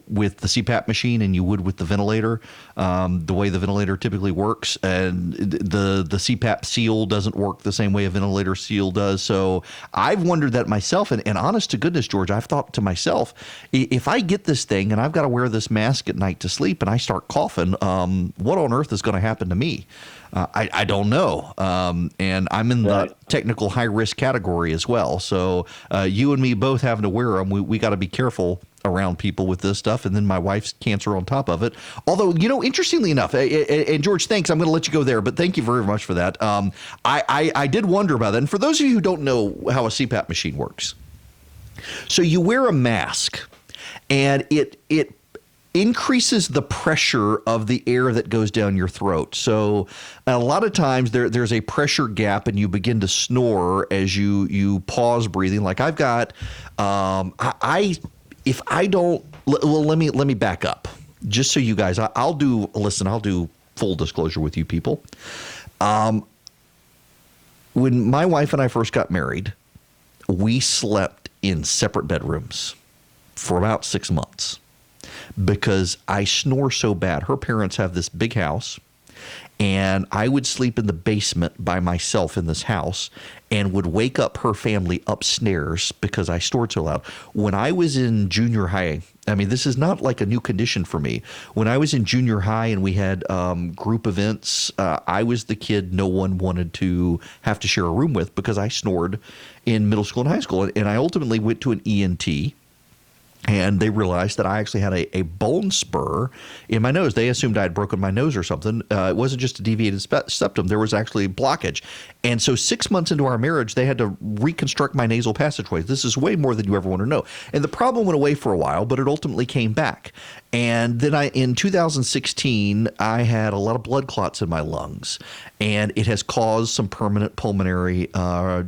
with the CPAP machine and you would with the ventilator, the way the ventilator typically works. And the CPAP seal doesn't work the same way a ventilator seal does. So I've wondered that myself. And honest to goodness, George, I've thought to myself, if I get this thing and I've got to wear this mask at night to sleep and I start coughing, what on earth is going to happen to me? I don't know. And I'm in the technical high risk category as well. So you and me both having to wear them, we got to be careful around people with this stuff. And then my wife's cancer on top of it. Although, interestingly enough, and George, thanks. I'm going to let you go there, but thank you very much for that. I did wonder about that. And for those of you who don't know how a CPAP machine works, so you wear a mask and it increases the pressure of the air that goes down your throat. So a lot of times there's a pressure gap and you begin to snore as you pause breathing. Like I've got, if I don't, well, let me back up just so you guys, I'll do full disclosure with you people. When my wife and I first got married, we slept in separate bedrooms for about 6 months. Because I snore so bad. Her parents have this big house, and I would sleep in the basement by myself in this house and would wake up her family upstairs because I snored so loud. When I was in junior high, I mean, this is not like a new condition for me. When I was in junior high and we had group events, I was the kid no one wanted to have to share a room with because I snored in middle school and high school. And I ultimately went to an ENT. And they realized that I actually had a bone spur in my nose. They assumed I had broken my nose or something. It wasn't just a deviated septum. There was actually blockage. And so 6 months into our marriage, they had to reconstruct my nasal passageways. This is way more than you ever want to know. And the problem went away for a while, but it ultimately came back. And then in 2016, I had a lot of blood clots in my lungs. And it has caused some permanent pulmonary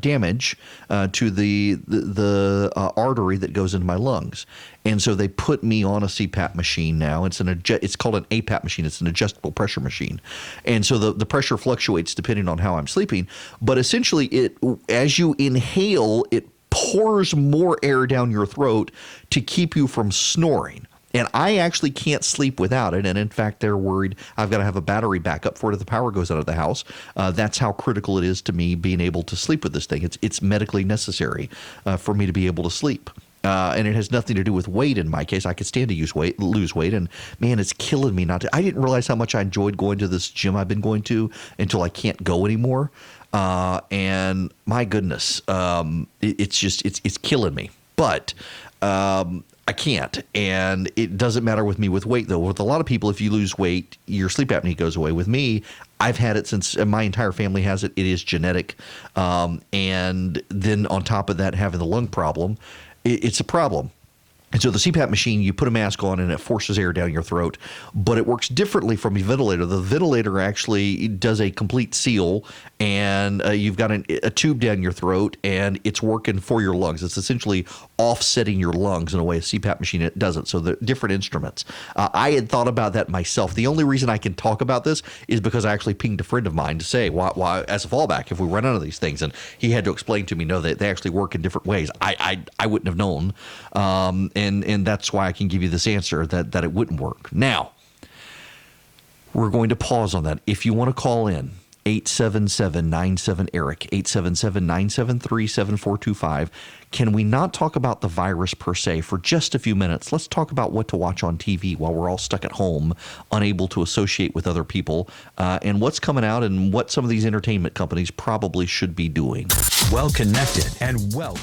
damage to the artery that goes into my lungs. And so they put me on a CPAP machine now. It's called an APAP machine. It's an adjustable pressure machine. And so the pressure fluctuates depending on how I'm sleeping. But essentially, as you inhale, it pours more air down your throat to keep you from snoring. And I actually can't sleep without it. And in fact, they're worried I've got to have a battery backup for it if the power goes out of the house. That's how critical it is to me being able to sleep with this thing. It's medically necessary for me to be able to sleep. And it has nothing to do with weight in my case. I could stand to lose weight. And man, it's killing me not to. I didn't realize how much I enjoyed going to this gym I've been going to until I can't go anymore. And my goodness, it's killing me. But I can't. And it doesn't matter with me with weight, though. With a lot of people, if you lose weight, your sleep apnea goes away. With me, I've had it since my entire family has it. It is genetic. And then on top of that, having the lung problem, it's a problem. And so the CPAP machine, you put a mask on and it forces air down your throat, but it works differently from a ventilator. The ventilator actually does a complete seal, and you've got a tube down your throat, and it's working for your lungs. It's essentially offsetting your lungs in a way a CPAP machine it doesn't. So they're different instruments. I had thought about that myself. The only reason I can talk about this is because I actually pinged a friend of mine to say, why as a fallback, if we run out of these things, and he had to explain to me, no, they actually work in different ways. I wouldn't have known. And that's why I can give you this answer that it wouldn't work. Now, we're going to pause on that. If you want to call in, 877-97-ERIC, 877-973-7425. Can we not talk about the virus per se for just a few minutes? Let's talk about what to watch on TV while we're all stuck at home, unable to associate with other people, and what's coming out and what some of these entertainment companies probably should be doing. Well connected and well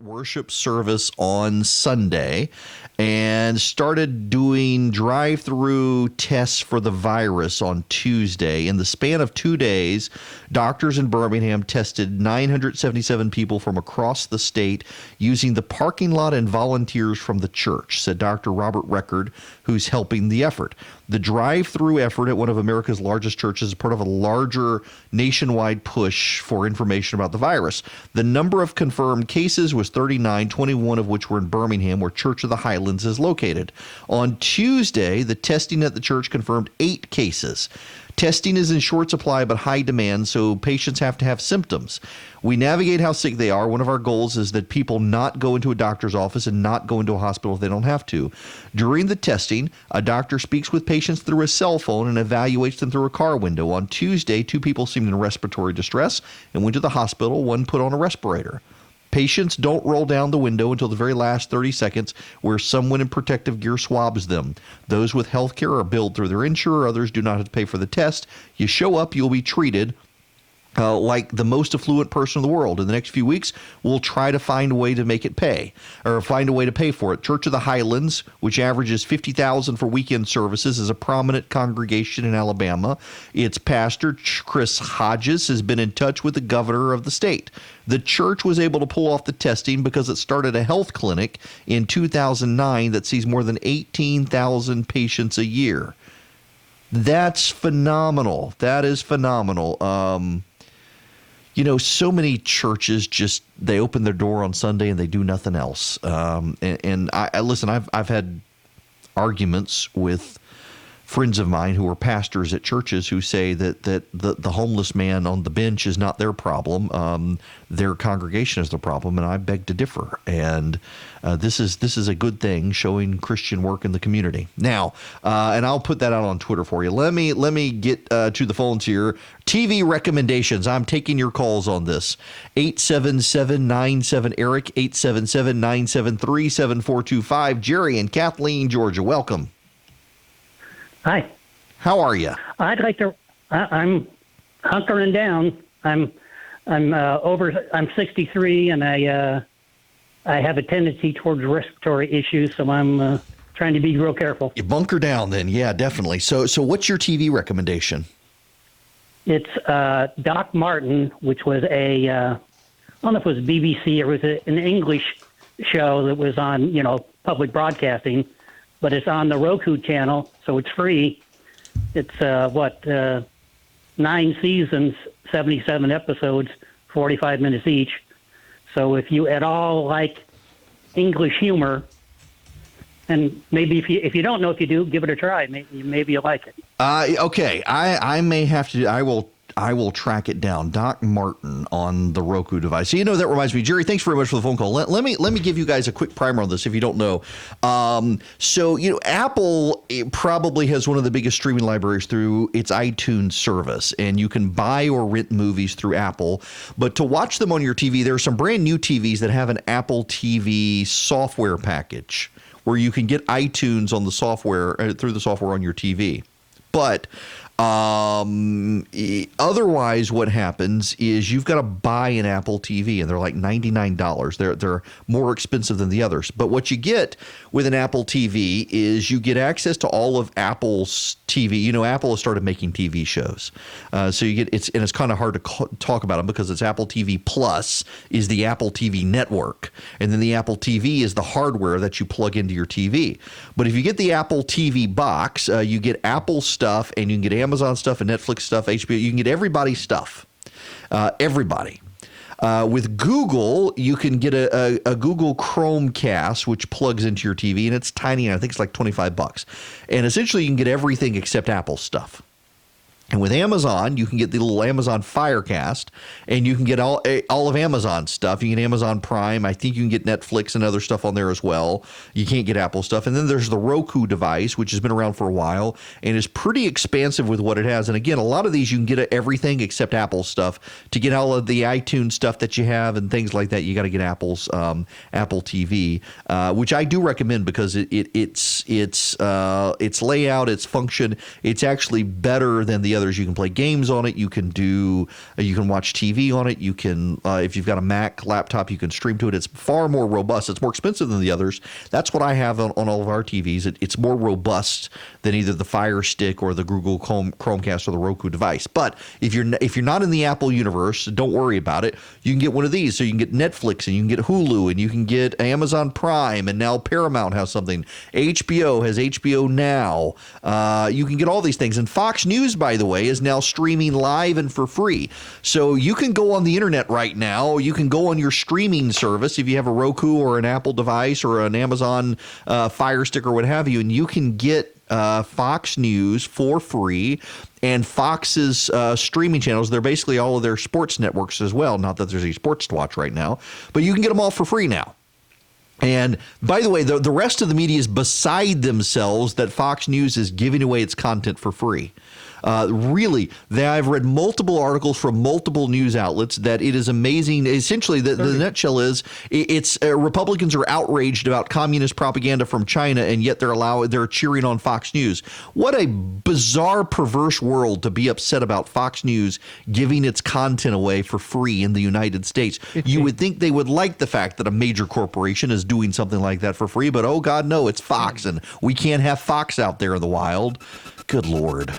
worship service on Sunday and started doing drive-through tests for the virus on Tuesday. In the span of 2 days, doctors in Birmingham tested 977 people from across the state using the parking lot and volunteers from the church, said Dr. Robert Record, who's helping the effort. The drive-through effort at one of America's largest churches is part of a larger nationwide push for information about the virus. The number of confirmed cases was 39, 21 of which were in Birmingham, where Church of the Highlands is located. On Tuesday, the testing at the church confirmed 8 cases. Testing is in short supply but high demand, so patients have to have symptoms. We navigate how sick they are. One of our goals is that people not go into a doctor's office and not go into a hospital if they don't have to. During the testing, a doctor speaks with patients through a cell phone and evaluates them through a car window. On Tuesday, 2 people seemed in respiratory distress and went to the hospital. One put on a respirator. Patients don't roll down the window until the very last 30 seconds, where someone in protective gear swabs them. Those with health care are billed through their insurer. Others do not have to pay for the test. You show up, you'll be treated like the most affluent person in the world. In the next few weeks, we'll try to find a way to make it pay, or find a way to pay for it. Church of the Highlands, which averages $50,000 for weekend services, is a prominent congregation in Alabama. Its pastor, Chris Hodges, has been in touch with the governor of the state. The church was able to pull off the testing because it started a health clinic in 2009 that sees more than 18,000 patients a year. That's phenomenal. That is phenomenal. So many churches just, they open their door on Sunday and they do nothing else. And I listen, I've had arguments with friends of mine who are pastors at churches who say that the homeless man on the bench is not their problem. Their congregation is the problem, and I beg to differ. And this is a good thing, showing Christian work in the community. Now, and I'll put that out on Twitter for you. Let me get to the phones here. TV recommendations. I'm taking your calls on this. 877-97-ERIC, 877-973-7425. Jerry and Kathleen, Georgia, welcome. Hi. How are you? I'd like to. I'm hunkering down. I'm 63, and I have a tendency towards respiratory issues, so I'm trying to be real careful. You bunker down, then. Yeah, definitely. So what's your TV recommendation? It's Doc Martin, which was I don't know if it was BBC or was it an English show that was on public broadcasting. But it's on the Roku channel, so it's free. It's 9 seasons, 77 episodes, 45 minutes each. So if you at all like English humor, and maybe if you don't know if you do, give it a try. Maybe you'll like it. Okay, I may have to. I will track it down. Doc Martin on the Roku device. So, that reminds me, Jerry, thanks very much for the phone call. Let me give you guys a quick primer on this if you don't know. Apple probably has one of the biggest streaming libraries through its iTunes service, and you can buy or rent movies through Apple. But to watch them on your TV, there are some brand new TVs that have an Apple TV software package where you can get iTunes on the software through the software on your TV. But otherwise, what happens is you've got to buy an Apple TV, and they're like $99. They're more expensive than the others. But what you get with an Apple TV is you get access to all of Apple's TV. Apple has started making TV shows, so you get it's kind of hard to talk about them because it's Apple TV Plus is the Apple TV network, and then the Apple TV is the hardware that you plug into your TV. But if you get the Apple TV box, you get Apple stuff, and you can get Amazon stuff and Netflix stuff, HBO. You can get everybody's stuff. Everybody. With Google, you can get a Google Chromecast, which plugs into your TV, and it's tiny, and I think it's like $25. And essentially, you can get everything except Apple stuff. And with Amazon, you can get the little Amazon Firecast, and you can get all of Amazon stuff. You can get Amazon Prime. I think you can get Netflix and other stuff on there as well. You can't get Apple stuff. And then there's the Roku device, which has been around for a while and is pretty expansive with what it has. And again, a lot of these you can get everything except Apple stuff. To get all of the iTunes stuff that you have and things like that, you got to get Apple's Apple TV, which I do recommend because its layout, its function, it's actually better than the other others. You can play games on it. You can watch TV on it. You can, if you've got a Mac laptop, you can stream to it. It's far more robust. It's more expensive than the others. That's what I have on all of our TVs. It's more robust than either the Fire Stick or the Google Chromecast or the Roku device. But if you're not in the Apple universe, don't worry about it. You can get one of these. So you can get Netflix and you can get Hulu and you can get Amazon Prime, and now Paramount has something. HBO has HBO Now. You can get all these things. And Fox News, by the way, is now streaming live and for free. So you can go on the internet right now. You can go on your streaming service if you have a Roku or an Apple device or an Amazon Fire Stick or what have you, and you can get Fox News for free. And Fox's streaming channels, they're basically all of their sports networks as well. Not that there's any sports to watch right now, but you can get them all for free now. And by the way, the rest of the media is beside themselves that Fox News is giving away its content for free. Really, I've read multiple articles from multiple news outlets that it is amazing. Essentially, the nutshell is it's Republicans are outraged about communist propaganda from China, and yet they're cheering on Fox News. What a bizarre, perverse world to be upset about Fox News giving its content away for free in the United States. You would think they would like the fact that a major corporation is doing something like that for free, but oh God, no, it's Fox, and we can't have Fox out there in the wild. Good Lord.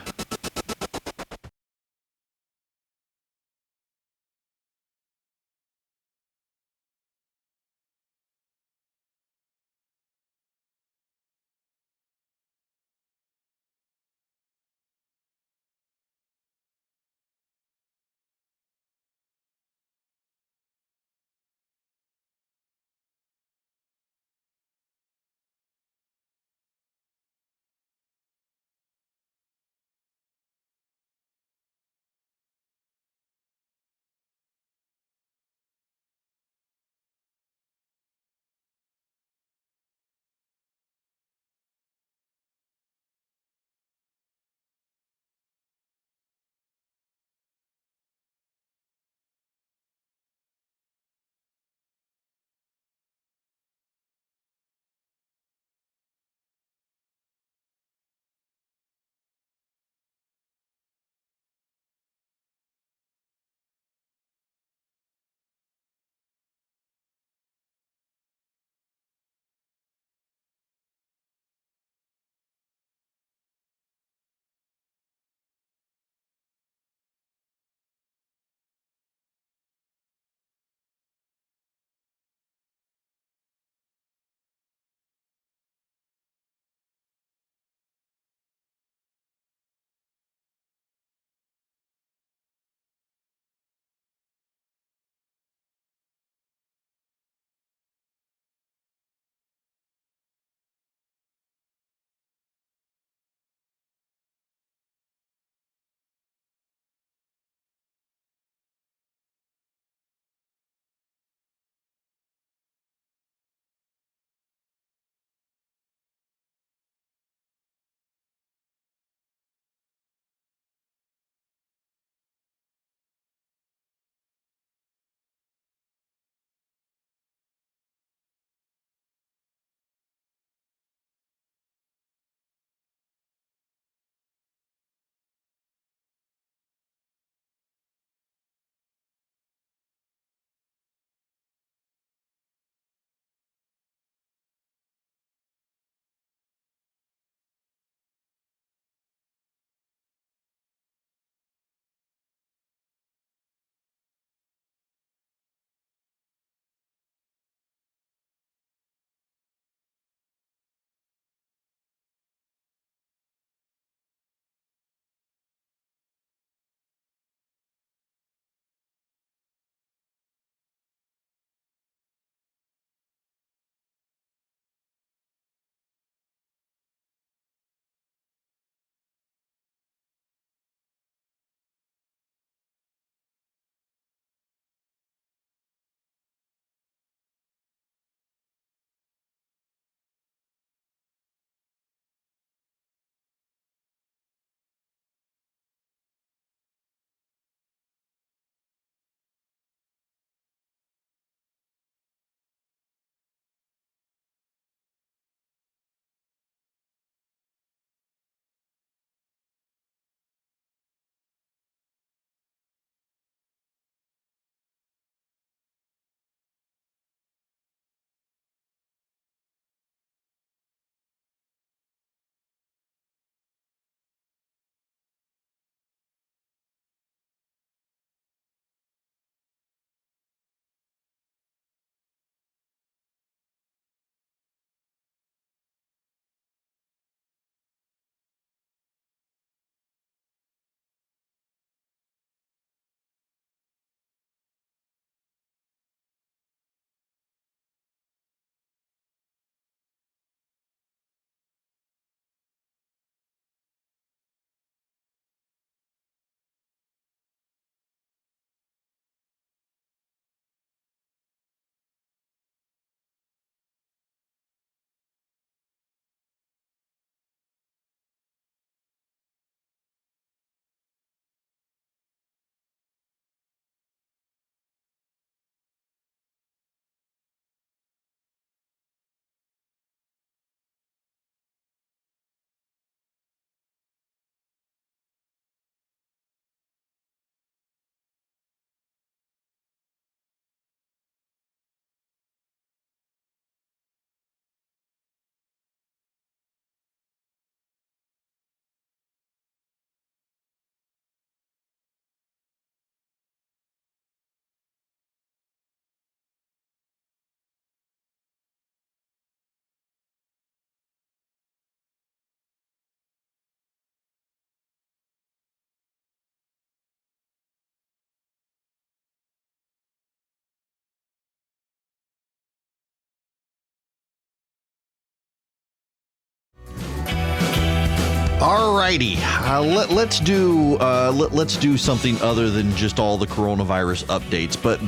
All righty, let's do something other than just all the coronavirus updates. But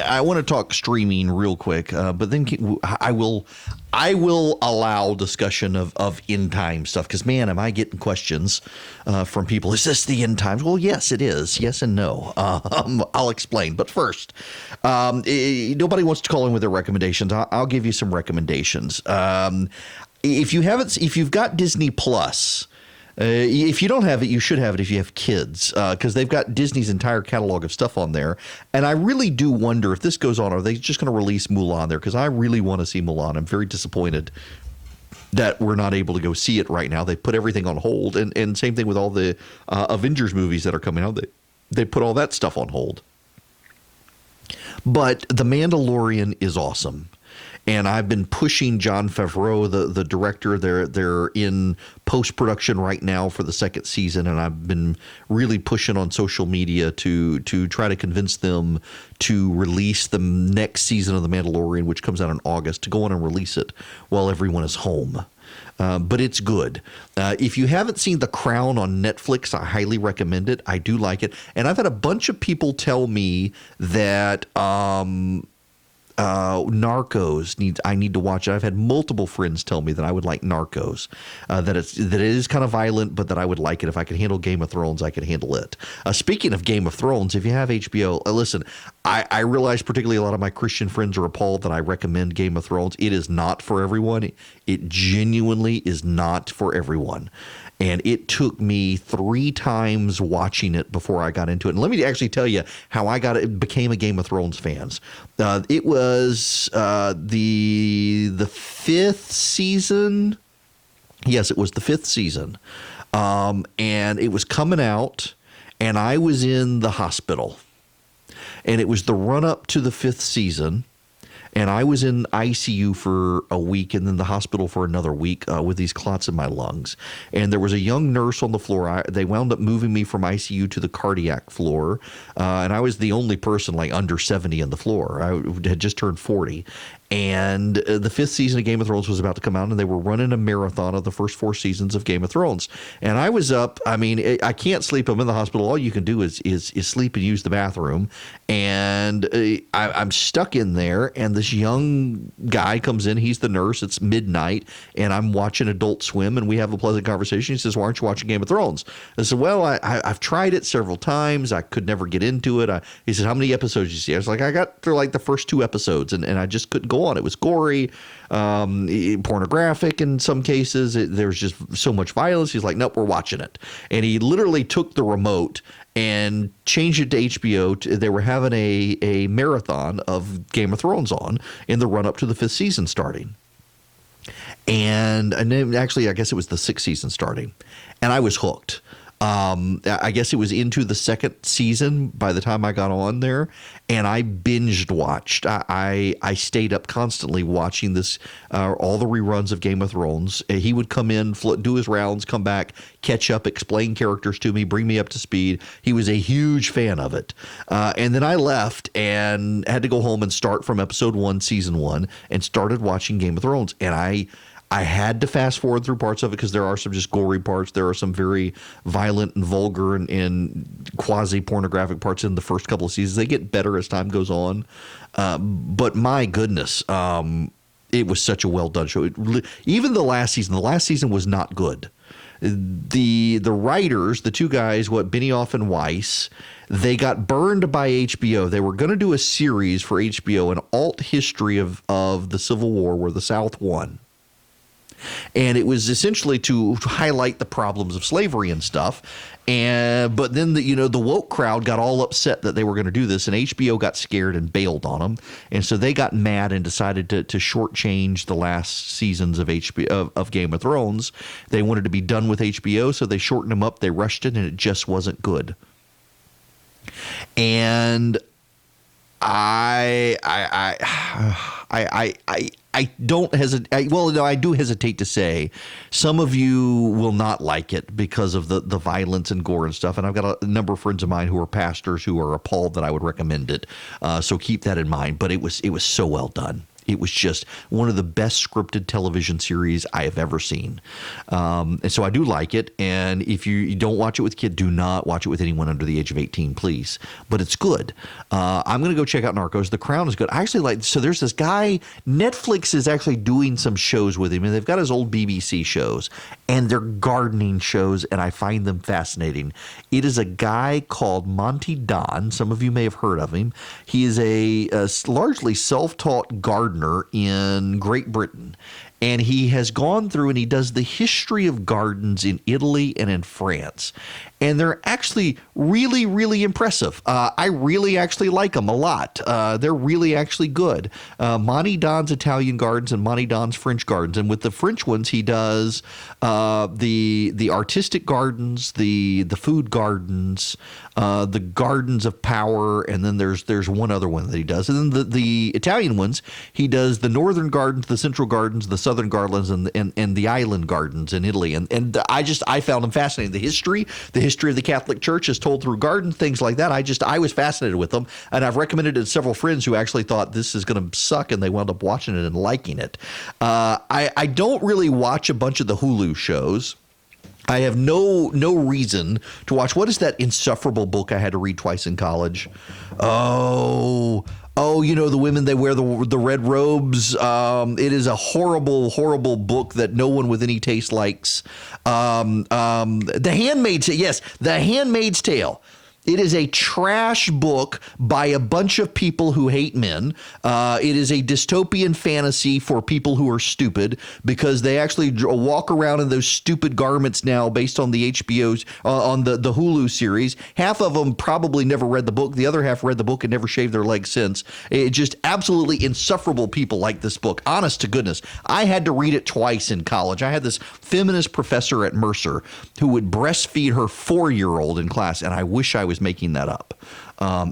I want to talk streaming real quick. But then I will allow discussion of end time stuff, because man, am I getting questions from people. Is this the end times? Well, yes, it is. Yes and no. I'll explain. But first, nobody wants to call in with their recommendations. I'll give you some recommendations. If you've got Disney Plus. If you don't have it, you should have it if you have kids, because they've got Disney's entire catalog of stuff on there. And I really do wonder if this goes on, are they just going to release Mulan there? Because I really want to see Mulan. I'm very disappointed that we're not able to go see it right now. They put everything on hold. And same thing with all the Avengers movies that are coming out. They put all that stuff on hold. But The Mandalorian is awesome. And I've been pushing Jon Favreau, the director. They're in post-production right now for the second season, and I've been really pushing on social media to try to convince them to release the next season of The Mandalorian, which comes out in August, to go on and release it while everyone is home. But it's good. If you haven't seen The Crown on Netflix, I highly recommend it. I do like it. And I've had a bunch of people tell me that Narcos I need to watch it. I've had multiple friends tell me that I would like Narcos, that it is kind of violent, but that I would like it. If I can handle Game of Thrones, I can handle it. Speaking of Game of Thrones, if you have HBO, listen, I realize particularly a lot of my Christian friends are appalled that I recommend Game of Thrones. It is not for everyone. It genuinely is not for everyone. And it took me 3 times watching it before I got into it. And let me actually tell you how I became a Game of Thrones fan. It was the 5th season. Yes, it was the 5th season. And it was coming out, and I was in the hospital. And it was the run-up to the 5th season. And I was in ICU for a week and then the hospital for another week with these clots in my lungs. And there was a young nurse on the floor. They wound up moving me from ICU to the cardiac floor. And I was the only person like under 70 on the floor. I had just turned 40. And the 5th season of Game of Thrones was about to come out, and they were running a marathon of the first 4 seasons of Game of Thrones. And I was up. I mean, I can't sleep. I'm in the hospital. All you can do is sleep and use the bathroom. And I'm stuck in there, and this young guy comes in. He's the nurse. It's midnight, and I'm watching Adult Swim, and we have a pleasant conversation. He says, "Why aren't you watching Game of Thrones?" I said, "Well, I've tried it several times. I could never get into it." He said, "How many episodes did you see?" I was like, "I got through like the first 2 episodes, and I just couldn't go on. It was gory, pornographic in some cases. There was just so much violence." He's like, "Nope, we're watching it." And he literally took the remote and changed it to HBO. They were having a marathon of Game of Thrones on in the run up to the 5th season starting. And then actually, I guess it was the 6th season starting. And I was hooked. I guess it was into the 2nd season by the time I got on there, and I binged watched. I stayed up constantly watching this, all the reruns of Game of Thrones. He would come in, do his rounds, come back, catch up, explain characters to me, bring me up to speed. He was a huge fan of it. And then I left and had to go home and start from episode 1, season 1, and started watching Game of Thrones. And I had to fast forward through parts of it because there are some just gory parts. There are some very violent and vulgar and quasi-pornographic parts in the first couple of seasons. They get better as time goes on. But my goodness, it was such a well-done show. Even the last season was not good. The writers, the 2 guys, Benioff and Weiss, they got burned by HBO. They were going to do a series for HBO, an alt history of the Civil War where the South won. And it was essentially to highlight the problems of slavery and stuff. But then the woke crowd got all upset that they were going to do this, and HBO got scared and bailed on them. And so they got mad and decided to shortchange the last seasons of of Game of Thrones. They wanted to be done with HBO, so they shortened them up. They rushed it, and it just wasn't good. And I don't hesitate. Well, no, I do hesitate to say some of you will not like it because of the violence and gore and stuff. And I've got a number of friends of mine who are pastors who are appalled that I would recommend it. So keep that in mind. But it was so well done. It was just one of the best scripted television series I have ever seen. And so I do like it. And if you don't watch it with kid, do not watch it with anyone under the age of 18, please. But it's good. I'm going to go check out Narcos. The Crown is good. I actually like, so there's this guy, Netflix is actually doing some shows with him, and they've got his old BBC shows, and they're gardening shows, and I find them fascinating. It is a guy called Monty Don. Some of you may have heard of him. He is a largely self-taught gardener in Great Britain. And he has gone through and he does the history of gardens in Italy and in France. And they're actually really, really impressive. I really actually like them a lot. They're really actually good. Monty Don's Italian gardens and Monty Don's French gardens. And with the French ones, he does the artistic gardens, the food gardens, the gardens of power, and then there's one other one that he does. And then the Italian ones, he does the northern gardens, the central gardens, the southern gardens, and the island gardens in Italy. And I found them fascinating. The history of the Catholic Church is told through garden, things like that. I was fascinated with them, and I've recommended it to several friends who actually thought this is going to suck, and they wound up watching it and liking it. I don't really watch a bunch of the Hulu shows. I have no reason to watch. What is that insufferable book I had to read twice in college? Oh, the women, they wear the red robes. It is a horrible, horrible book that no one with any taste likes. The Handmaid's Tale. Yes, The Handmaid's Tale. It is a trash book by a bunch of people who hate men. It is a dystopian fantasy for people who are stupid because they actually walk around in those stupid garments now based on the HBO's, on the Hulu series. Half of them probably never read the book. The other half read the book and never shaved their legs since. It just absolutely insufferable people like this book. Honest to goodness. I had to read it twice in college. I had this feminist professor at Mercer who would breastfeed her 4-year-old in class, and I wish I was making that up.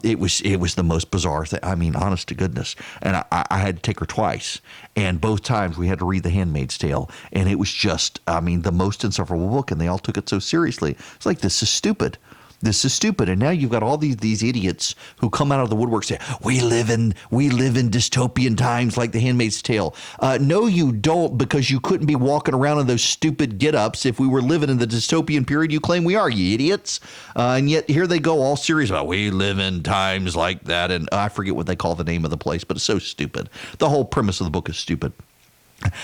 It was the most bizarre thing. I mean, honest to goodness. And I had to take her twice. And both times we had to read The Handmaid's Tale. And it was just, the most insufferable book. And they all took it so seriously. It's like, this is stupid. This is stupid. And now you've got all these idiots who come out of the woodwork and say, we live in dystopian times like The Handmaid's Tale. No, you don't, because you couldn't be walking around in those stupid get-ups if we were living in the dystopian period you claim we are, you idiots. And yet here they go all serious about we live in times like that. And I forget what they call the name of the place, but it's so stupid. The whole premise of the book is stupid.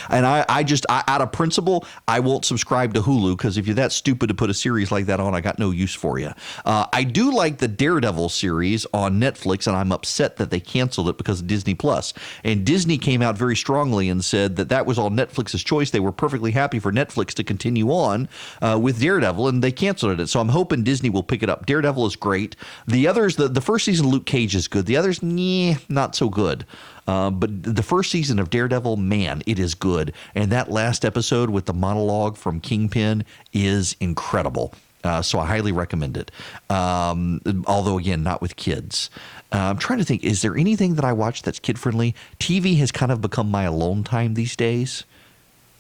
And I just out of principle, I won't subscribe to Hulu because if you're that stupid to put a series like that on, I got no use for you. I do like the Daredevil series on Netflix, and I'm upset that they canceled it because of Disney Plus. And Disney came out very strongly and said that was all Netflix's choice. They were perfectly happy for Netflix to continue on with Daredevil, and they canceled it. So I'm hoping Disney will pick it up. Daredevil is great. The others, the first season of Luke Cage is good. The others, not so good. But the first season of Daredevil, man, it is good. And that last episode with the monologue from Kingpin is incredible. So I highly recommend it. Although, again, not with kids. I'm trying to think, is there anything that I watch that's kid-friendly? TV has kind of become my alone time these days.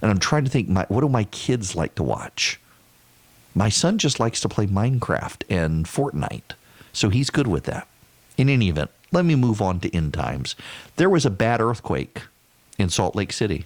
And I'm trying to think, what do my kids like to watch? My son just likes to play Minecraft and Fortnite. So he's good with that. In any event, let me move on to end times. There was a bad earthquake in Salt Lake City,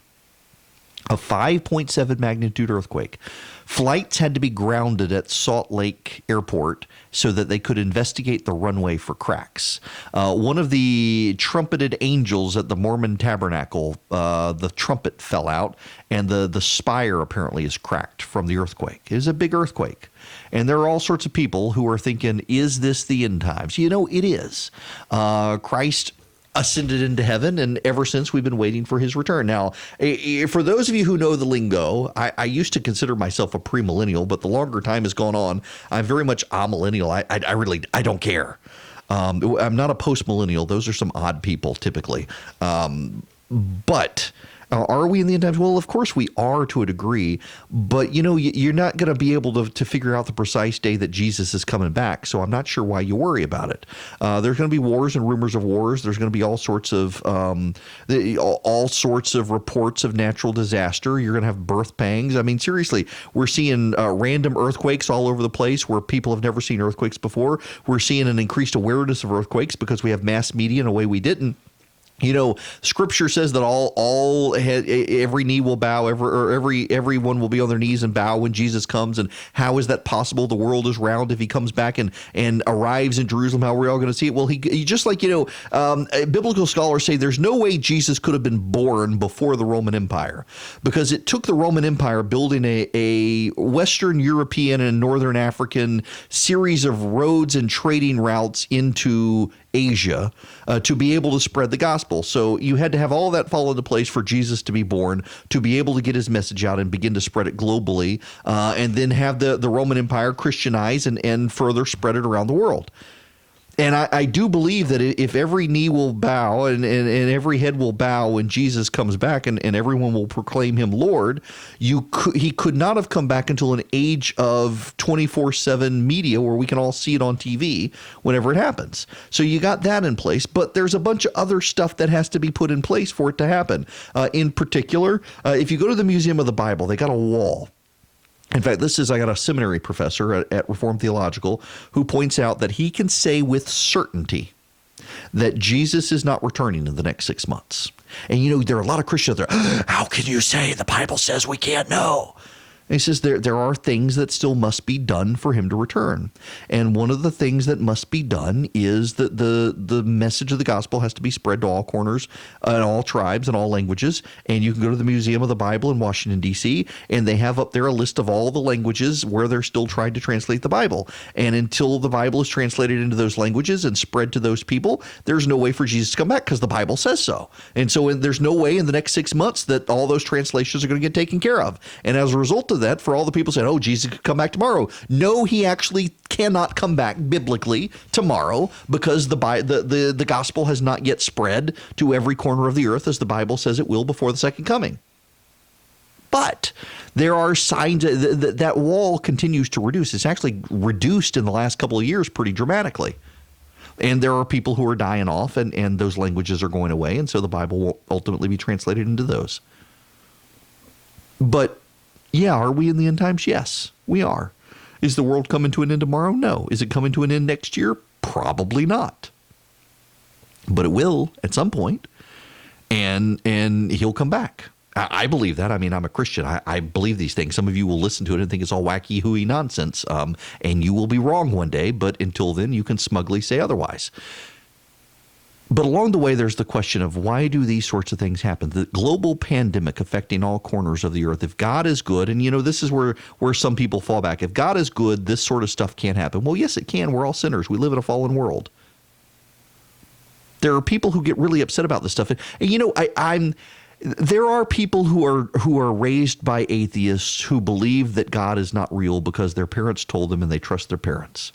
a 5.7 magnitude earthquake. Flights had to be grounded at Salt Lake Airport so that they could investigate the runway for cracks. One of the trumpeted angels at the Mormon Tabernacle, the trumpet fell out, and the spire apparently is cracked from the earthquake. It was a big earthquake. And there are all sorts of people who are thinking, is this the end times? You know, it is. Christ ascended into heaven, and ever since we've been waiting for his return. Now, for those of you who know the lingo, I used to consider myself a premillennial, but the longer time has gone on, I'm very much amillennial. I don't care. I'm not a postmillennial. Those are some odd people typically. But are we in the end times? Well, of course we are to a degree, but you know, you're not going to be able to figure out the precise day that Jesus is coming back. So I'm not sure why you worry about it. There's going to be wars and rumors of wars. There's going to be all sorts of reports of natural disaster. You're going to have birth pangs. I mean, seriously, we're seeing random earthquakes all over the place where people have never seen earthquakes before. We're seeing an increased awareness of earthquakes because we have mass media in a way we didn't. You know, Scripture says that every knee will bow, everyone will be on their knees and bow when Jesus comes. And how is that possible? The world is round. If he comes back and arrives in Jerusalem, how are we all going to see it? Well, he just like, biblical scholars say there's no way Jesus could have been born before the Roman Empire, because it took the Roman Empire building a Western European and Northern African series of roads and trading routes into Asia to be able to spread the gospel. So you had to have all that fall into place for Jesus to be born, to be able to get his message out and begin to spread it globally, and then have the Roman Empire Christianize and further spread it around the world. And I do believe that if every knee will bow and every head will bow when Jesus comes back and everyone will proclaim him Lord, he could not have come back until an age of 24/7 media where we can all see it on TV whenever it happens. So you got that in place, but there's a bunch of other stuff that has to be put in place for it to happen. In particular, if you go to the Museum of the Bible, they got a wall. In fact, I got a seminary professor at Reformed Theological who points out that he can say with certainty that Jesus is not returning in the next 6 months. And, there are a lot of Christians there. How can you say the Bible says we can't know? And he says there are things that still must be done for him to return. And one of the things that must be done is that the message of the gospel has to be spread to all corners and all tribes and all languages. And you can go to the Museum of the Bible in Washington, D.C., and they have up there a list of all the languages where they're still trying to translate the Bible. And until the Bible is translated into those languages and spread to those people, there's no way for Jesus to come back because the Bible says so. And so there's no way in the next 6 months that all those translations are going to get taken care of. And as a result of that, for all the people saying, oh, Jesus could come back tomorrow. No, he actually cannot come back biblically tomorrow because the gospel has not yet spread to every corner of the earth as the Bible says it will before the second coming. But there are signs that wall continues to reduce. It's actually reduced in the last couple of years pretty dramatically. And there are people who are dying off and those languages are going away. And so the Bible will ultimately be translated into those. But yeah, are we in the end times? Yes, we are. Is the world coming to an end tomorrow? No. Is it coming to an end next year? Probably not. But it will at some point, and he'll come back. I believe that. I mean, I'm a Christian. I believe these things. Some of you will listen to it and think it's all wacky, hooey nonsense, and you will be wrong one day, but until then, you can smugly say otherwise. But along the way, there's the question of why do these sorts of things happen? The global pandemic affecting all corners of the earth. If God is good, and this is where some people fall back. If God is good, this sort of stuff can't happen. Well, yes, it can. We're all sinners. We live in a fallen world. There are people who get really upset about this stuff. And there are people who are raised by atheists who believe that God is not real because their parents told them and they trust their parents.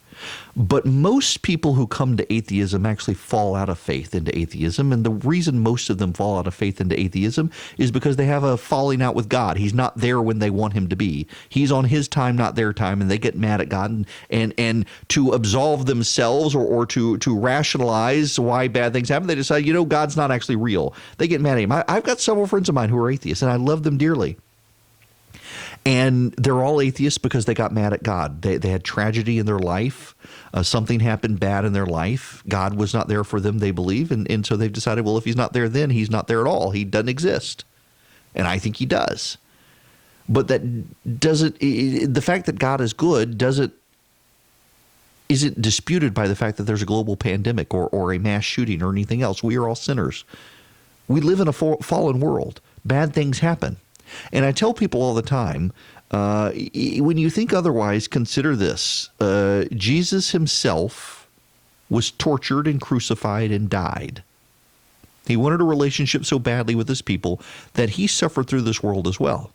But most people who come to atheism actually fall out of faith into atheism. And the reason most of them fall out of faith into atheism is because they have a falling out with God. He's not there when they want him to be. He's on his time, not their time. And they get mad at God. And to absolve themselves or to rationalize why bad things happen, they decide, God's not actually real. They get mad at him. I've got several friends of mine who are atheists, and I love them dearly. And they're all atheists because they got mad at God. They had tragedy in their life. Something happened bad in their life. God was not there for them, they believe. And so they've decided, well, if he's not there then, he's not there at all. He doesn't exist. And I think he does. But that doesn't, the fact that God is good isn't disputed by the fact that there's a global pandemic or a mass shooting or anything else. We are all sinners. We live in a fallen world. Bad things happen. And I tell people all the time, when you think otherwise, consider this. Jesus himself was tortured and crucified and died. He wanted a relationship so badly with his people that he suffered through this world as well.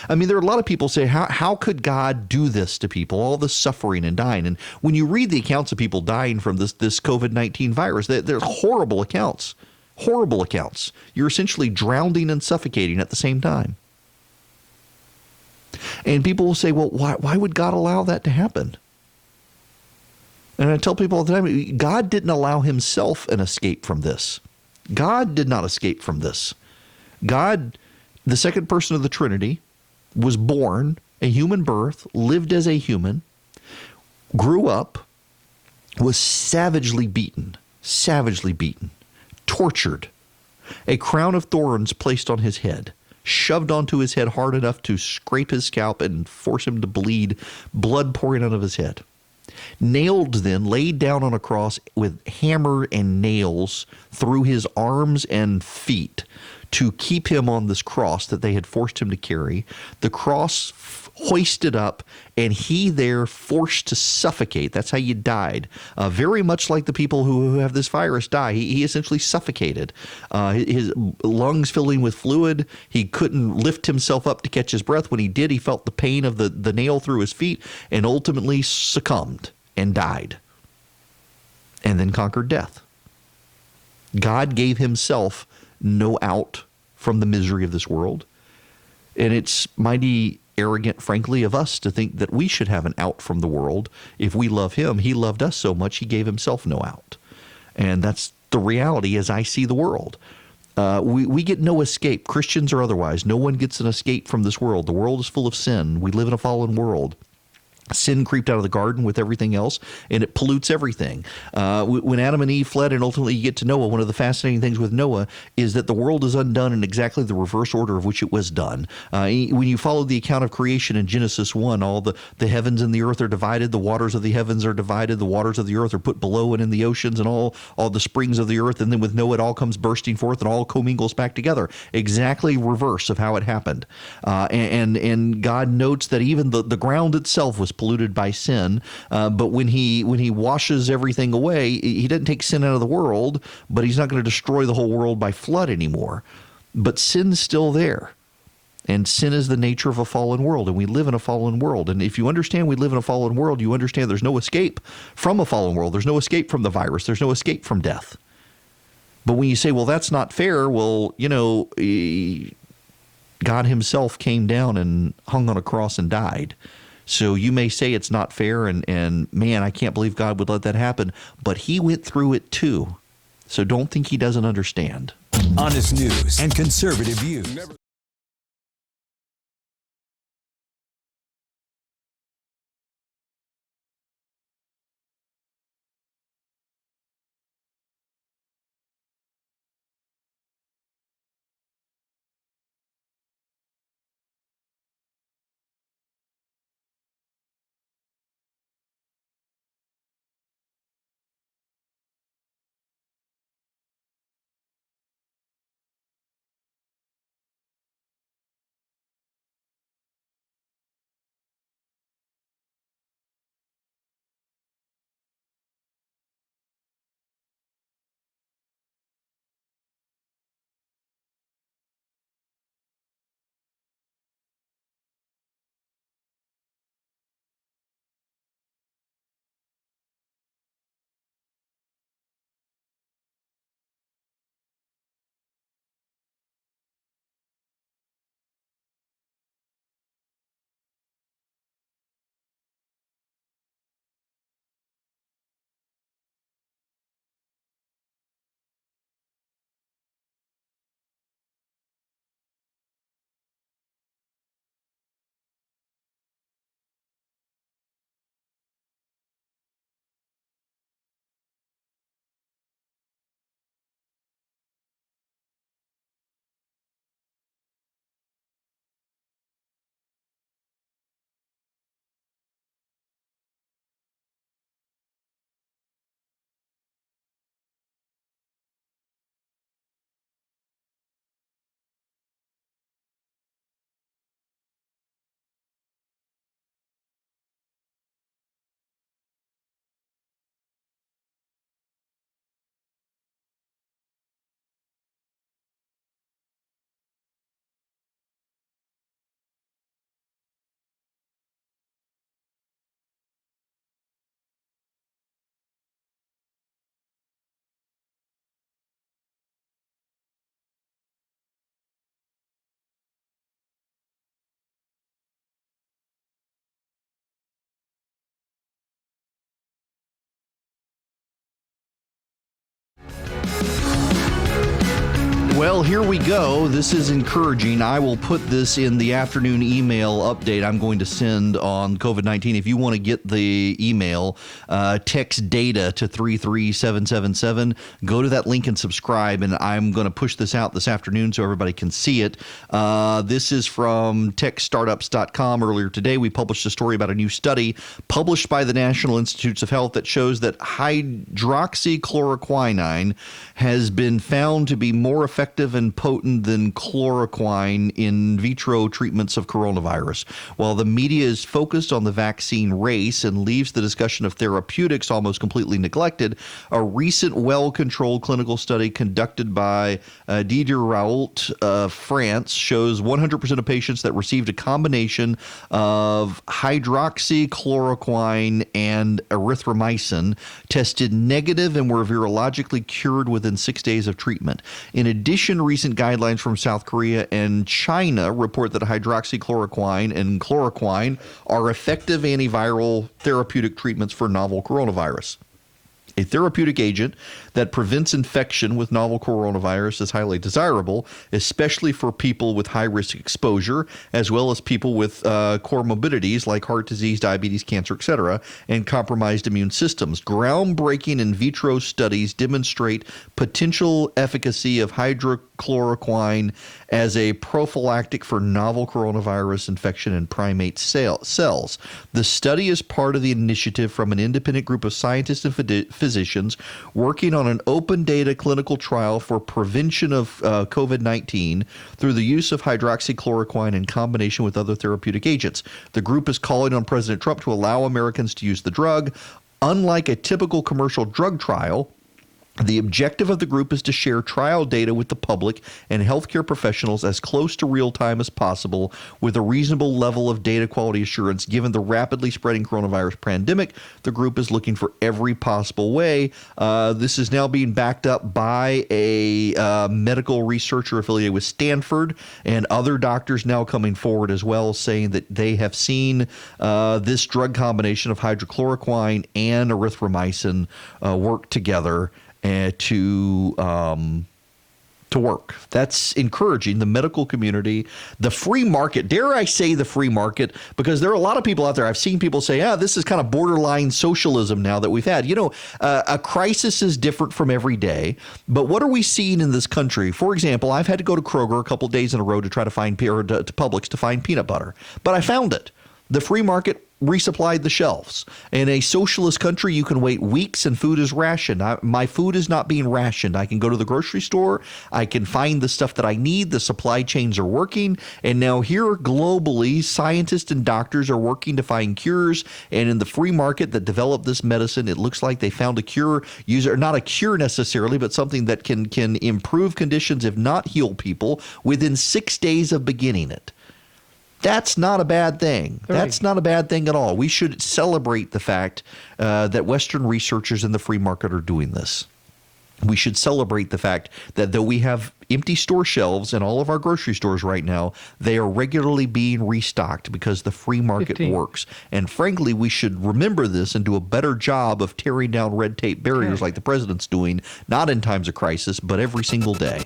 I mean, there are a lot of people say, how could God do this to people, all this suffering and dying? And when you read the accounts of people dying from this COVID-19 virus, they're horrible accounts. Horrible accounts. You're essentially drowning and suffocating at the same time. And people will say, well, why would God allow that to happen? And I tell people all the time, God didn't allow himself an escape from this. God did not escape from this. God, the second person of the Trinity, was born, a human birth, lived as a human, grew up, was savagely beaten, tortured, A crown of thorns placed on his head, shoved onto his head hard enough to scrape his scalp and force him to bleed, blood pouring out of his head. Nailed then, laid down on a cross with hammer and nails through his arms and feet to keep him on this cross that they had forced him to carry. The cross hoisted up, and he there forced to suffocate. That's how you died. Very much like the people who have this virus die. He essentially suffocated. His lungs filling with fluid. He couldn't lift himself up to catch his breath. When he did, he felt the pain of the nail through his feet and ultimately succumbed and died, and then conquered death. God gave himself no out from the misery of this world. And it's mighty arrogant, frankly, of us to think that we should have an out from the world. If we love him, he loved us so much, he gave himself no out. And that's the reality as I see the world. We get no escape, Christians or otherwise. No one gets an escape from this world. The world is full of sin. We live in a fallen world. Sin creeped out of the garden with everything else, and it pollutes everything. When Adam and Eve fled, and ultimately you get to Noah, one of the fascinating things with Noah is that the world is undone in exactly the reverse order of which it was done. When you follow the account of creation in Genesis 1, all the heavens and the earth are divided, the waters of the heavens are divided, the waters of the earth are put below and in the oceans, and all the springs of the earth, and then with Noah it all comes bursting forth and all commingles back together. Exactly reverse of how it happened. And God notes that even the ground itself was polluted by sin, but when he washes everything away, he doesn't take sin out of the world, but he's not going to destroy the whole world by flood anymore. But sin's still there, and sin is the nature of a fallen world, and we live in a fallen world. And if you understand we live in a fallen world, you understand there's no escape from a fallen world. There's no escape from the virus. There's no escape from death. But when you say, well, that's not fair, well, God himself came down and hung on a cross and died. So you may say it's not fair, and man, I can't believe God would let that happen. But he went through it too. So don't think he doesn't understand. Honest news and conservative views. Well, here we go. This is encouraging. I will put this in the afternoon email update I'm going to send on COVID-19. If you want to get the email, text data to 33777. Go to that link and subscribe, and I'm going to push this out this afternoon so everybody can see it. This is from techstartups.com. Earlier today, we published a story about a new study published by the National Institutes of Health that shows that hydroxychloroquine has been found to be more effective and potent than chloroquine in vitro treatments of coronavirus. While the media is focused on the vaccine race and leaves the discussion of therapeutics almost completely neglected, a recent well-controlled clinical study conducted by Didier Raoult of France shows 100% of patients that received a combination of hydroxychloroquine and erythromycin tested negative and were virologically cured within 6 days of treatment. In addition, recent guidelines from South Korea and China report that hydroxychloroquine and chloroquine are effective antiviral therapeutic treatments for novel coronavirus. A therapeutic agent that prevents infection with novel coronavirus is highly desirable, especially for people with high-risk exposure, as well as people with comorbidities like heart disease, diabetes, cancer, etc., and compromised immune systems. Groundbreaking in vitro studies demonstrate potential efficacy of hydroxychloroquine as a prophylactic for novel coronavirus infection in primate cells. The study is part of the initiative from an independent group of scientists and physicians working on an open data clinical trial for prevention of COVID-19 through the use of hydroxychloroquine in combination with other therapeutic agents. The group is calling on President Trump to allow Americans to use the drug. Unlike a typical commercial drug trial, the objective of the group is to share trial data with the public and healthcare professionals as close to real time as possible with a reasonable level of data quality assurance. Given the rapidly spreading coronavirus pandemic, the group is looking for every possible way. This is now being backed up by a medical researcher affiliated with Stanford and other doctors now coming forward as well, saying that they have seen this drug combination of hydrochloroquine and erythromycin work together to work. That's encouraging the medical community, the free market. Dare I say the free market? Because there are a lot of people out there. I've seen people say, this is kind of borderline socialism now that we've had. You know, a crisis is different from every day. But what are we seeing in this country? For example, I've had to go to Kroger a couple of days in a row to try to find, or to Publix to find peanut butter. But I found it. The free market resupplied the shelves. In a socialist country, you can wait weeks and food is rationed. My food is not being rationed. I can go to the grocery store. I can find the stuff that I need. The supply chains are working. And now here globally, scientists and doctors are working to find cures. And in the free market that developed this medicine, it looks like they found a cure, not a cure necessarily, but something that can improve conditions, if not heal people, within 6 days of beginning it. That's not a bad thing. Right. That's not a bad thing at all. We should celebrate the fact that Western researchers in the free market are doing this. We should celebrate the fact that though we have empty store shelves in all of our grocery stores right now, they are regularly being restocked because the free market works. And frankly, we should remember this and do a better job of tearing down red tape barriers like the president's doing, not in times of crisis, but every single day.